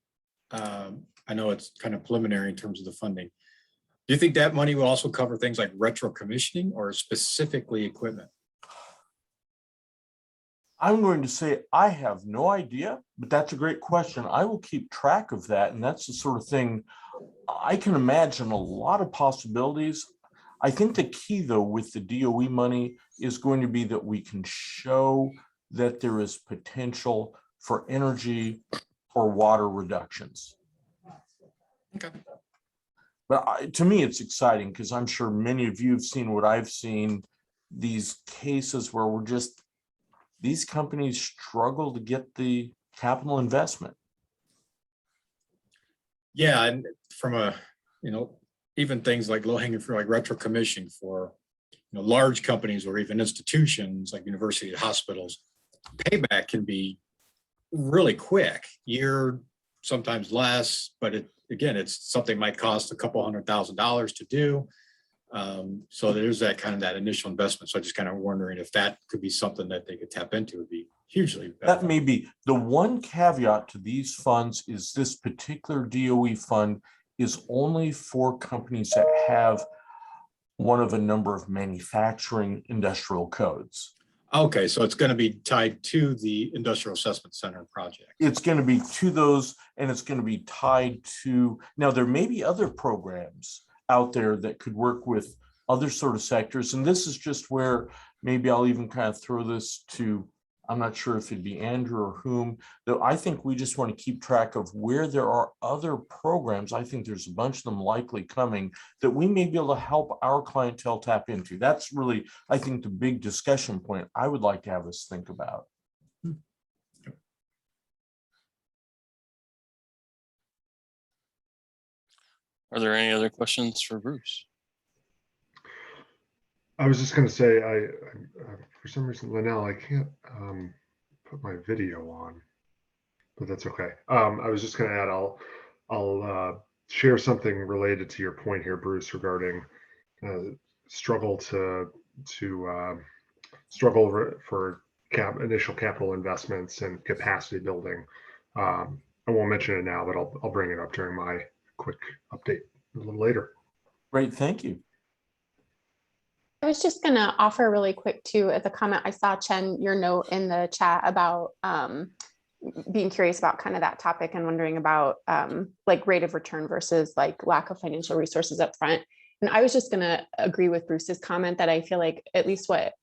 I know it's kind of preliminary in terms of the funding. Do you think that money will also cover things like retro commissioning or specifically equipment? I'm going to say I have no idea, but that's a great question. I will keep track of that. And that's the sort of thing I can imagine, a lot of possibilities. I think the key, though, with the DOE money is going to be that we can show that there is potential for energy or water reductions. Okay. But to me, it's exciting because I'm sure many of you have seen what I've seen, these cases where we're just, these companies struggle to get the capital investment. Yeah, and from a, even things like low hanging fruit, like retro commissioning for, large companies or even institutions like university hospitals, payback can be really quick, year, sometimes less, but again, it's something might cost a couple $100,000 to do. So there's that initial investment. So I'm just kind of wondering if that could be something that they could tap into. Would be hugely That may be the one caveat to these funds, is this particular DOE fund is only for companies that have one of a number of manufacturing industrial codes. Okay, so it's going to be tied to the Industrial Assessment Center project. It's going to be to those, and it's going to be tied to, now there may be other programs out there that could work with other sort of sectors. And this is just where maybe I'll even kind of throw this to, I'm not sure if it'd be Andrew or whom, though I think we just want to keep track of where there are other programs. I think there's a bunch of them likely coming that we may be able to help our clientele tap into. That's really, I think, the big discussion point I would like to have us think about. Are there any other questions for Bruce? I was just going to say, I for some reason, Linnell, I can't put my video on, but that's okay. I was just going to add, I'll share something related to your point here, Bruce, regarding struggle for initial capital investments and capacity building. I won't mention it now, but I'll bring it up during my quick update a little later. Great, thank you. I was just going to offer really quick too, as a comment. I saw, Chen, your note in the chat about being curious about kind of that topic and wondering about like rate of return versus like lack of financial resources up front. And I was just going to agree with Bruce's comment that I feel like at least what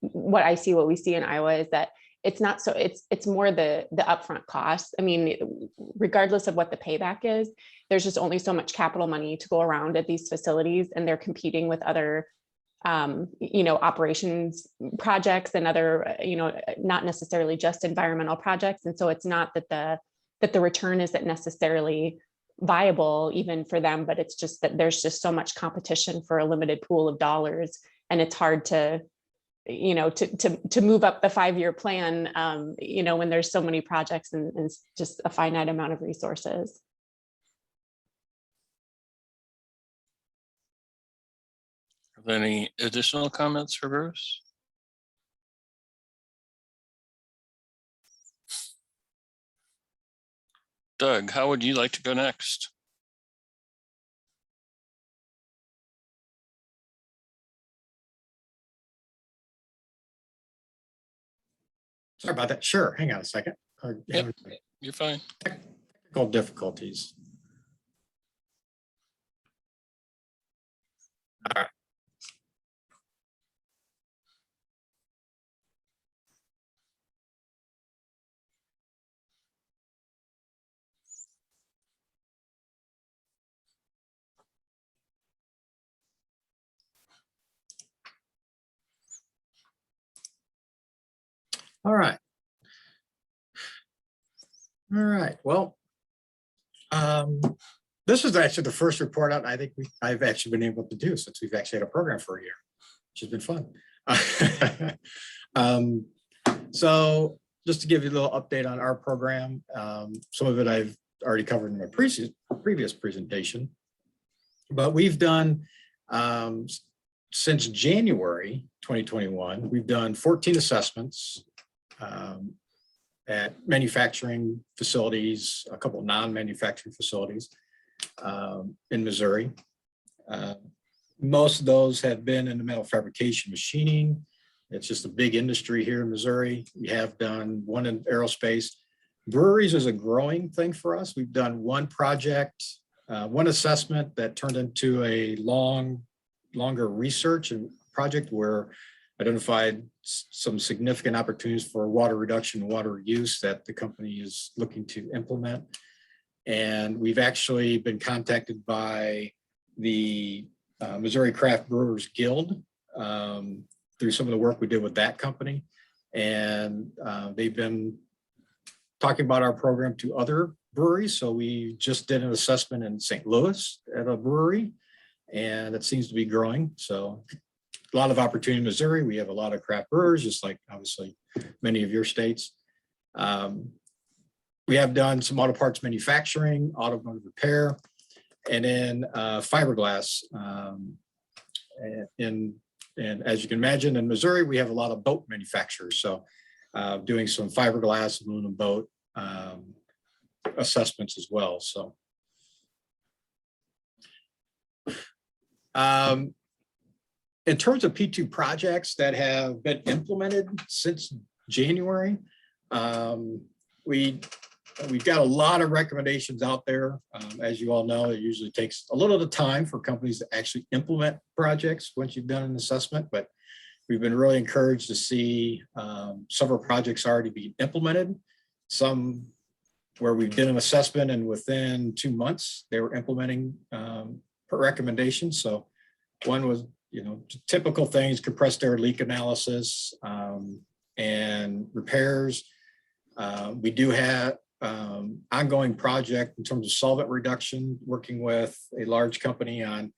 what we see in Iowa is that it's not so it's more the upfront costs. I mean, regardless of what the payback is, there's just only so much capital money to go around at these facilities, and they're competing with other operations projects and other, not necessarily just environmental projects. And so it's not that the return isn't necessarily viable even for them, but it's just that there's just so much competition for a limited pool of dollars, and it's hard to move up the 5-year plan, when there's so many projects and just a finite amount of resources. Are there any additional comments for Bruce? Doug, how would you like to go next? Sorry about that. Sure, hang on a second. Yep, you're fine. Technical difficulties. All right. All right. All right. Well, this is actually the first report out I think I've actually been able to do since we've actually had a program for a year, which has been fun. So just to give you a little update on our program, some of it I've already covered in my previous presentation, but we've done since January 2021, we've done 14 assessments at manufacturing facilities, a couple non-manufacturing facilities in Missouri. Most of those have been in the metal fabrication machining. It's just a big industry here in Missouri. We have done one in aerospace. Breweries is a growing thing for us. We've done one project, one assessment that turned into a longer research and project where identified some significant opportunities for water reduction and water use that the company is looking to implement. And we've actually been contacted by the Missouri Craft Brewers Guild through some of the work we did with that company. And they've been talking about our program to other breweries. So we just did an assessment in St. Louis at a brewery, and it seems to be growing. So a lot of opportunity in Missouri. We have a lot of craft brewers, just like obviously many of your states. We have done some auto parts manufacturing, automotive repair, and then fiberglass. And as you can imagine, in Missouri, we have a lot of boat manufacturers. So doing some fiberglass, aluminum boat assessments as well. So in terms of P2 projects that have been implemented since January, we've got a lot of recommendations out there. As you all know, it usually takes a little bit of time for companies to actually implement projects once you've done an assessment, but we've been really encouraged to see several projects already being implemented. Some where we did an assessment and within 2 months, they were implementing recommendations. So one was, typical things, compressed air leak analysis and repairs. We do have ongoing project in terms of solvent reduction, working with a large company on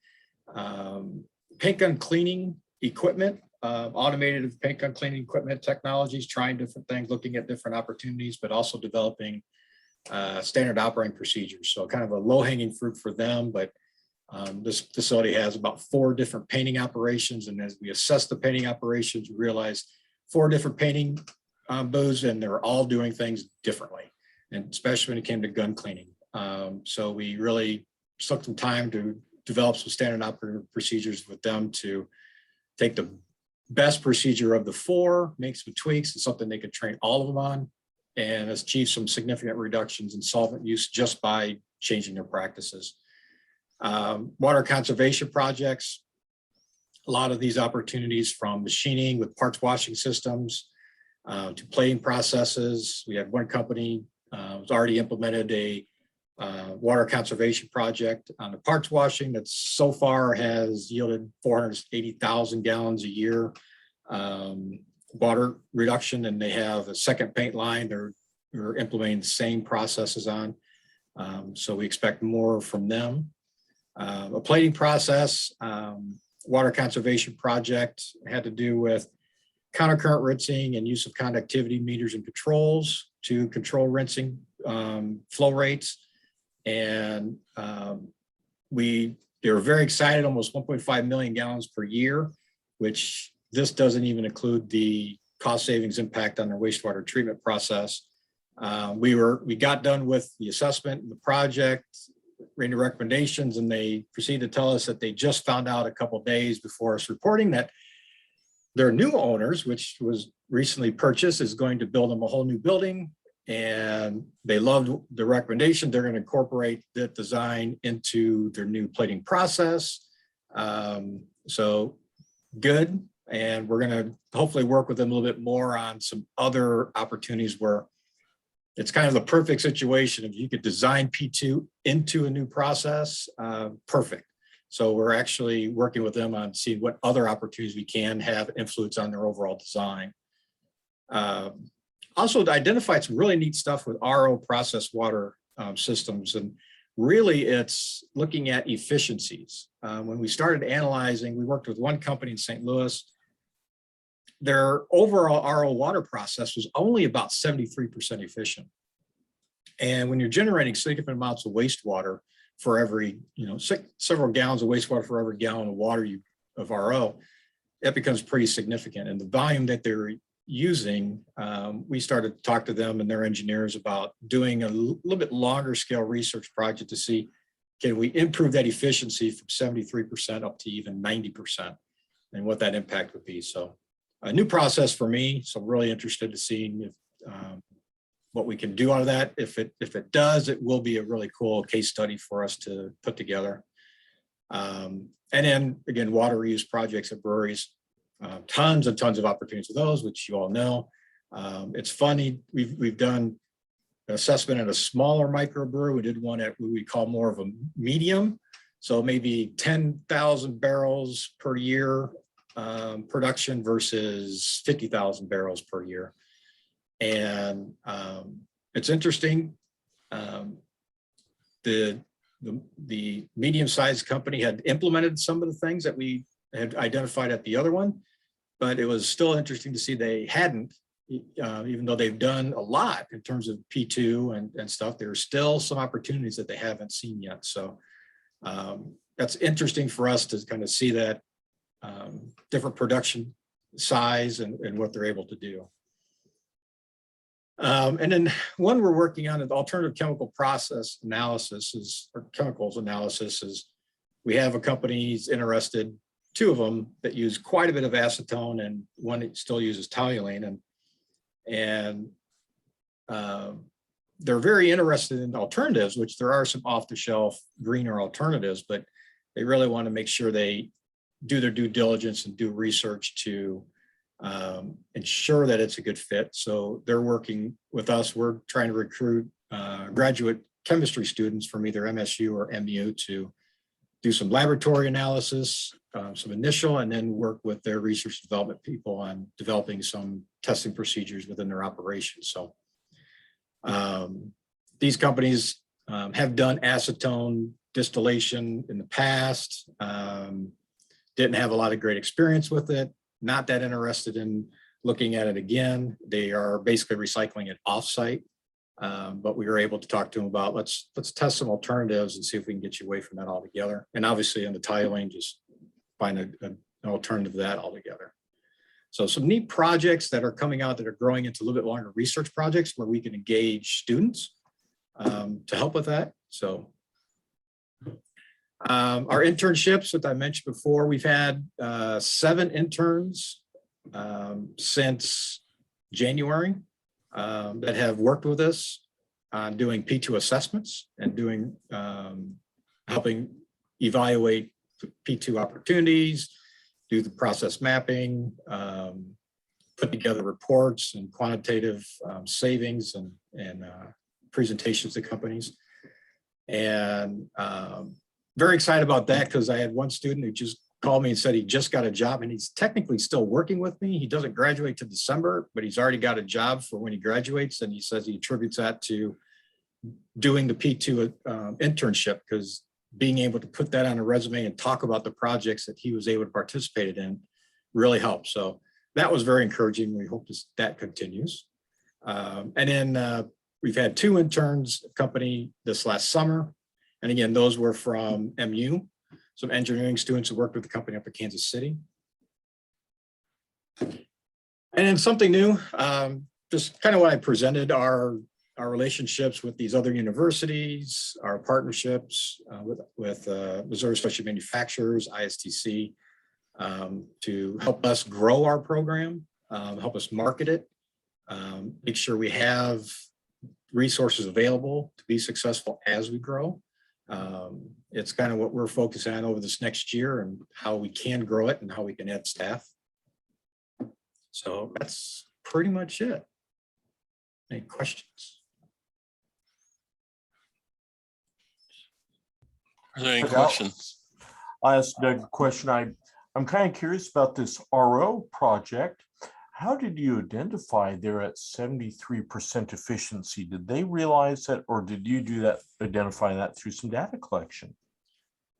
paint gun cleaning equipment, automated paint gun cleaning equipment technologies, trying different things, looking at different opportunities, but also developing standard operating procedures. So kind of a low-hanging fruit for them, but this facility has about 4 different painting operations. And as we assess the painting operations, we realized 4 different painting booths, and they're all doing things differently, and especially when it came to gun cleaning. So we really took some time to develop some standard operating procedures with them to take the best procedure of the 4, make some tweaks, and something they could train all of them on, and achieve some significant reductions in solvent use just by changing their practices. Water conservation projects, a lot of these opportunities from machining with parts washing systems to plating processes. We had one company who's already implemented a water conservation project on the parts washing that so far has yielded 480,000 gallons a year water reduction, and they have a second paint line they're implementing the same processes on. So we expect more from them. A plating process, water conservation project had to do with countercurrent rinsing and use of conductivity meters and controls to control rinsing flow rates. And they were very excited, almost 1.5 million gallons per year, which this doesn't even include the cost savings impact on their wastewater treatment process. We got done with the assessment and the project, ran the recommendations, and they proceeded to tell us that they just found out a couple of days before us reporting that their new owners, which was recently purchased, is going to build them a whole new building. And they loved the recommendation. They're going to incorporate that design into their new plating process. So good. And we're going to hopefully work with them a little bit more on some other opportunities where it's kind of the perfect situation. If you could design P2 into a new process, perfect. So we're actually working with them on seeing what other opportunities we can have influence on their overall design. Also identified some really neat stuff with RO processed water systems. And really it's looking at efficiencies. When we started analyzing, we worked with one company in St. Louis. Their overall RO water process was only about 73% efficient. And when you're generating significant amounts of wastewater for every, several gallons of wastewater for every gallon of water of RO, that becomes pretty significant. And the volume that they're using, we started to talk to them and their engineers about doing a little bit longer scale research project to see, can we improve that efficiency from 73% up to even 90% and what that impact would be. So a new process for me. So I'm really interested to see if, what we can do out of that. If it does, it will be a really cool case study for us to put together. And then again, water reuse projects at breweries, tons and tons of opportunities with those, which you all know. It's funny, we've done an assessment at a smaller microbrewery. We did one at what we call more of a medium. So maybe 10,000 barrels per year production versus 50,000 barrels per year. And it's interesting. The medium-sized company had implemented some of the things that we had identified at the other one, but it was still interesting to see they hadn't, even though they've done a lot in terms of P2 and stuff, there are still some opportunities that they haven't seen yet. So that's interesting for us to kind of see that different production size and what they're able to do. And then one we're working on, an alternative chemical process analysis or chemicals analysis is, we have a company interested, two of them that use quite a bit of acetone and one that still uses toluene. And they're very interested in alternatives, which there are some off-the-shelf greener alternatives, but they really want to make sure they do their due diligence and do research to ensure that it's a good fit. So they're working with us. We're trying to recruit graduate chemistry students from either MSU or MU to do some laboratory analysis, some initial, and then work with their research development people on developing some testing procedures within their operations. So these companies have done acetone distillation in the past, didn't have a lot of great experience with it. Not that interested in looking at it again. They are basically recycling it offsite, but we were able to talk to them about let's test some alternatives and see if we can get you away from that altogether. And obviously in the toluene, just find an alternative to that altogether. So some neat projects that are coming out that are growing into a little bit longer research projects where we can engage students to help with that. So our internships that I mentioned before, we've had 7 interns since January that have worked with us on doing P2 assessments and doing helping evaluate P2 opportunities, do the process mapping, put together reports and quantitative savings and presentations to companies. And very excited about that because I had one student who just called me and said he just got a job, and he's technically still working with me. He doesn't graduate to December, but he's already got a job for when he graduates. And he says he attributes that to doing the P2 internship, because being able to put that on a resume and talk about the projects that he was able to participate in really helps. So that was very encouraging. We hope that continues. And then we've had 2 interns accompany this last summer. And again, those were from MU, some engineering students who worked with the company up in Kansas City. And then something new, just kind of what I presented, our relationships with these other universities, our partnerships with Missouri Specialty Manufacturers, ISTC, to help us grow our program, help us market it, make sure we have resources available to be successful as we grow. It's kind of what we're focusing on over this next year and how we can grow it and how we can add staff. So that's pretty much it. Any questions? Are there any questions? I asked Doug a question. I'm kind of curious about this RO project. How did you identify they're at 73% efficiency? Did they realize that, or did you do that, identify that through some data collection?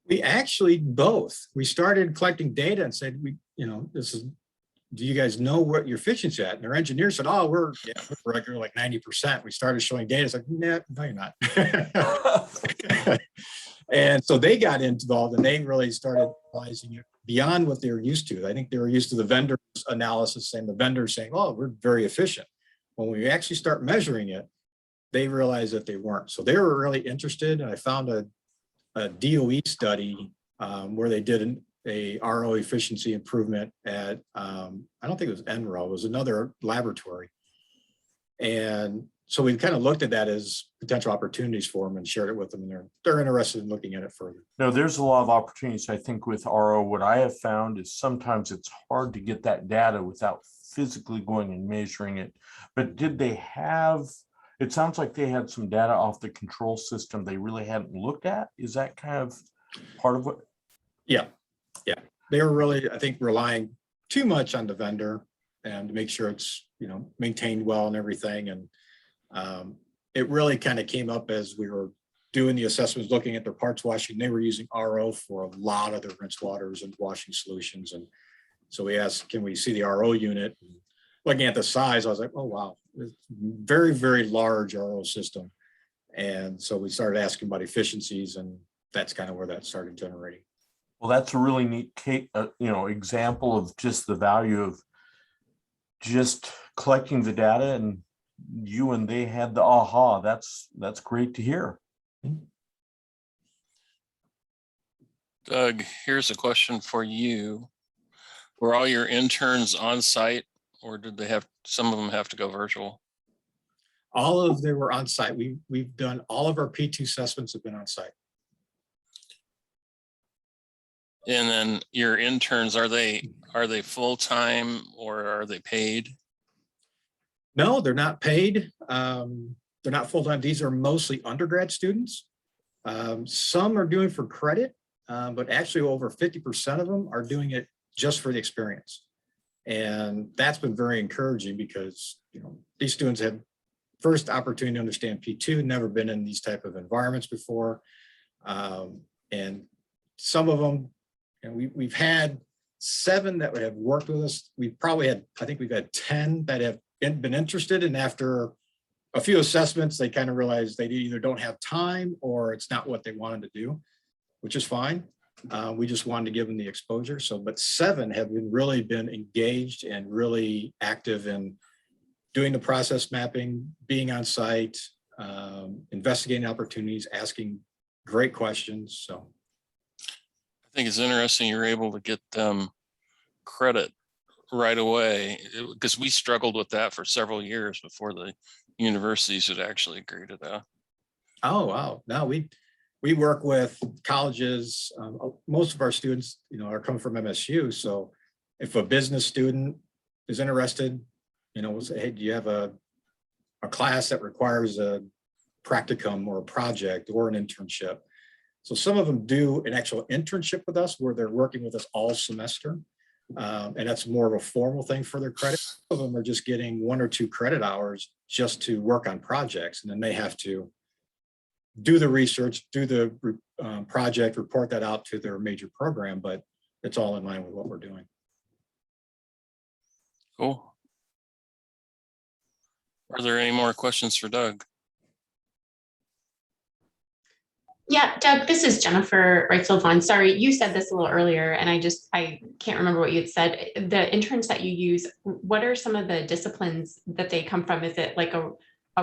We actually both. We started collecting data and said, do you guys know what your efficiency at? And our engineers said, oh, we're regular like 90%. We started showing data. It's like, nah, no, you're not. And so they got involved and they really started realizing it beyond what they were used to. I think they were used to the vendors analysis and the vendors saying, oh, we're very efficient. When we actually start measuring it, they realized that they weren't. So they were really interested. And I found a DOE study where they did a RO efficiency improvement at, I don't think it was NRO, it was another laboratory. And so we kind of looked at that as potential opportunities for them and shared it with them. And they're interested in looking at it further. No, there's a lot of opportunities. I think with RO, what I have found is sometimes it's hard to get that data without physically going and measuring it. But did they have, it sounds like they had some data off the control system they really hadn't looked at. Is that kind of part of what? Yeah. Yeah. They were really, I think, relying too much on the vendor and to make sure it's, maintained well and everything. And it really kind of came up as we were doing the assessments, looking at their parts washing. They were using RO for a lot of their rinse waters and washing solutions. And so we asked, can we see the RO unit? And looking at the size, I was like, oh, wow, it's very, very large RO system. And so we started asking about efficiencies, and that's kind of where that started generating. Well, that's a really neat example of just the value of just collecting the data, and you and they had the aha. That's great to hear. Doug, here's a question for you. Were all your interns on site, or did they have, some of them have to go virtual? All of them were on site. We've done all of our P2 assessments have been on site. And then your interns, are they full-time or are they paid? No, they're not paid. They're not full-time. These are mostly undergrad students. Some are doing for credit, but actually over 50% of them are doing it just for the experience. And that's been very encouraging because, these students have first opportunity to understand P2, never been in these type of environments before. And some of them, we've had 7 that have worked with us. We've probably had, I think we've had 10 that have been interested, and after a few assessments, they kind of realized they either don't have time or it's not what they wanted to do, which is fine. We just wanted to give them the exposure. So, but 7 have really been engaged and really active in doing the process mapping, being on site, investigating opportunities, asking great questions. So I think it's interesting you're able to get them credit right away, because we struggled with that for several years before the universities would actually agree to that. Oh, wow. No, we work with colleges. Most of our students, are coming from MSU. So if a business student is interested, we'll say, hey, do you have a class that requires a practicum or a project or an internship? So some of them do an actual internship with us where they're working with us all semester. And that's more of a formal thing for their credit. Some of them are just getting 1 or 2 credit hours just to work on projects. And then they have to do the research, do the project, report that out to their major program, but it's all in line with what we're doing. Cool. Are there any more questions for Doug? Yeah, Doug, this is Jennifer Reitzel-Vaughn. Sorry, you said this a little earlier, and I can't remember what you had said. The interns that you use, what are some of the disciplines that they come from? Is it like a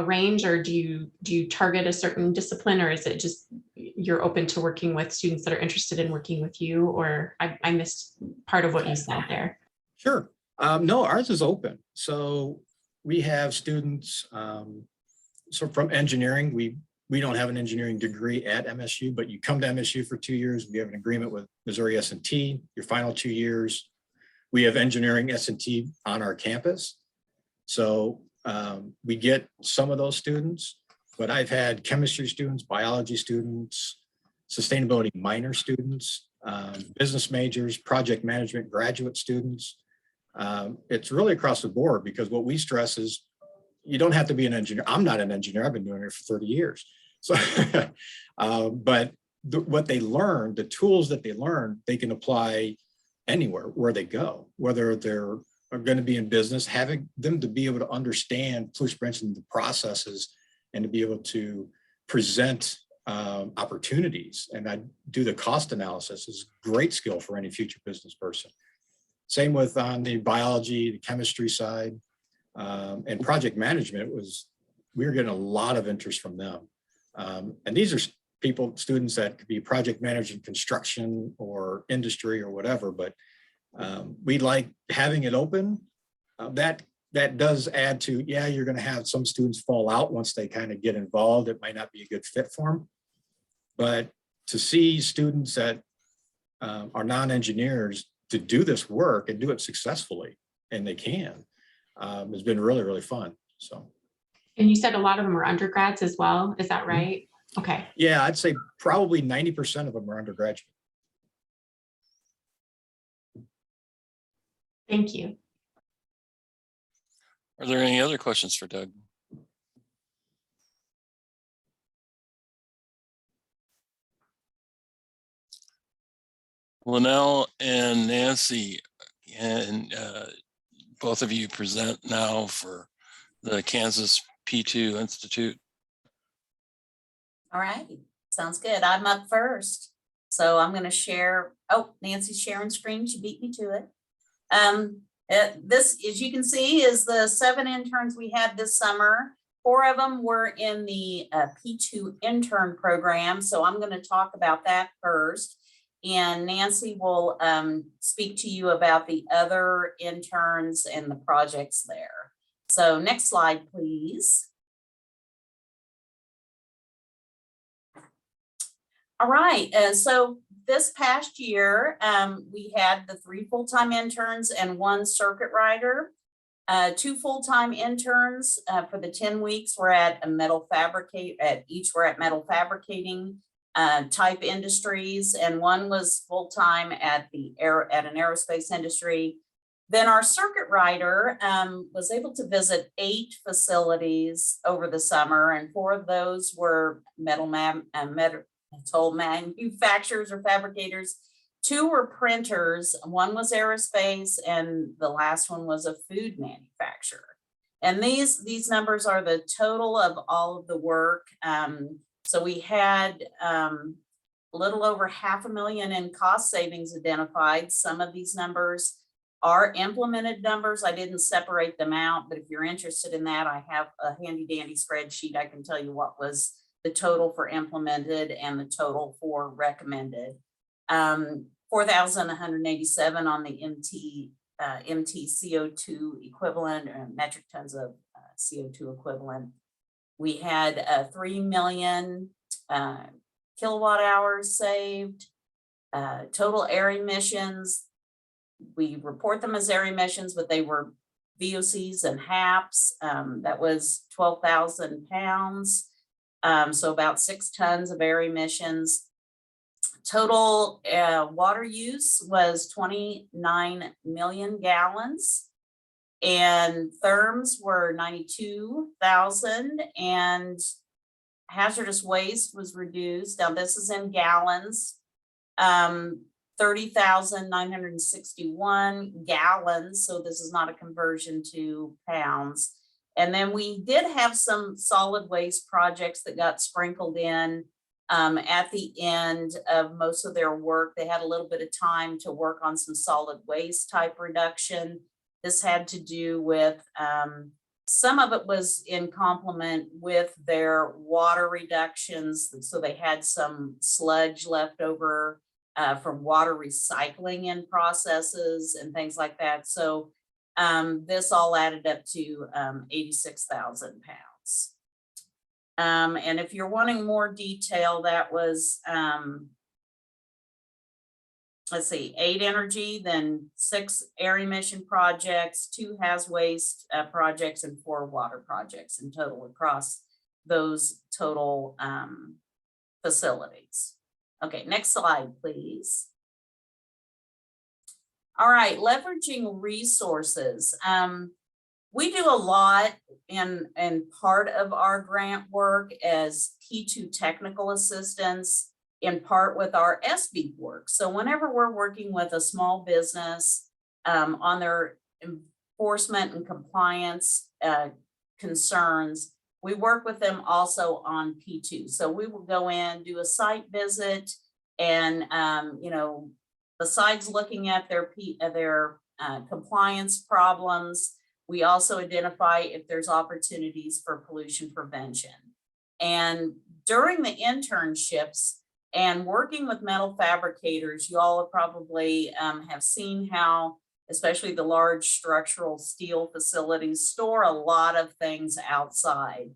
range, or do you target a certain discipline, or is it just you're open to working with students that are interested in working with you? Or I missed part of what you said there. Sure. No, ours is open. So we have students, so from engineering, we don't have an engineering degree at MSU, but you come to MSU for 2 years. We have an agreement with Missouri S&T, your final 2 years. We have engineering S&T on our campus. So we get some of those students, but I've had chemistry students, biology students, sustainability minor students, business majors, project management graduate students. It's really across the board, because what we stress is you don't have to be an engineer. I'm not an engineer. I've been doing it for 30 years. So, but what they learn, the tools that they learn, they can apply anywhere where they go, whether they're going to be in business, having them to be able to understand pollution prevention, the processes, and to be able to present opportunities. And I do the cost analysis is a great skill for any future business person. Same with on the biology, the chemistry side, and project management we were getting a lot of interest from them. And these are students that could be project managers in construction or industry or whatever, but we like having it open. That does add to, yeah, you're going to have some students fall out once they kind of get involved. It might not be a good fit for them, but to see students that are non-engineers to do this work and do it successfully, and they can, has been really, really fun. So. And you said a lot of them are undergrads as well. Is that right? Okay. Yeah, I'd say probably 90% of them are undergraduate. Thank you. Are there any other questions for Doug? Linnell and Nancy, and both of you present now for the Kansas P2 Institute. All right, sounds good. I'm up first. So I'm going to share. Oh, Nancy's sharing screen. She beat me to it. This, as you can see, is the 7 interns we had this summer. 4 of them were in the P2 intern program. So I'm going to talk about that first. And Nancy will speak to you about the other interns and the projects there. So next slide, please. All right, so this past year, we had the 3 full-time interns and 1 circuit rider. 2 full-time interns for the 10 weeks were at metal fabricating type industries, and 1 was full-time at an aerospace industry. Then our circuit rider was able to visit 8 facilities over the summer, and 4 of those were metal manufacturers or fabricators. 2 were printers, 1 was aerospace, and the last one was a food manufacturer. And these numbers are the total of all of the work. So we had a little over $500,000 in cost savings identified. Some of these numbers are implemented numbers. I didn't separate them out, but if you're interested in that, I have a handy dandy spreadsheet. I can tell you what was the total for implemented and the total for recommended. 4,187 on the MT CO2 equivalent, or metric tons of CO2 equivalent. We had 3 million kilowatt hours saved. Total air emissions, we report them as air emissions, but they were VOCs and HAPs. That was 12,000 pounds. So about 6 tons of air emissions. Total water use was 29 million gallons. And therms were 92,000, and hazardous waste was reduced. Now this is in gallons. 30,961 gallons. So this is not a conversion to pounds. And then we did have some solid waste projects that got sprinkled in at the end of most of their work. They had a little bit of time to work on some solid waste type reduction. This had to do with, some of it was in complement with their water reductions. So they had some sludge left over from water recycling in processes and things like that. So this all added up to 86,000 pounds. And if you're wanting more detail, that was, let's see, 8 energy, then 6 air emission projects, 2 haz waste projects, and 4 water projects in total across those total facilities. Okay, next slide, please. All right, leveraging resources. We do a lot in part of our grant work as P2 technical assistance, in part with our SB work. So whenever we're working with a small business on their enforcement and compliance concerns, we work with them also on P2. So we will go in, do a site visit, and you know, besides looking at their compliance problems, we also identify if there's opportunities for pollution prevention. And during the internships and working with metal fabricators, you all probably have seen how, especially the large structural steel facilities, store a lot of things outside.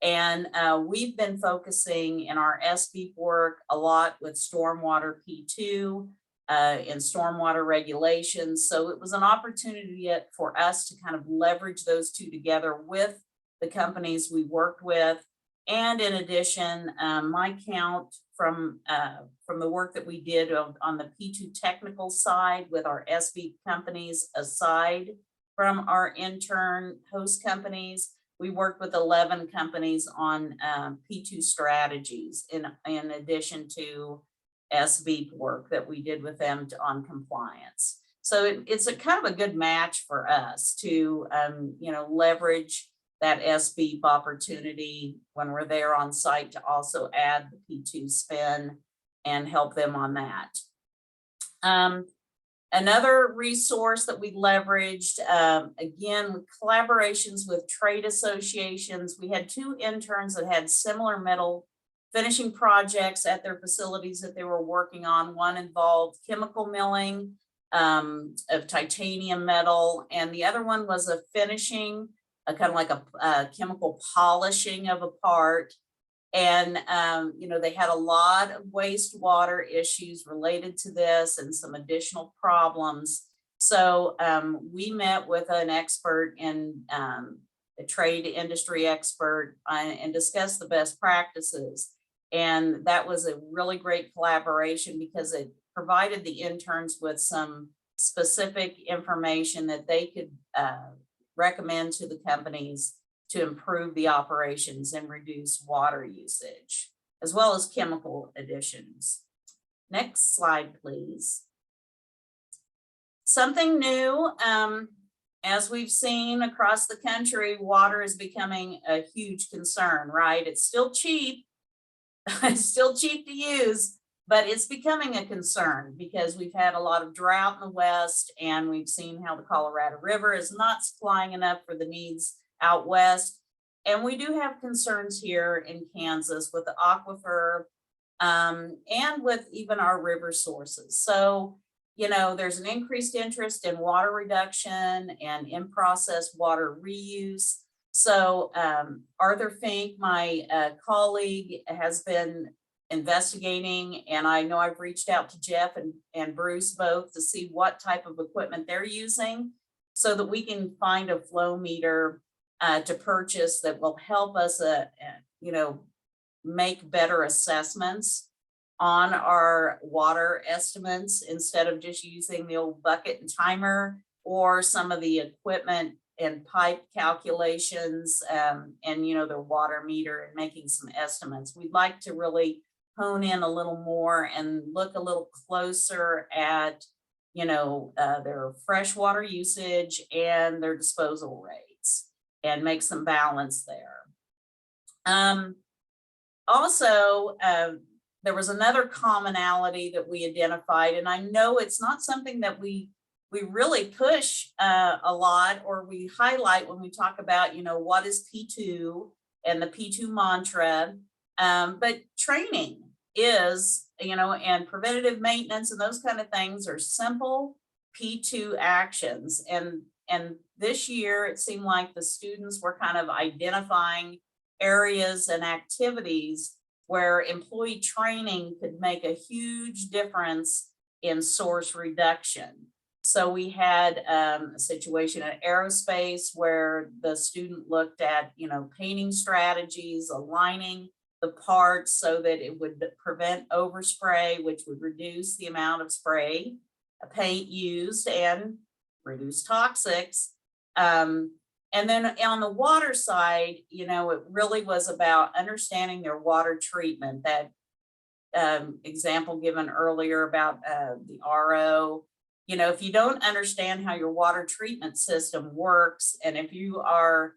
And we've been focusing in our SB work a lot with stormwater P2 and stormwater regulations. So it was an opportunity for us to kind of leverage those two together with the companies we worked with. And in addition, my count from the work that we did on the P2 technical side with our SB companies, aside from our intern host companies, we worked with 11 companies on P2 strategies in addition to SB work that we did with them on compliance. So it's a kind of a good match for us to you know, leverage that SB opportunity when we're there on site to also add the P2 spin and help them on that. Another resource that we leveraged, again, with collaborations with trade associations. We had 2 interns that had similar metal finishing projects at their facilities that they were working on. One involved chemical milling of titanium metal, and the other one was a finishing, kind of like a chemical polishing of a part. And, you know, they had a lot of wastewater issues related to this and some additional problems. So we met with an expert in a trade industry expert and discussed the best practices. And that was a really great collaboration because it provided the interns with some specific information that they could recommend to the companies to improve the operations and reduce water usage, as well as chemical additions. Next slide, please. Something new, as we've seen across the country, water is becoming a huge concern, right? It's still cheap, it's still cheap to use, but it's becoming a concern because we've had a lot of drought in the West, and we've seen how the Colorado River is not supplying enough for the needs out West. And we do have concerns here in Kansas with the aquifer and with even our river sources. So, you know, there's an increased interest in water reduction and in-process water reuse. So Arthur Fink, my colleague, has been investigating, and I know I've reached out to Jeff and Bruce both to see what type of equipment they're using so that we can find a flow meter to purchase that will help us, make better assessments on our water estimates instead of just using the old bucket and timer or some of the equipment and pipe calculations and their water meter and making some estimates. We'd like to really hone in a little more and look a little closer at their freshwater usage and their disposal rates and make some balance there. Also, there was another commonality that we identified, and I know it's not something that we really push a lot or we highlight when we talk about, what is P2 and the P2 mantra, but training is, and preventative maintenance and those kind of things are simple P2 actions. And this year, it seemed like the students were kind of identifying areas and activities where employee training could make a huge difference in source reduction. So we had a situation at aerospace where the student looked at, painting strategies, aligning the parts so that it would prevent overspray, which would reduce the amount of spray paint used and reduce toxics. And then on the water side, it really was about understanding their water treatment. That example given earlier about the RO, if you don't understand how your water treatment system works, and if you are,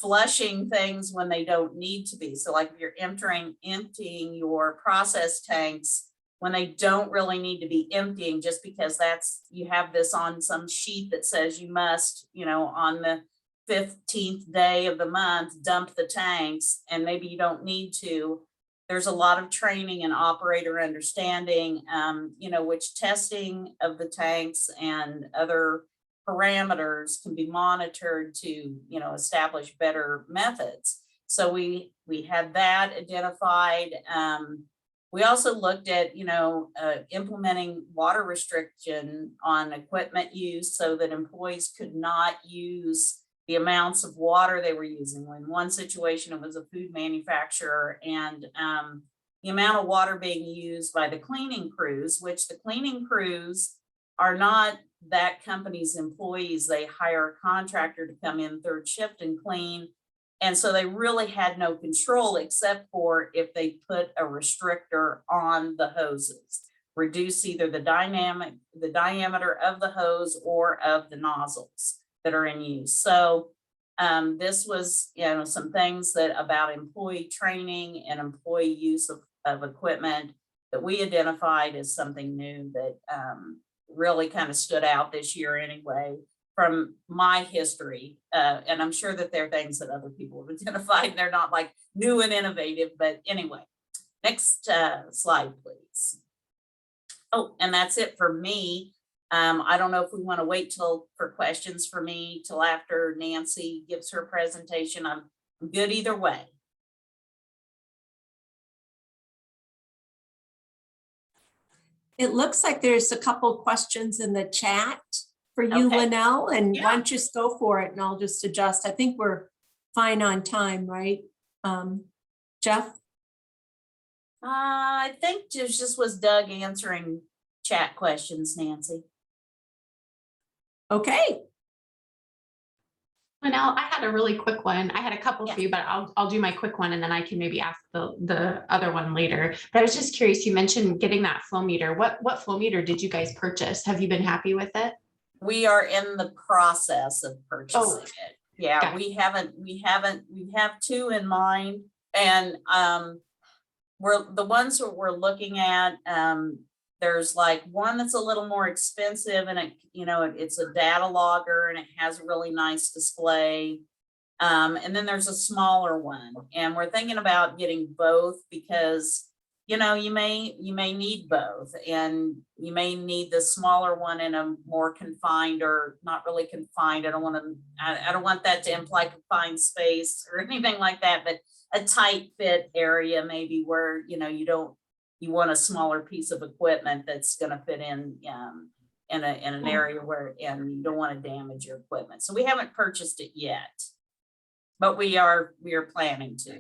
flushing things when they don't need to be. So like if you're emptying your process tanks when they don't really need to be emptying just because you have this on some sheet that says you must, on the 15th day of the month, dump the tanks, and maybe you don't need to. There's a lot of training and operator understanding, which testing of the tanks and other parameters can be monitored to, establish better methods. So we had that identified. We also looked at, implementing water restriction on equipment use so that employees could not use the amounts of water they were using. In one situation, it was a food manufacturer, and the amount of water being used by the cleaning crews, which the cleaning crews are not that company's employees. They hire a contractor to come in third shift and clean. And so they really had no control except for if they put a restrictor on the hoses, reduce either the diameter of the hose or of the nozzles that are in use. So this was, some things that about employee training and employee use of equipment that we identified as something new that really kind of stood out this year anyway, from my history. And I'm sure that there are things that other people have identified. They're not like new and innovative, but anyway, next slide, please. Oh, and that's it for me. I don't know if we want to wait for questions for me till after Nancy gives her presentation. I'm good either way. It looks like there's a couple questions in the chat for you, Okay. Linnell, and Yeah. why don't you just go for it and I'll just adjust. I think we're fine on time, right? Jeff? I think just was Doug answering chat questions, Nancy. Okay. Linnell, I had a really quick one. I had a couple for you, but I'll do my quick one and then I can maybe ask the other one later. But I was just curious, you mentioned getting that flow meter. What flow meter did you guys purchase? Have you been happy with it? We are in the process of purchasing it. Yeah, we have two in mind, and we're the ones that we're looking at. There's like one that's a little more expensive, and it's a data logger and it has a really nice display. And then there's a smaller one, and we're thinking about getting both because you know, you may need both, and you may need the smaller one in a more confined, or not really confined. I don't want that to imply confined space or anything like that, but a tight fit area maybe where, you know, you want a smaller piece of equipment that's going to fit in an area where, and you don't want to damage your equipment. So we haven't purchased it yet, but we are planning to.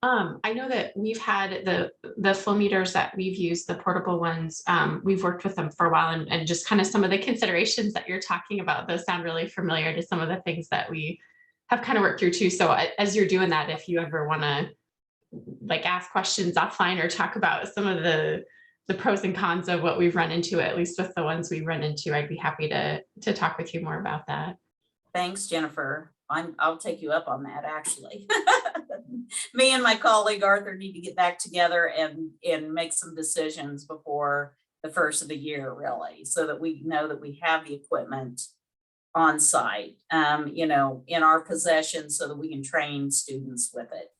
I know that we've had the flow meters that we've used, the portable ones, we've worked with them for a while, and just kind of some of the considerations that you're talking about, those sound really familiar to some of the things that we have kind of worked through too. So as you're doing that, if you ever want to like ask questions offline or talk about some of the pros and cons of what we've run into, at least with the ones we've run into, I'd be happy to talk with you more about that. Thanks, Jennifer. I'll take you up on that, actually. Me and my colleague Arthur need to get back together and make some decisions before the first of the year, really, so that we know that we have the equipment on site, you know, in our possession, so that we can train students with it.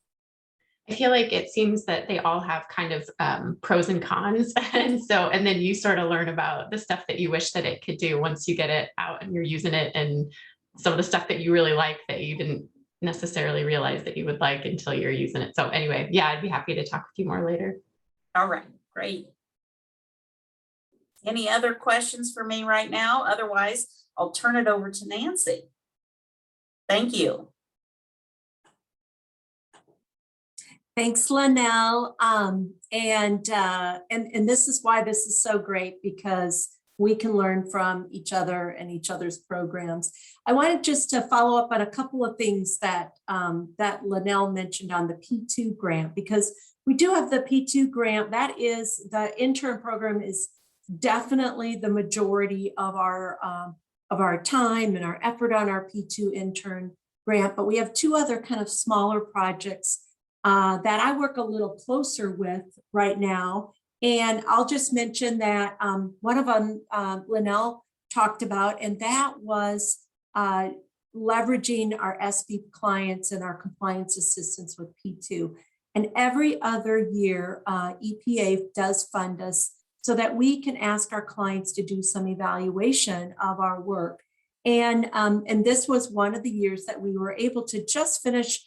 I feel like it seems that they all have kind of pros and cons. And then you sort of learn about the stuff that you wish that it could do once you get it out and you're using it, and some of the stuff that you really like that you didn't necessarily realize that you would like until you're using it. So anyway, yeah, I'd be happy to talk with you more later. All right, great. Any other questions for me right now? Otherwise, I'll turn it over to Nancy. Thank you. Thanks, Linnell. And this is why this is so great, because we can learn from each other and each other's programs. I wanted just to follow up on a couple of things that that Linnell mentioned on the P2 grant, because we do have the P2 grant. That is, the intern program is definitely the majority of our time and our effort on our P2 intern grant. But we have two other kind of smaller projects that I work a little closer with right now. And I'll just mention that one of them Linnell talked about, and that was leveraging our SB clients and our compliance assistance with P2. And every other year, EPA does fund us so that we can ask our clients to do some evaluation of our work. And this was one of the years that we were able to just finish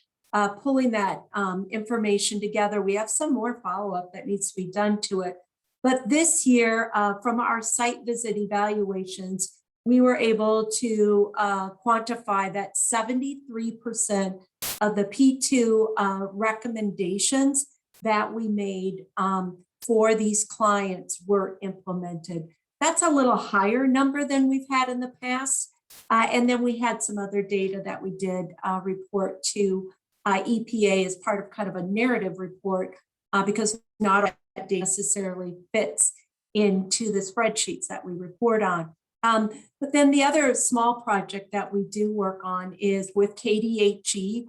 pulling that information together. We have some more follow-up that needs to be done to it. But this year, from our site visit evaluations, we were able to quantify that 73% of the P2 recommendations that we made for these clients were implemented. That's a little higher number than we've had in the past. And then we had some other data that we did report to EPA as part of kind of a narrative report, because not all that data necessarily fits into the spreadsheets that we report on. But then the other small project that we do work on is with KDHE.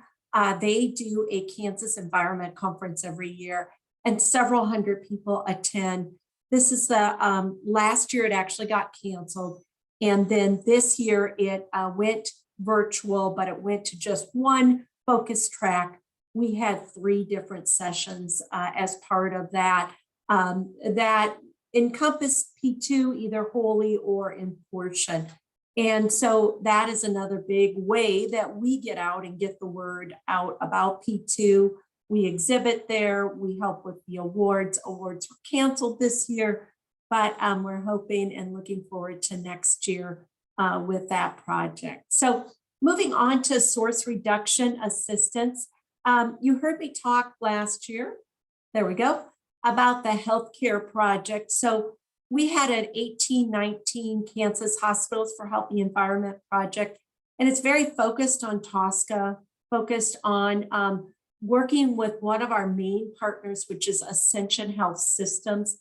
They do a Kansas Environment Conference every year, and several hundred people attend. This is the last year it actually got canceled. And then this year it went virtual, but it went to just one focus track. We had 3 different sessions as part of that, that encompass P2 either wholly or in portion. And so that is another big way that we get out and get the word out about P2. We exhibit there, we help with the awards. Awards were canceled this year, but we're hoping and looking forward to next year with that project. So moving on to source reduction assistance. You heard me talk last year, there we go, about the healthcare project. So we had an 1819 Kansas Hospitals for Healthy Environment project, and it's very focused on TSCA, focused on working with one of our main partners, which is Ascension Health Systems.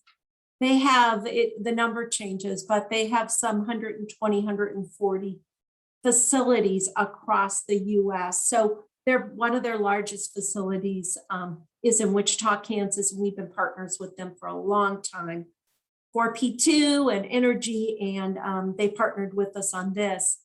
They have, the number changes, but they have some 120, 140 facilities across the US. So one of their largest facilities is in Wichita, Kansas, and we've been partners with them for a long time for P2 and energy, and they partnered with us on this.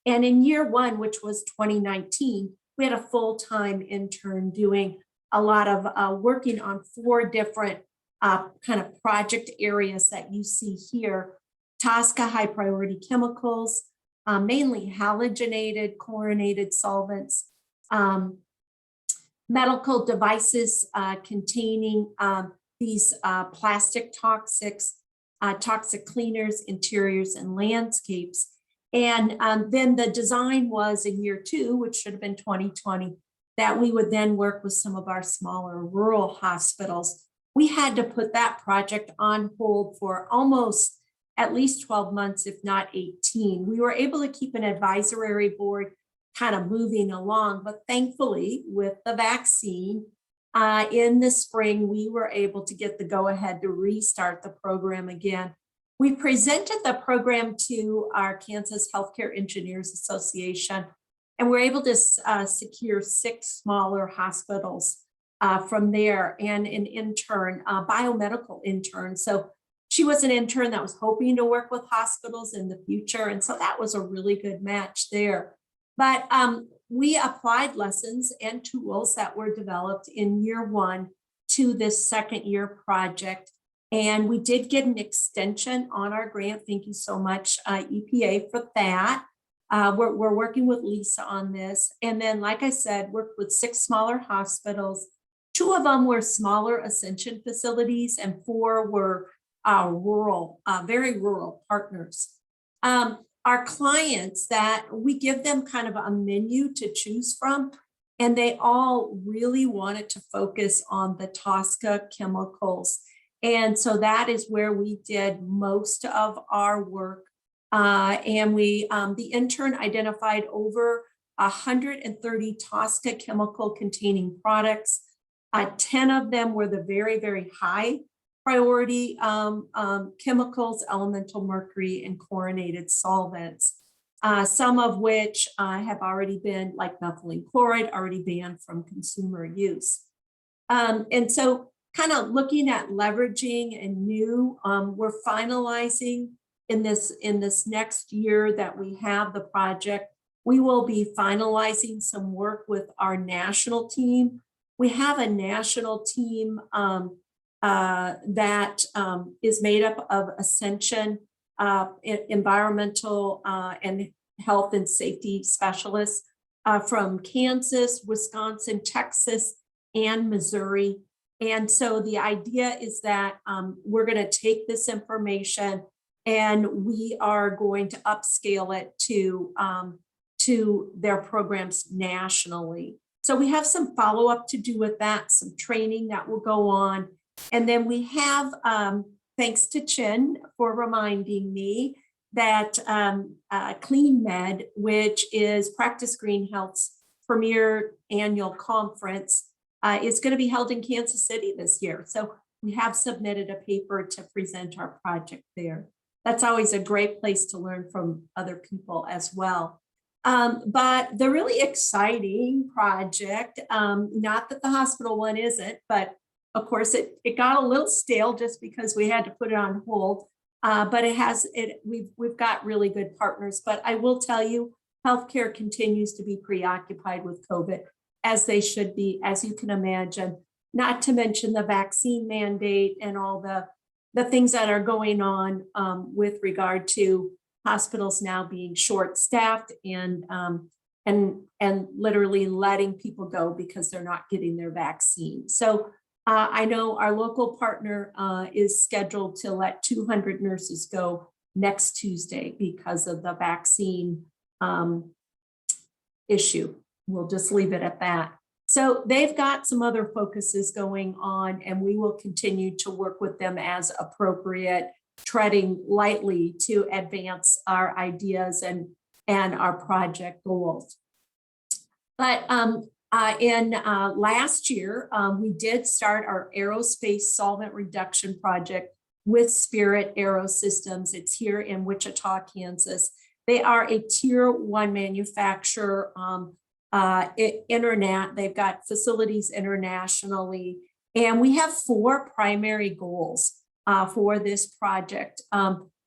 And in year 1, which was 2019, we had a full-time intern doing a lot of working on 4 different kind of project areas that you see here. TSCA high priority chemicals, mainly halogenated chlorinated solvents, medical devices containing these plastic toxics, toxic cleaners, interiors, and landscapes. And then the design was in year 2, which should have been 2020, that we would then work with some of our smaller rural hospitals. We had to put that project on hold for almost at least 12 months, if not 18. We were able to keep an advisory board kind of moving along, but thankfully with the vaccine in the spring, we were able to get the go-ahead to restart the program again. We presented the program to our Kansas Healthcare Engineers Association, and we're able to secure 6 smaller hospitals from there, and an intern, a biomedical intern. So she was an intern that was hoping to work with hospitals in the future. And so that was a really good match there. But we applied lessons and tools that were developed in year 1 to this second year project. And we did get an extension on our grant. Thank you so much, EPA, for that. We're working with Lisa on this. And then, like I said, worked with 6 smaller hospitals. 2 of them were smaller Ascension facilities, and 4 were rural, very rural partners. Our clients, that we give them kind of a menu to choose from, and they all really wanted to focus on the TSCA chemicals. And so that is where we did most of our work. And the intern identified over 130 TSCA chemical containing products. 10 of them were the very, very high priority chemicals, elemental mercury, and chlorinated solvents, some of which have already been, like methylene chloride, already banned from consumer use. And so kind of looking at leveraging and new, we're finalizing in this next year that we have the project. We will be finalizing some work with our national team. We have a national team that is made up of Ascension, environmental and health and safety specialists from Kansas, Wisconsin, Texas, and Missouri. And so the idea is that we're going to take this information and we are going to upscale it to their programs nationally. So we have some follow-up to do with that, some training that will go on. And then we have, thanks to Chin for reminding me, that Clean Med, which is Practice Green Health's premier annual conference, is going to be held in Kansas City this year. So we have submitted a paper to present our project there. That's always a great place to learn from other people as well. But the really exciting project, not that the hospital one isn't, but of course it got a little stale just because we had to put it on hold. But we've got really good partners. But I will tell you, healthcare continues to be preoccupied with COVID, as they should be, as you can imagine, not to mention the vaccine mandate and all the things that are going on with regard to hospitals now being short-staffed and literally letting people go because they're not getting their vaccine. So I know our local partner is scheduled to let 200 nurses go next Tuesday because of the vaccine issue. We'll just leave it at that. So they've got some other focuses going on, and we will continue to work with them as appropriate, treading lightly to advance our ideas and our project goals. But in last year, we did start our aerospace solvent reduction project with Spirit Aerosystems. It's here in Wichita, Kansas. They are a tier 1 manufacturer, internet. They've got facilities internationally, and we have 4 primary goals for this project.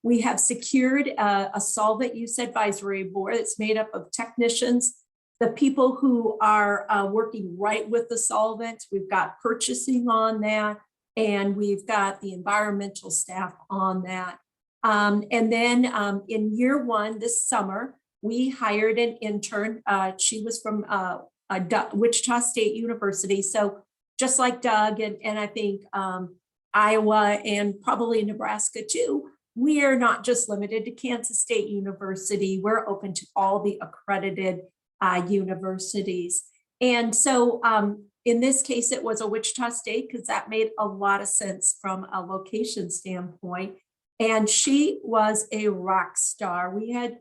We have secured a solvent use advisory board that's made up of technicians, the people who are working right with the solvents. We've got purchasing on that, and we've got the environmental staff on that. And then in year one this summer, we hired an intern. She was from Wichita State University. So just like Doug and I think Iowa and probably Nebraska too, we are not just limited to Kansas State University. We're open to all the accredited universities. And so in this case, it was a Wichita State because that made a lot of sense from a location standpoint. And she was a rock star. We have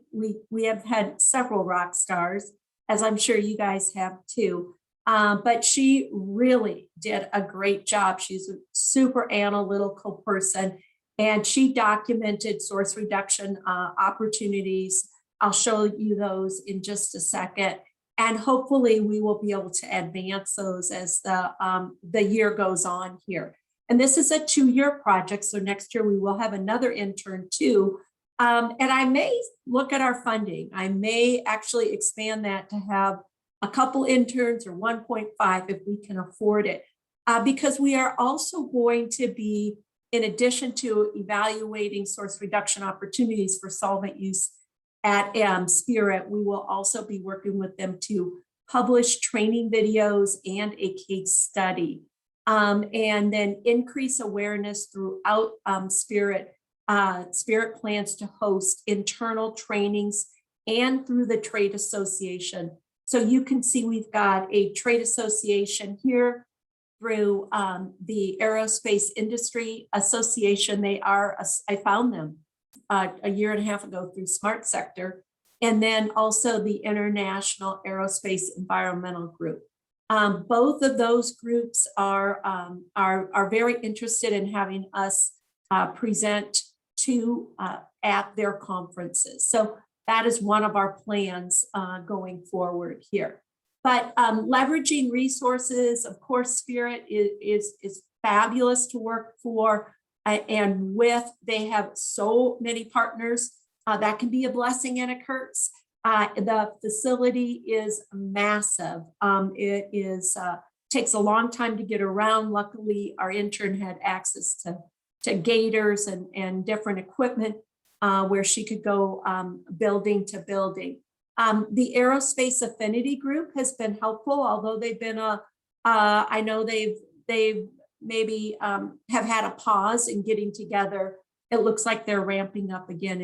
had several rock stars, as I'm sure you guys have too. But she really did a great job. She's a super analytical person, and she documented source reduction opportunities. I'll show you those in just a second. And hopefully we will be able to advance those as the year goes on here. And this is a 2-year project. So next year we will have another intern too. And I may look at our funding. I may actually expand that to have a couple interns or 1.5 if we can afford it. Because we are also going to be, in addition to evaluating source reduction opportunities for solvent use at Spirit, we will also be working with them to publish training videos and a case study. And then increase awareness throughout Spirit. Spirit plans to host internal trainings and through the trade association. So you can see we've got a trade association here through the Aerospace Industry Association. They are, I found them a 1.5 years ago through Smart Sector, and then also the International Aerospace Environmental Group. Both of those groups are very interested in having us present to at their conferences. So that is one of our plans going forward here. But leveraging resources, of course, Spirit is fabulous to work for and with. They have so many partners. That can be a blessing and a curse. The facility is massive. It is takes a long time to get around. Luckily, our intern had access to gators and different equipment where she could go building to building. The Aerospace Affinity Group has been helpful, although they've been I know they've maybe have had a pause in getting together. It looks like they're ramping up again.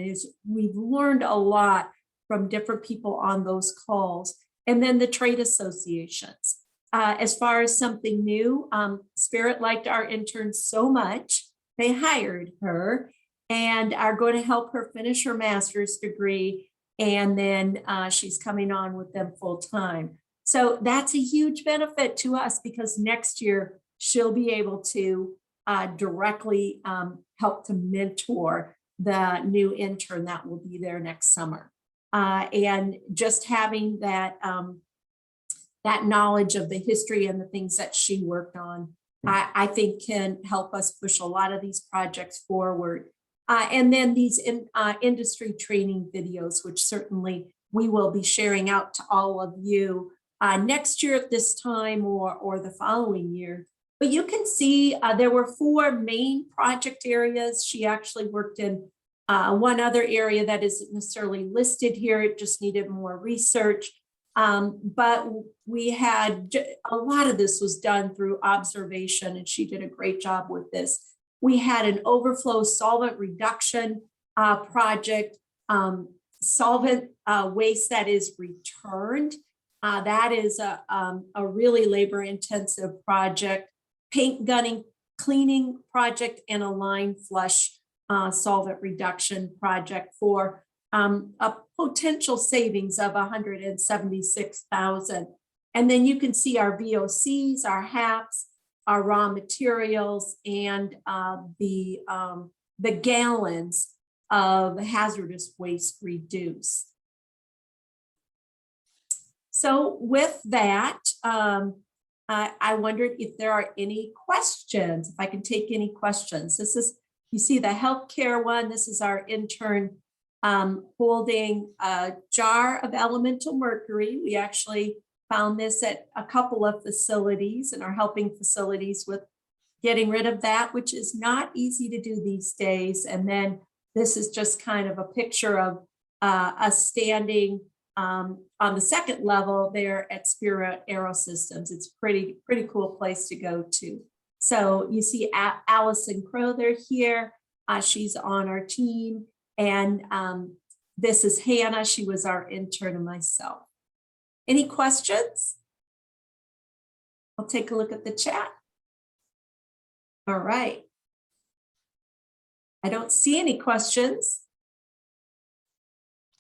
We've learned a lot from different people on those calls. And then the trade associations. As far as something new, Spirit liked our intern so much, they hired her and are going to help her finish her master's degree. And then she's coming on with them full time. So that's a huge benefit to us because next year she'll be able to directly help to mentor the new intern that will be there next summer. And just having that that knowledge of the history and the things that she worked on, I think can help us push a lot of these projects forward. And then these industry training videos, which certainly we will be sharing out to all of you next year at this time or the following year. But you can see there were 4 main project areas. She actually worked in one other area that isn't necessarily listed here. It just needed more research. But we had a lot of this was done through observation, and she did a great job with this. We had an overflow solvent reduction project, solvent waste that is returned. That is a really labor-intensive project, paint gunning, cleaning project, and a line flush solvent reduction project for a potential savings of $176,000. And then you can see our VOCs, our HAPs, our raw materials, and the gallons of hazardous waste reduced. So with that, I wondered if there are any questions, if I can take any questions. This is, you see the healthcare one, this is our intern holding a jar of elemental mercury. We actually found this at a couple of facilities and are helping facilities with getting rid of that, which is not easy to do these days. And then this is just kind of a picture of us standing on the second level there at Spira Aerosystems. It's pretty cool place to go to. So you see Allison Crow, they're here. She's on our team. And this is Hannah. She was our intern and myself. Any questions? I'll take a look at the chat. All right. I don't see any questions.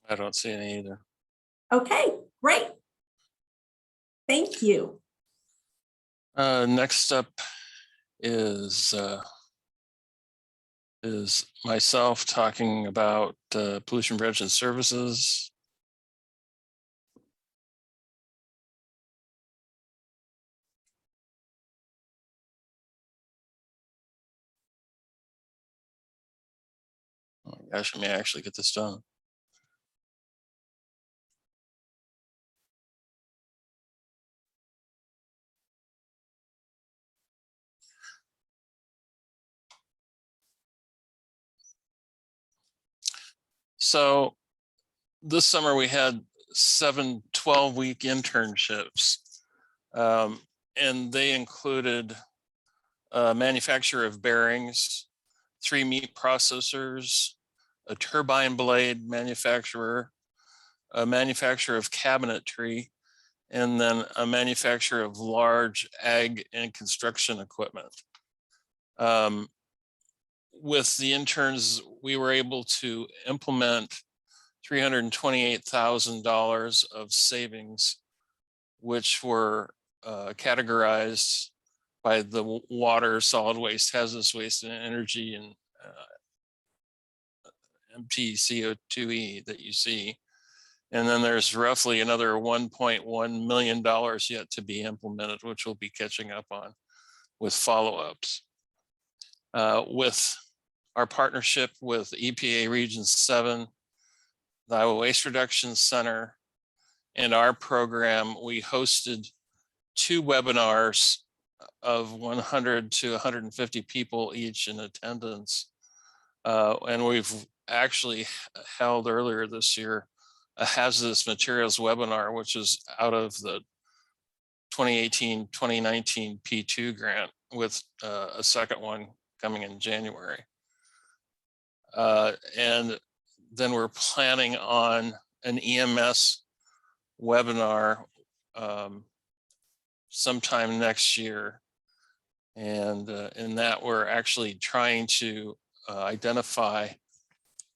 I don't see any either. Okay, great. Thank you. Next up is myself talking about pollution prevention services. Oh my gosh, I may actually get this done. So this summer we had 7 12-week internships, and they included a manufacturer of bearings, 3 meat processors, a turbine blade manufacturer, a manufacturer of cabinetry, and then a manufacturer of large ag and construction equipment. With the interns, we were able to implement $328,000 of savings, which were categorized by the water, solid waste, hazardous waste, and energy, and MTCO2E that you see. And then there's roughly another $1.1 million yet to be implemented, which we'll be catching up on with follow-ups. With our partnership with EPA Region 7, the Iowa Waste Reduction Center, and our program, we hosted 2 webinars of 100 to 150 people each in attendance. And we've actually held earlier this year a hazardous materials webinar, which is out of the 2018-2019 P2 grant, with a second one coming in January. And then we're planning on an EMS webinar sometime next year. And in that, we're actually trying to identify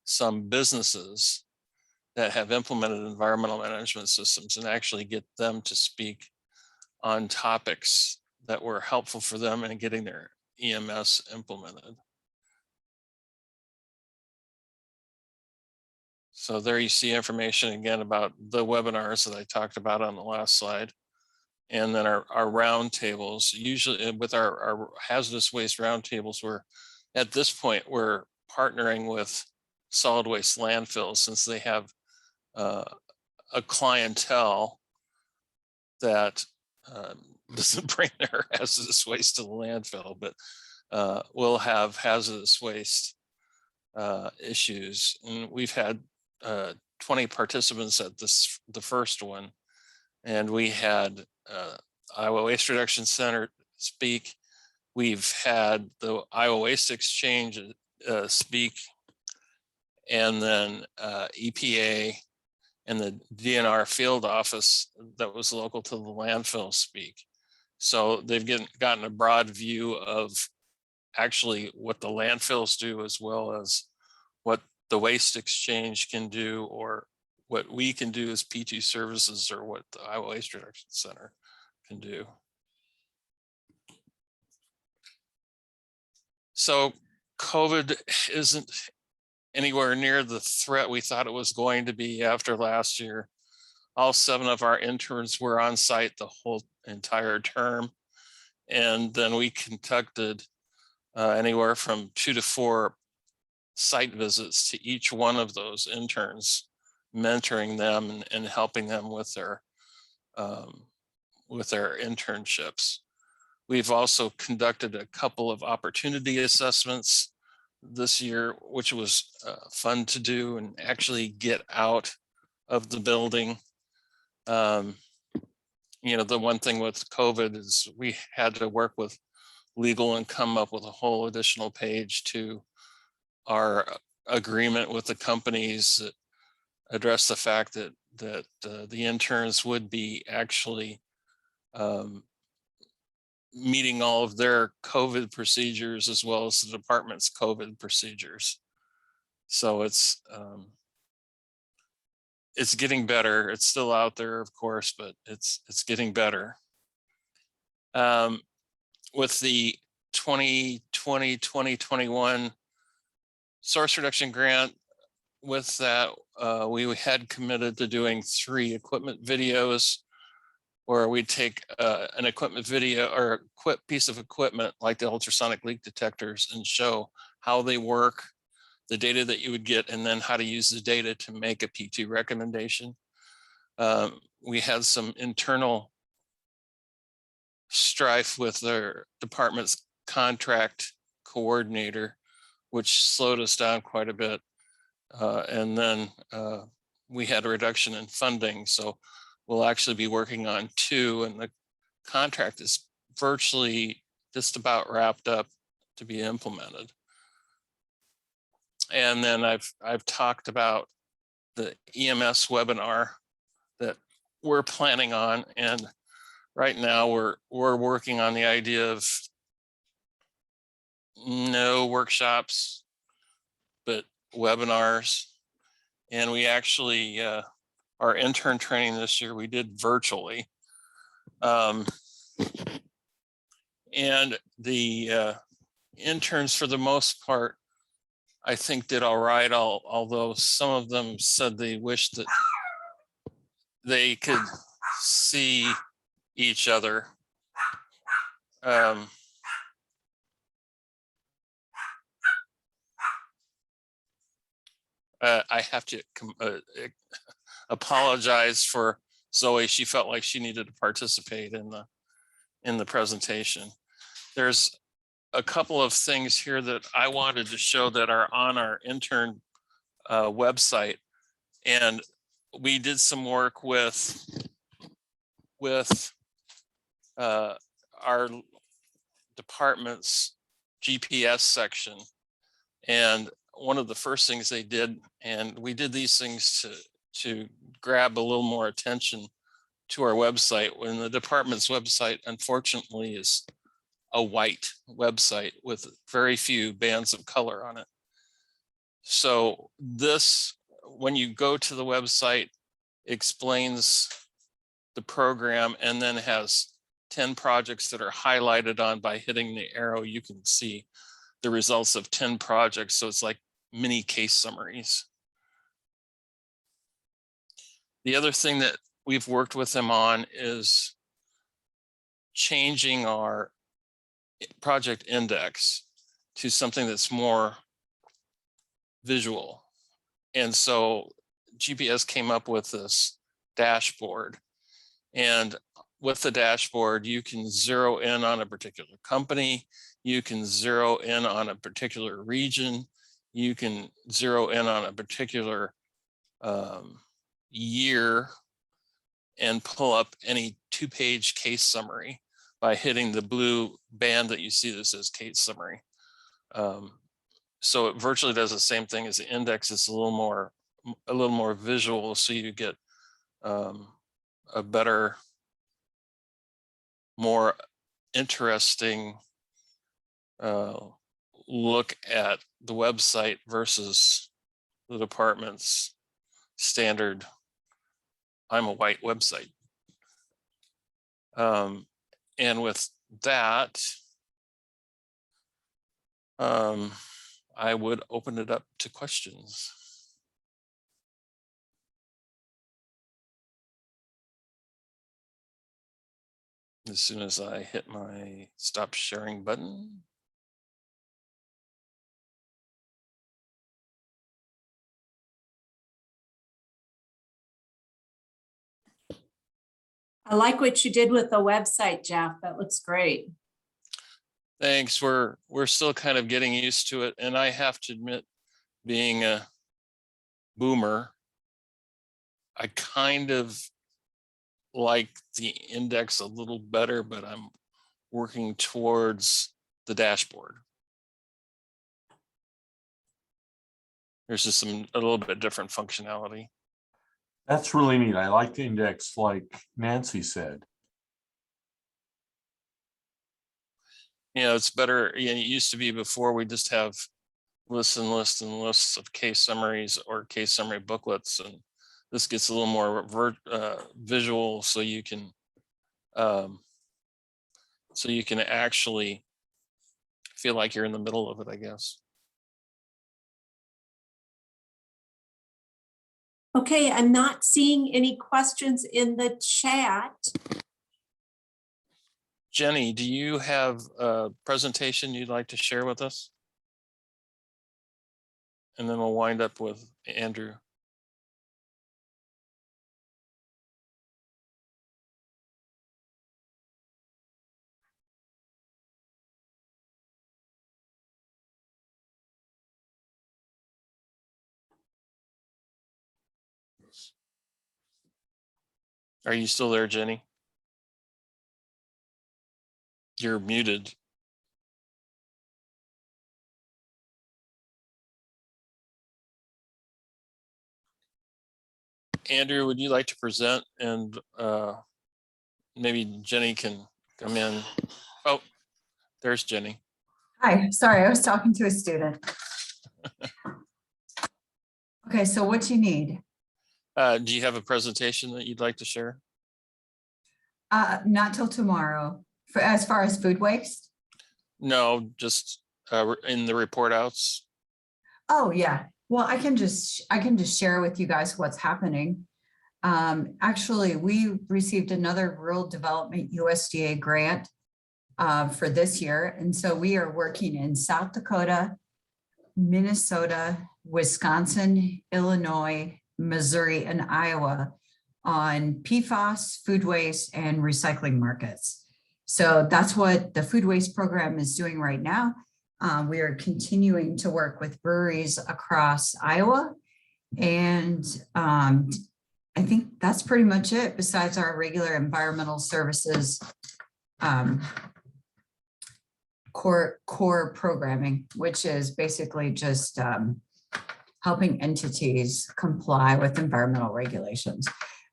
some businesses that have implemented environmental management systems and actually get them to speak on topics that were helpful for them in getting their EMS implemented. So there you see information again about the webinars that I talked about on the last slide. And then our roundtables, usually with our hazardous waste roundtables, we're at this point, we're partnering with solid waste landfills, since they have a clientele that doesn't bring their hazardous waste to the landfill, but will have hazardous waste issues. And we've had 20 participants at the first one, and we had Iowa Waste Reduction Center speak. We've had the Iowa Waste Exchange speak, and then EPA and the DNR field office that was local to the landfill speak. So they've gotten a broad view of actually what the landfills do, as well as what the Waste Exchange can do, or what we can do as P2 services, or what the Iowa Waste Reduction Center can do. So COVID isn't anywhere near the threat we thought it was going to be after last year. All 7 of our interns were on site the whole entire term. And then we conducted anywhere from 2 to 4 site visits to each one of those interns, mentoring them and helping them with their internships. We've also conducted a couple of opportunity assessments this year, which was fun to do and actually get out of the building. You know, the one thing with COVID is we had to work with legal and come up with a whole additional page to our agreement with the companies that address the fact that the interns would be actually meeting all of their COVID procedures as well as the department's COVID procedures. So it's getting better. It's still out there, of course, but it's getting better. With the 2020-2021 source reduction grant, with that, we had committed to doing 3 equipment videos, where we take an equipment video or piece of equipment like the ultrasonic leak detectors and show how they work, the data that you would get, and then how to use the data to make a P2 recommendation. We had some internal strife with their department's contract coordinator, which slowed us down quite a bit. And then we had a reduction in funding. So we'll actually be working on 2, and the contract is virtually just about wrapped up to be implemented. And then I've talked about the EMS webinar that we're planning on, and right now we're working on the idea of no workshops, but webinars. And we actually, our intern training this year, we did virtually. And the interns, for the most part, I think did all right, although some of them said they wish that they could see each other. I have to apologize for Zoe. She felt like she needed to participate in the presentation. There's a couple of things here that I wanted to show that are on our intern website, and we did some work with our department's GPS section. And one of the first things they did, and we did these things to grab a little more attention to our website, when the department's website, unfortunately, is a white website with very few bands of color on it. So this, when you go to the website, explains the program and then has 10 projects that are highlighted on. By hitting the arrow, you can see the results of 10 projects. So it's like mini case summaries. The other thing that we've worked with them on is changing our project index to something that's more visual. And so GPS came up with this dashboard. And with the dashboard, you can zero in on a particular company, you can zero in on a particular region, you can zero in on a particular year, and pull up any 2-page case summary by hitting the blue band that you see that says case summary. So it virtually does the same thing as the index. It's a little more visual, so you get a better, more interesting look at the website versus the department's standard I'm a white website. And with that, I would open it up to questions. As soon as I hit my stop sharing button. I like what you did with the website, Jeff. That looks great. Thanks. We're still kind of getting used to it. And I have to admit, being a boomer, I kind of like the index a little better, but I'm working towards the dashboard. There's just a little bit different functionality. That's really neat. I like the index, like Nancy said. You know, it's better. You know, it used to be before we just have lists and lists and lists of case summaries or case summary booklets, and this gets a little more visual, so you can actually feel like you're in the middle of it, I guess. Okay, I'm not seeing any questions in the chat. Jenny, do you have a presentation you'd like to share with us? And then we'll wind up with Andrew. Are you still there, Jenny? You're muted. Andrew, would you like to present, and maybe Jenny can come in? Oh, there's Jenny. Hi, sorry, I was talking to a student. Okay, so what you need? Do you have a presentation that you'd like to share? Not till tomorrow. For as far as food waste? No, just in the report outs. Oh yeah. Well, I can just share with you guys what's happening. Actually, we received another Rural Development USDA grant for this year. And so we are working in South Dakota, Minnesota, Wisconsin, Illinois, Missouri, and Iowa on PFAS, food waste, and recycling markets. So that's what the food waste program is doing right now. We are continuing to work with breweries across Iowa. And I think that's pretty much it, besides our regular environmental services core programming, which is basically just helping entities comply with environmental regulations.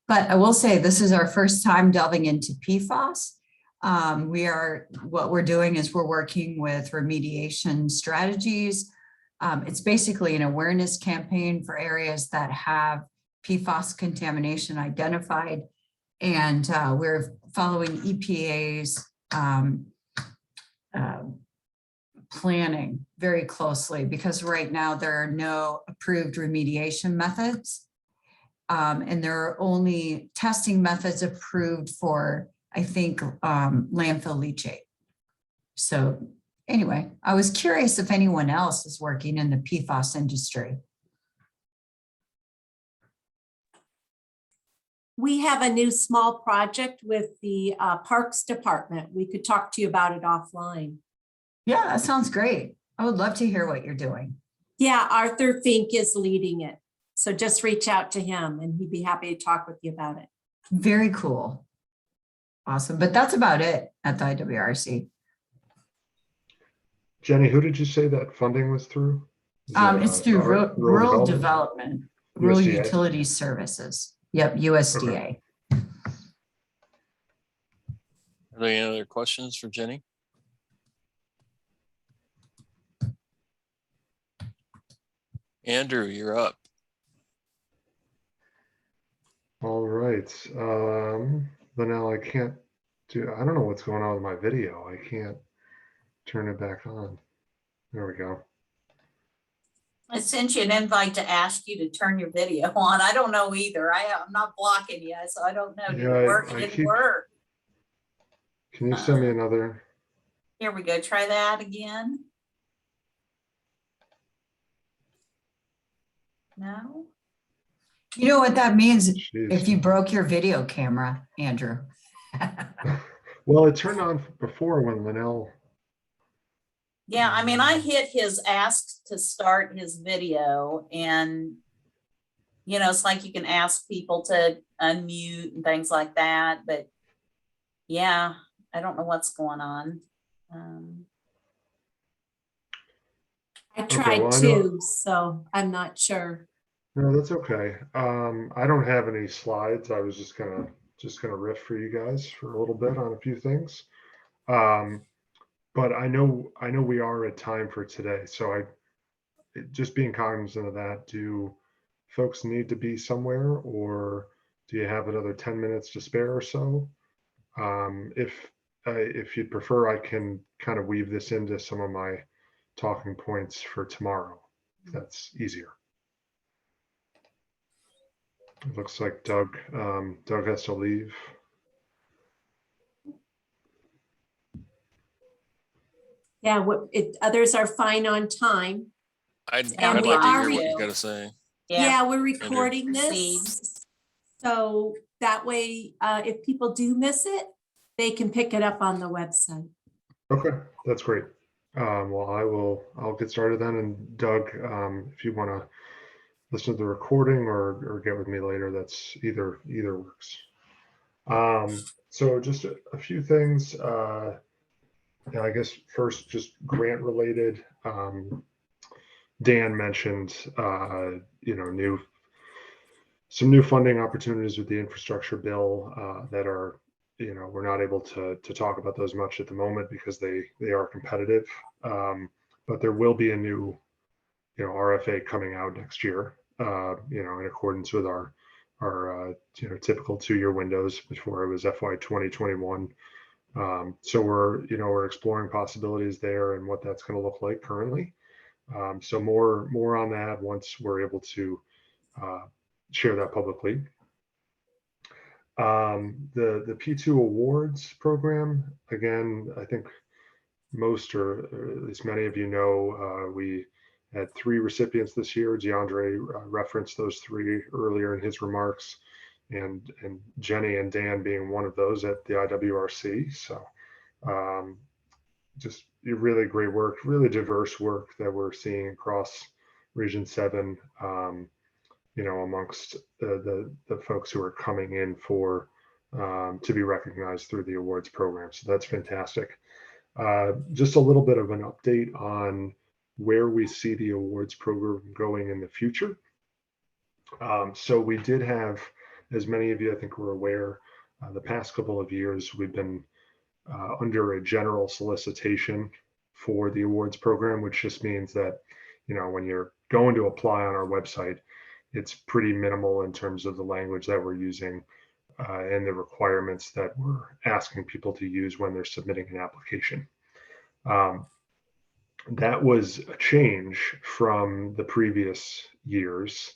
But I will say this is our first time delving into PFAS. What we're doing is we're working with remediation strategies. It's basically an awareness campaign for areas that have PFAS contamination identified. And we're following EPA's planning very closely, because right now there are no approved remediation methods. And there are only testing methods approved for, I think, landfill leachate. So anyway, I was curious if anyone else is working in the PFAS industry. We have a new small project with the Parks Department. We could talk to you about it offline. Yeah, that sounds great. I would love to hear what you're doing. Yeah, Arthur Fink is leading it. So just reach out to him and he'd be happy to talk with you about it. Very cool. Awesome. But that's about it at the IWRC. Jenny, who did you say that funding was through? It's through rural Development? development, rural USDA? utility services. Yep, USDA. Okay. Are there any other questions for Jenny? Andrew, you're up. All right. Linnell, I don't know what's going on with my video. I can't turn it back on. There we go. I sent you an invite to ask you to turn your video on. I don't know either. I'm not blocking you, so I don't know. Did it work? It didn't work. Can you send me another? Here we go. Try that again. No. You know what that means if you broke your video camera, Andrew? Well, it turned on before when Linnell. Yeah, I mean, I hit his ask to start his video and, you know, it's like you can ask people to unmute and things like that, but yeah, I don't know what's going on. I Okay, tried well, I know- to, so I'm not sure. No, that's okay. I don't have any slides. I was just gonna riff for you guys for a little bit on a few things. But I know we are at time for today, so just being cognizant of that. Do folks need to be somewhere, or do you have another 10 minutes to spare or so? If you'd prefer, I can kind of weave this into some of my talking points for tomorrow, if that's easier. It looks like Doug has to leave. Yeah, others are fine on time. I'd And we like to are hear what you gotta say. Yeah, we're recording Proceed. this. So that way, if people do miss it, they can pick it up on the website. Okay, that's great. Well, I'll get started then. And Doug, if you want to listen to the recording or get with me later, that's either works. So just a few things. Yeah, I guess first, just grant related. Dan mentioned, some new funding opportunities with the infrastructure bill that are, we're not able to talk about those much at the moment because they are competitive. But there will be a new, RFA coming out next year, in accordance with our typical 2-year windows before it was FY 2021. So we're exploring possibilities there and what that's going to look like currently. So more on that once we're able to share that publicly. The P2 awards program, again, I think most or at least many of you know, we had 3 recipients this year. DeAndre referenced those 3 earlier in his remarks, and Jenny and Dan being one of those at the IWRC. So just really great work, really diverse work that we're seeing across Region 7, amongst the folks who are coming in for to be recognized through the awards program. So that's fantastic. Just a little bit of an update on where we see the awards program going in the future. So we did have, as many of you I think were aware, the past couple of years we've been under a general solicitation for the awards program, which just means that, when you're going to apply on our website, it's pretty minimal in terms of the language that we're using and the requirements that we're asking people to use when they're submitting an application. That was a change from the previous years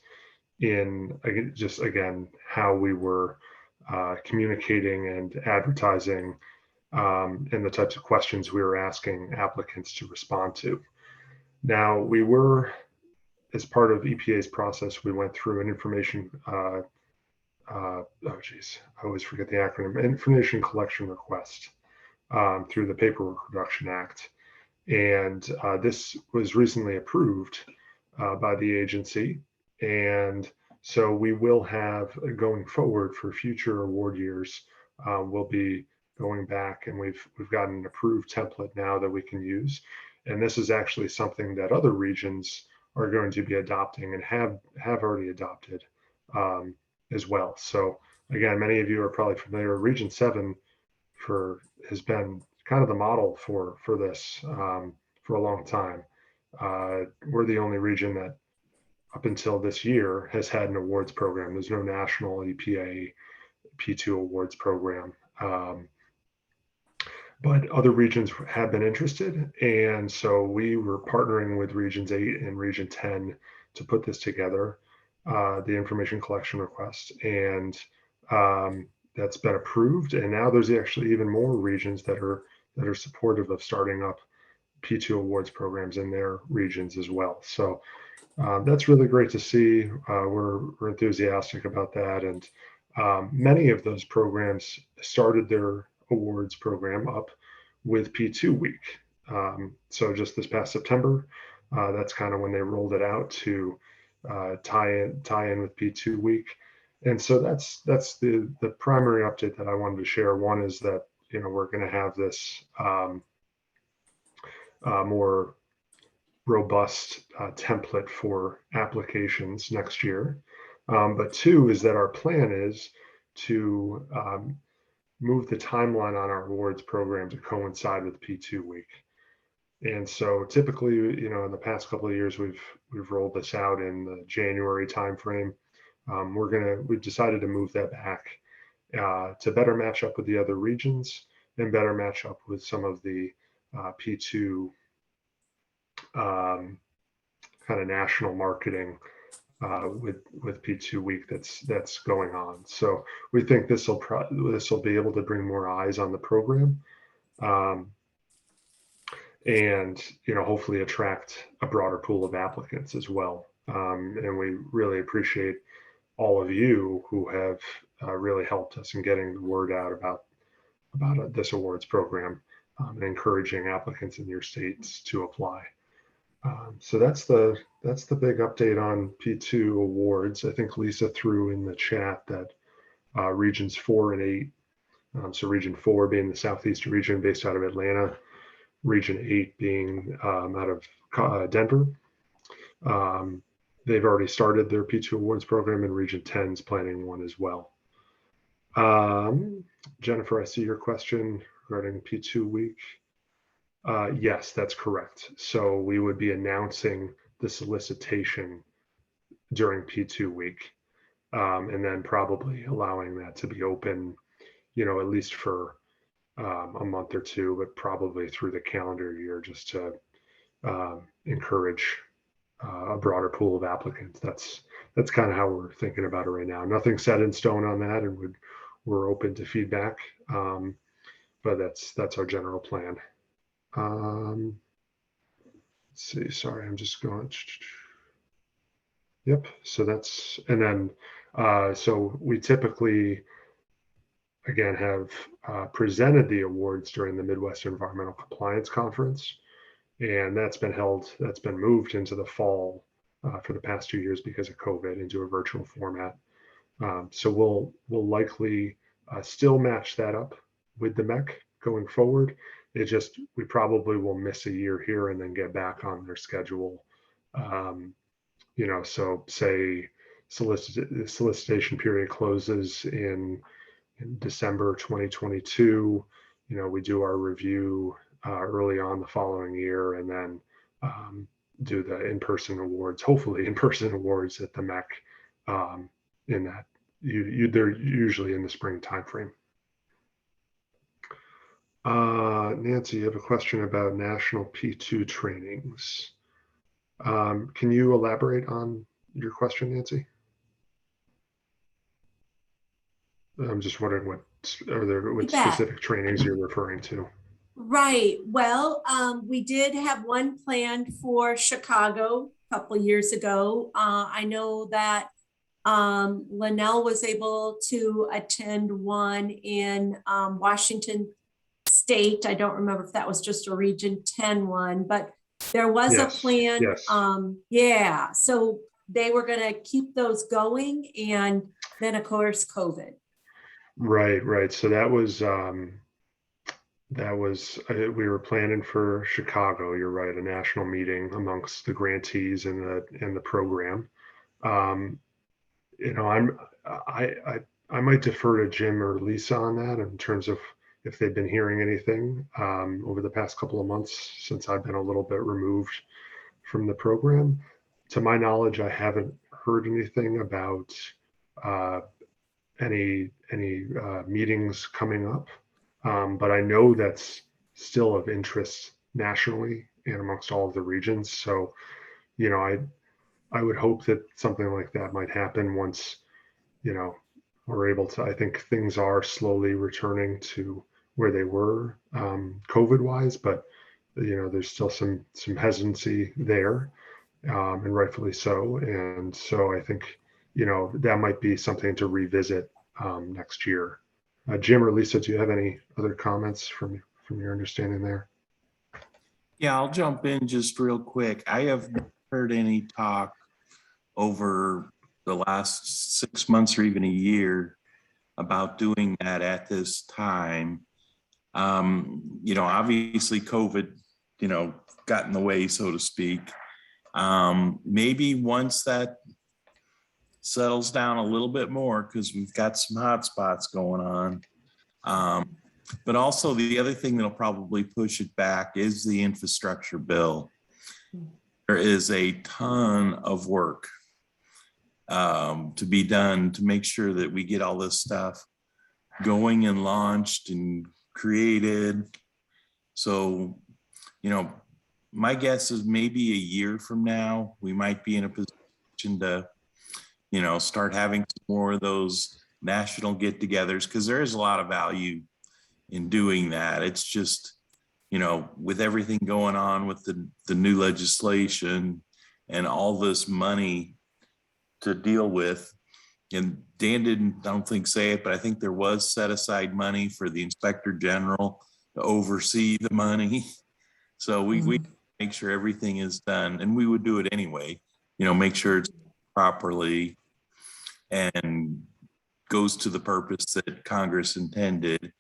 in just, again, how we were communicating and advertising and the types of questions we were asking applicants to respond to. Now, we were, as part of EPA's process, we went through an information, I always forget the acronym, information collection request through the Paperwork Reduction Act. And this was recently approved by the agency. And so we will have, going forward for future award years, we'll be going back, and we've got an approved template now that we can use. And this is actually something that other regions are going to be adopting and have already adopted as well. So again, many of you are probably familiar. Region 7 has been kind of the model for this for a long time. We're the only region that up until this year has had an awards program. There's no national EPA P2 awards program. But other regions have been interested. And so we were partnering with Regions 8 and Region 10 to put this together, the information collection request. And that's been approved. And now there's actually even more regions that are supportive of starting up P2 awards programs in their regions as well. So that's really great to see. We're enthusiastic about that. And Many of those programs started their awards program up with P2 week. So just this past September, that's kind of when they rolled it out to tie in with P2 week. And so that's the primary update that I wanted to share. One is that, you know, we're going to have this more robust template for applications next year. But two is that our plan is to move the timeline on our awards program to coincide with P2 week. And so typically, you know, in the past couple of years, we've rolled this out in the January timeframe. We've decided to move that back to better match up with the other regions and better match up with some of the P2 kind of national marketing with P2 week that's going on. So we think this will be able to bring more eyes on the program, and, you know, hopefully attract a broader pool of applicants as well. And we really appreciate all of you who have really helped us in getting the word out about this awards program, and encouraging applicants in your states to apply. So that's the big update on P2 awards. I think Lisa threw in the chat that regions 4 and 8, so region 4 being the Southeast region based out of Atlanta, region 8 being out of Denver. They've already started their P2 awards program, and region 10 is planning one as well. Jennifer, I see your question regarding P2 week. Yes, that's correct. So we would be announcing the solicitation during P2 week, and then probably allowing that to be open, you know, at least for a month or two, but probably through the calendar year, just to encourage a broader pool of applicants. That's kind of how we're thinking about it right now. Nothing set in stone on that, and we're open to feedback, but that's our general plan. Let's see, sorry, I'm just going. Yep, so that's, and then, so we typically, again, have presented the awards during the Midwest Environmental Compliance Conference, and that's been moved into the fall for the past 2 years because of COVID, into a virtual format. So we'll likely still match that up with the MEC going forward. It just, we probably will miss a year here and then get back on their schedule. You know, so say the solicitation period closes in December 2022, you know, we do our review early on the following year, and then do the in-person awards, hopefully in-person awards at the MEC in that, they're usually in the spring timeframe. Nancy, you have a question about national P2 trainings. Can you elaborate on your question, Nancy? I'm just wondering what specific trainings you're referring to. Right. Well, we did have one planned for Chicago a couple years ago. I know that Linnell was able to attend one in Washington State. I don't remember if that was just a region 10 one, but there was a plan. Yes. Yeah, so they were going to keep those going, and then of course COVID. Right. So that was we were planning for Chicago. You're right, a national meeting amongst the grantees in the program. You know, I might defer to Jim or Lisa on that in terms of if they've been hearing anything over the past couple of months, since I've been a little bit removed from the program. To my knowledge, I haven't heard anything about any meetings coming up, but I know that's still of interest nationally and amongst all of the regions. So, you know, I would hope that something like that might happen once, you know, we're able to. I think things are slowly returning to where they were COVID wise, but you know, there's still some hesitancy there, and rightfully so. And so I think, you know, that might be something to revisit next year. Jim or Lisa, do you have any other comments from your understanding there? Yeah, I'll jump in just real quick. I have not heard any talk over the last 6 months or even a year about doing that at this time. Obviously COVID, got in the way, so to speak. Maybe once that settles down a little bit more, because we've got some hot spots going on. But also the other thing that'll probably push it back is the infrastructure bill. There is a ton of work to be done to make sure that we get all this stuff going and launched and created. So, my guess is maybe a year from now, we might be in a position to, start having some more of those national get-togethers, because there is a lot of value in doing that. It's just, with everything going on with the new legislation and all this money to deal with, and Dan didn't, I don't think, say it, but I think there was set aside money for the Inspector General to oversee the money. So we make sure everything is done, and we would do it anyway, make sure it's properly and goes to the purpose that Congress intended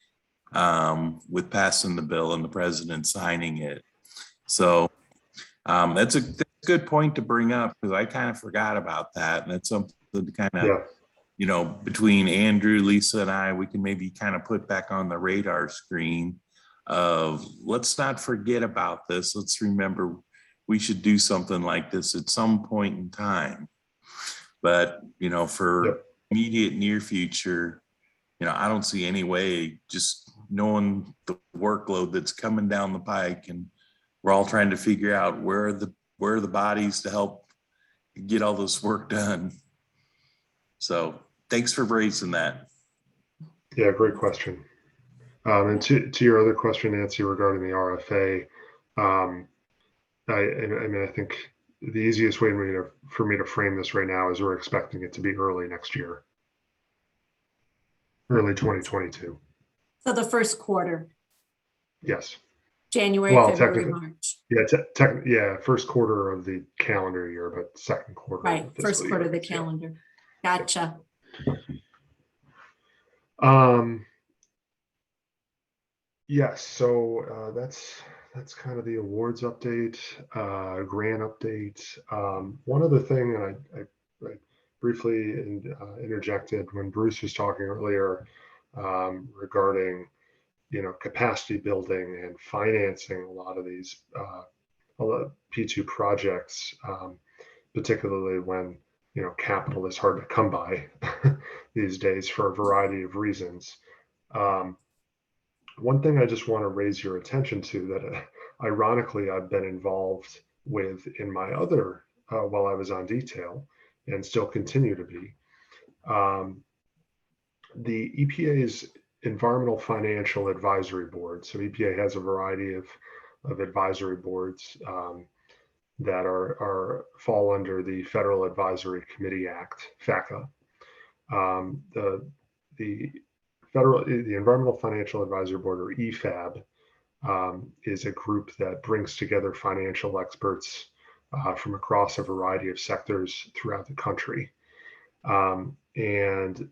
with passing the bill and the president signing it. So that's a good point to bring up, because I kind of forgot about that. And that's something to kind of, between Andrew, Lisa, and I, we can maybe kind of put back on the radar screen of, let's not forget about this. Let's remember we should do something like this at some point in time. But, for immediate near future, I don't see any way, just knowing the workload that's coming down the pike, and we're all trying to figure out where are the bodies to help get all this work done. So thanks for raising that. Yeah, great question. And to your other question, Nancy, regarding the RFA, I think the easiest way for me to frame this right now is we're expecting it to be early next year, early 2022. So the first quarter, Yes. January, Well, February, technically, March. yeah, first quarter of the calendar year, but second quarter. Right, of the first fiscal quarter of year. the calendar. Gotcha. Yes, so that's kind of the awards update, grant update. One other thing, and I briefly interjected when Bruce was talking earlier regarding capacity building and financing a lot of these P2 projects, particularly when capital is hard to come by these days for a variety of reasons. One thing I just want to raise your attention to that ironically I've been involved with in my other while I was on detail and still continue to be, the EPA's Environmental Financial Advisory Board. So EPA has a variety of advisory boards that fall under the Federal Advisory Committee Act, FACA. The Environmental Financial Advisory Board, or EFAB, is a group that brings together financial experts from across a variety of sectors throughout the country. And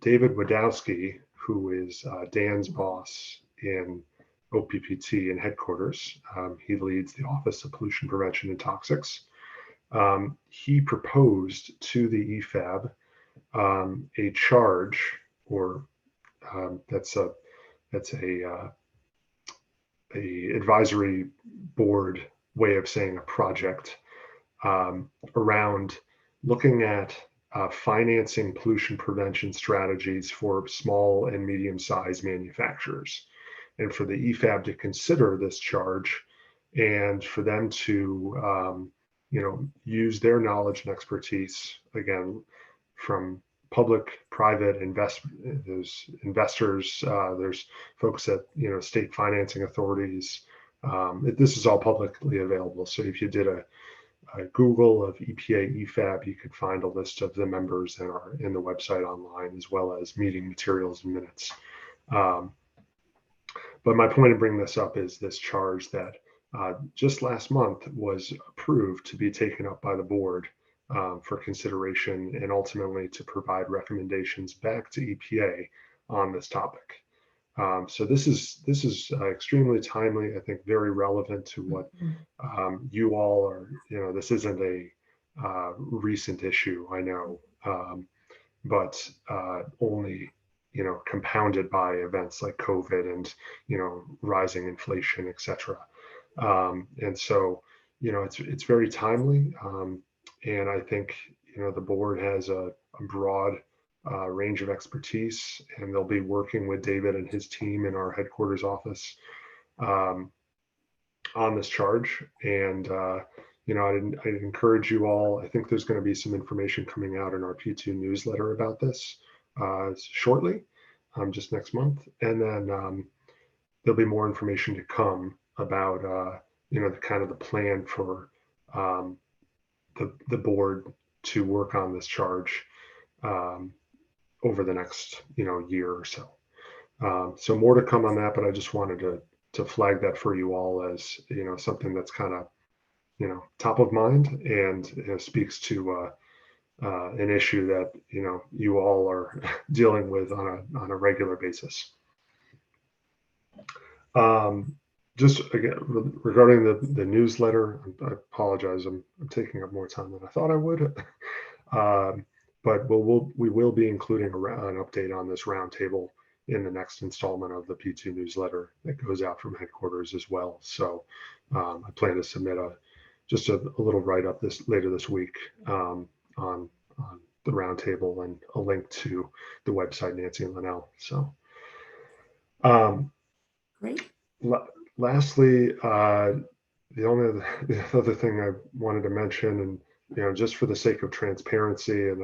David Wadowski, who is Dan's boss in OPPT in headquarters, he leads the Office of Pollution Prevention and Toxics. He proposed to the EFAB a charge, or that's a advisory board way of saying a project around looking at financing pollution prevention strategies for small and medium-sized manufacturers, and for the EFAB to consider this charge and for them to use their knowledge and expertise, again, from public, private there's investors, there's folks at state financing authorities. This is all publicly available. So if you did Google of EPA EFAB, you could find a list of the members in the website online, as well as meeting materials and minutes. But my point in bringing this up is this charge that just last month was approved to be taken up by the board for consideration and ultimately to provide recommendations back to EPA on this topic. So this is extremely timely, I think very relevant to what you all are, this isn't a recent issue, I know, but only, compounded by events like COVID and, rising inflation, et cetera. And so, it's very timely. And I think, the board has a broad range of expertise, and they'll be working with David and his team in our headquarters office on this charge. And, I'd encourage you all, I think there's going to be some information coming out in our P2 newsletter about this shortly, just next month. And then there'll be more information to come about, the kind of the plan for the board to work on this charge over the next, year or so. So more to come on that, but I just wanted to flag that for you all as, something that's kind of, top of mind and speaks to an issue that, you all are dealing with on a regular basis. Just again, regarding the newsletter, I apologize, I'm taking up more time than I thought I would. But we will be including an update on this roundtable in the next installment of the P2 newsletter that goes out from headquarters as well. So I plan to submit just a little write-up later this week on the roundtable and a link to the website, Nancy and Linnell. So great. Lastly, the other thing I wanted to mention, and just for the sake of transparency, and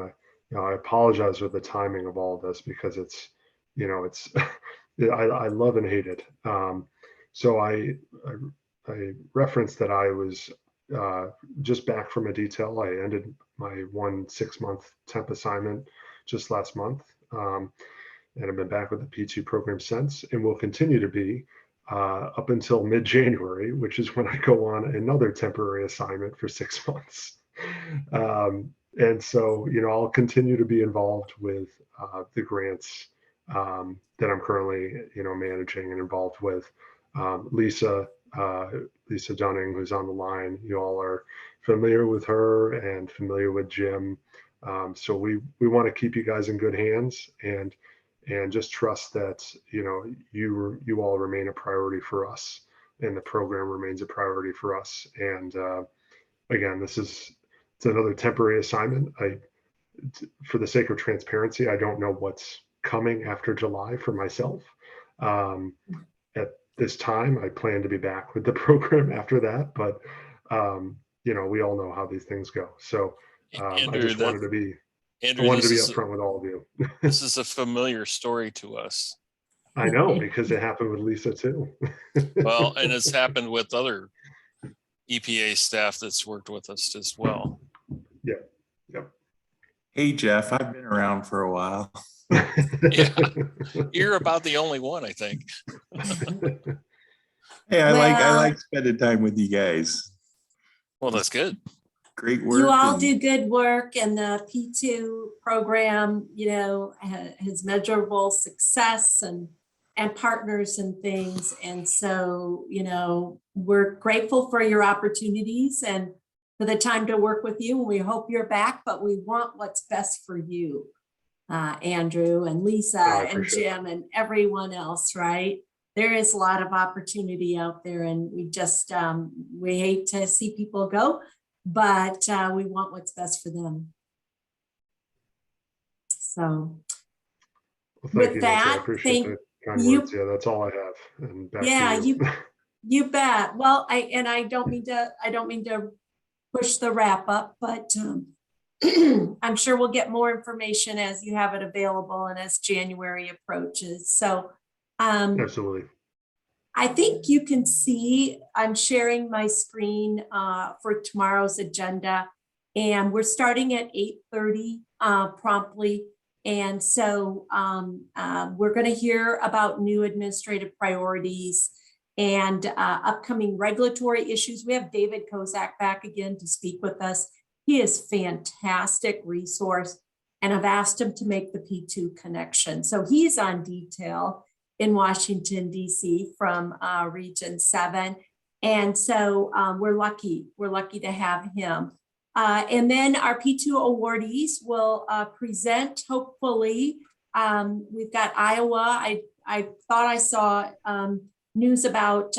I apologize for the timing of all of this because it's I love and hate it. So I referenced that I was just back from a detail. I ended my 1 6-month temp assignment just last month, and I've been back with the P2 program since, and will continue to be up until mid-January, which is when I go on another temporary assignment for 6 months. And so, I'll continue to be involved with the grants that I'm currently, managing and involved with. Lisa Dunning, who's on the line, you all are familiar with her and familiar with Jim. So we want to keep you guys in good hands and just trust that, you all remain a priority for us and the program remains a priority for us. And again, it's another temporary assignment. For the sake of transparency, I don't know what's coming after July for myself. At this time, I plan to be back with the program after that, but we all know how these things go. So Andrew, I just wanted to be upfront with all of you. This is a familiar story to us. I know, because it happened with Lisa too. Well, and it's happened with other EPA staff that's worked with us as well. Yep. Hey, Jeff, I've been around for a while. Yeah, you're about the only one, I think. Hey, I like spending time with you guys. Well, that's good. Great work. You all do good work, and the P2 program, has measurable success and partners and things. And so, we're grateful for your opportunities and for the time to work with you. We hope you're back, but we want what's best for you, Andrew and Lisa and Jim and everyone else, right? There is a lot of opportunity out there, and we just, we hate to see people go, but we want what's best for them. So with that, thank you. Yeah, that's all I have. And back yeah, to you. you bet. Well, I don't mean to push the wrap up, but I'm sure we'll get more information as you have it available and as January approaches. So absolutely. I think you can see I'm sharing my screen for tomorrow's agenda, and we're starting at 8:30 promptly. And so we're going to hear about new administrative priorities and upcoming regulatory issues. We have David Kozak back again to speak with us. He is a fantastic resource, and I've asked him to make the P2 connection. So he's on detail in Washington, D.C. from Region 7. And so we're lucky to have him. And then our P2 awardees will present, hopefully. We've got Iowa. I thought I saw news about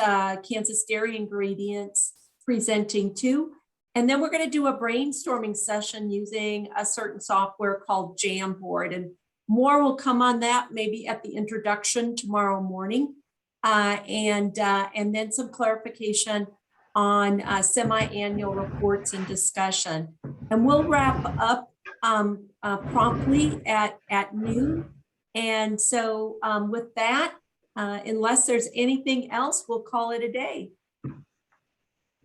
Kansas Dairy Ingredients presenting too. And then we're going to do a brainstorming session using a certain software called Jamboard. And more will come on that maybe at the introduction tomorrow morning. And then some clarification on semi-annual reports and discussion. And we'll wrap up promptly at noon. And so with that, unless there's anything else, we'll call it a day.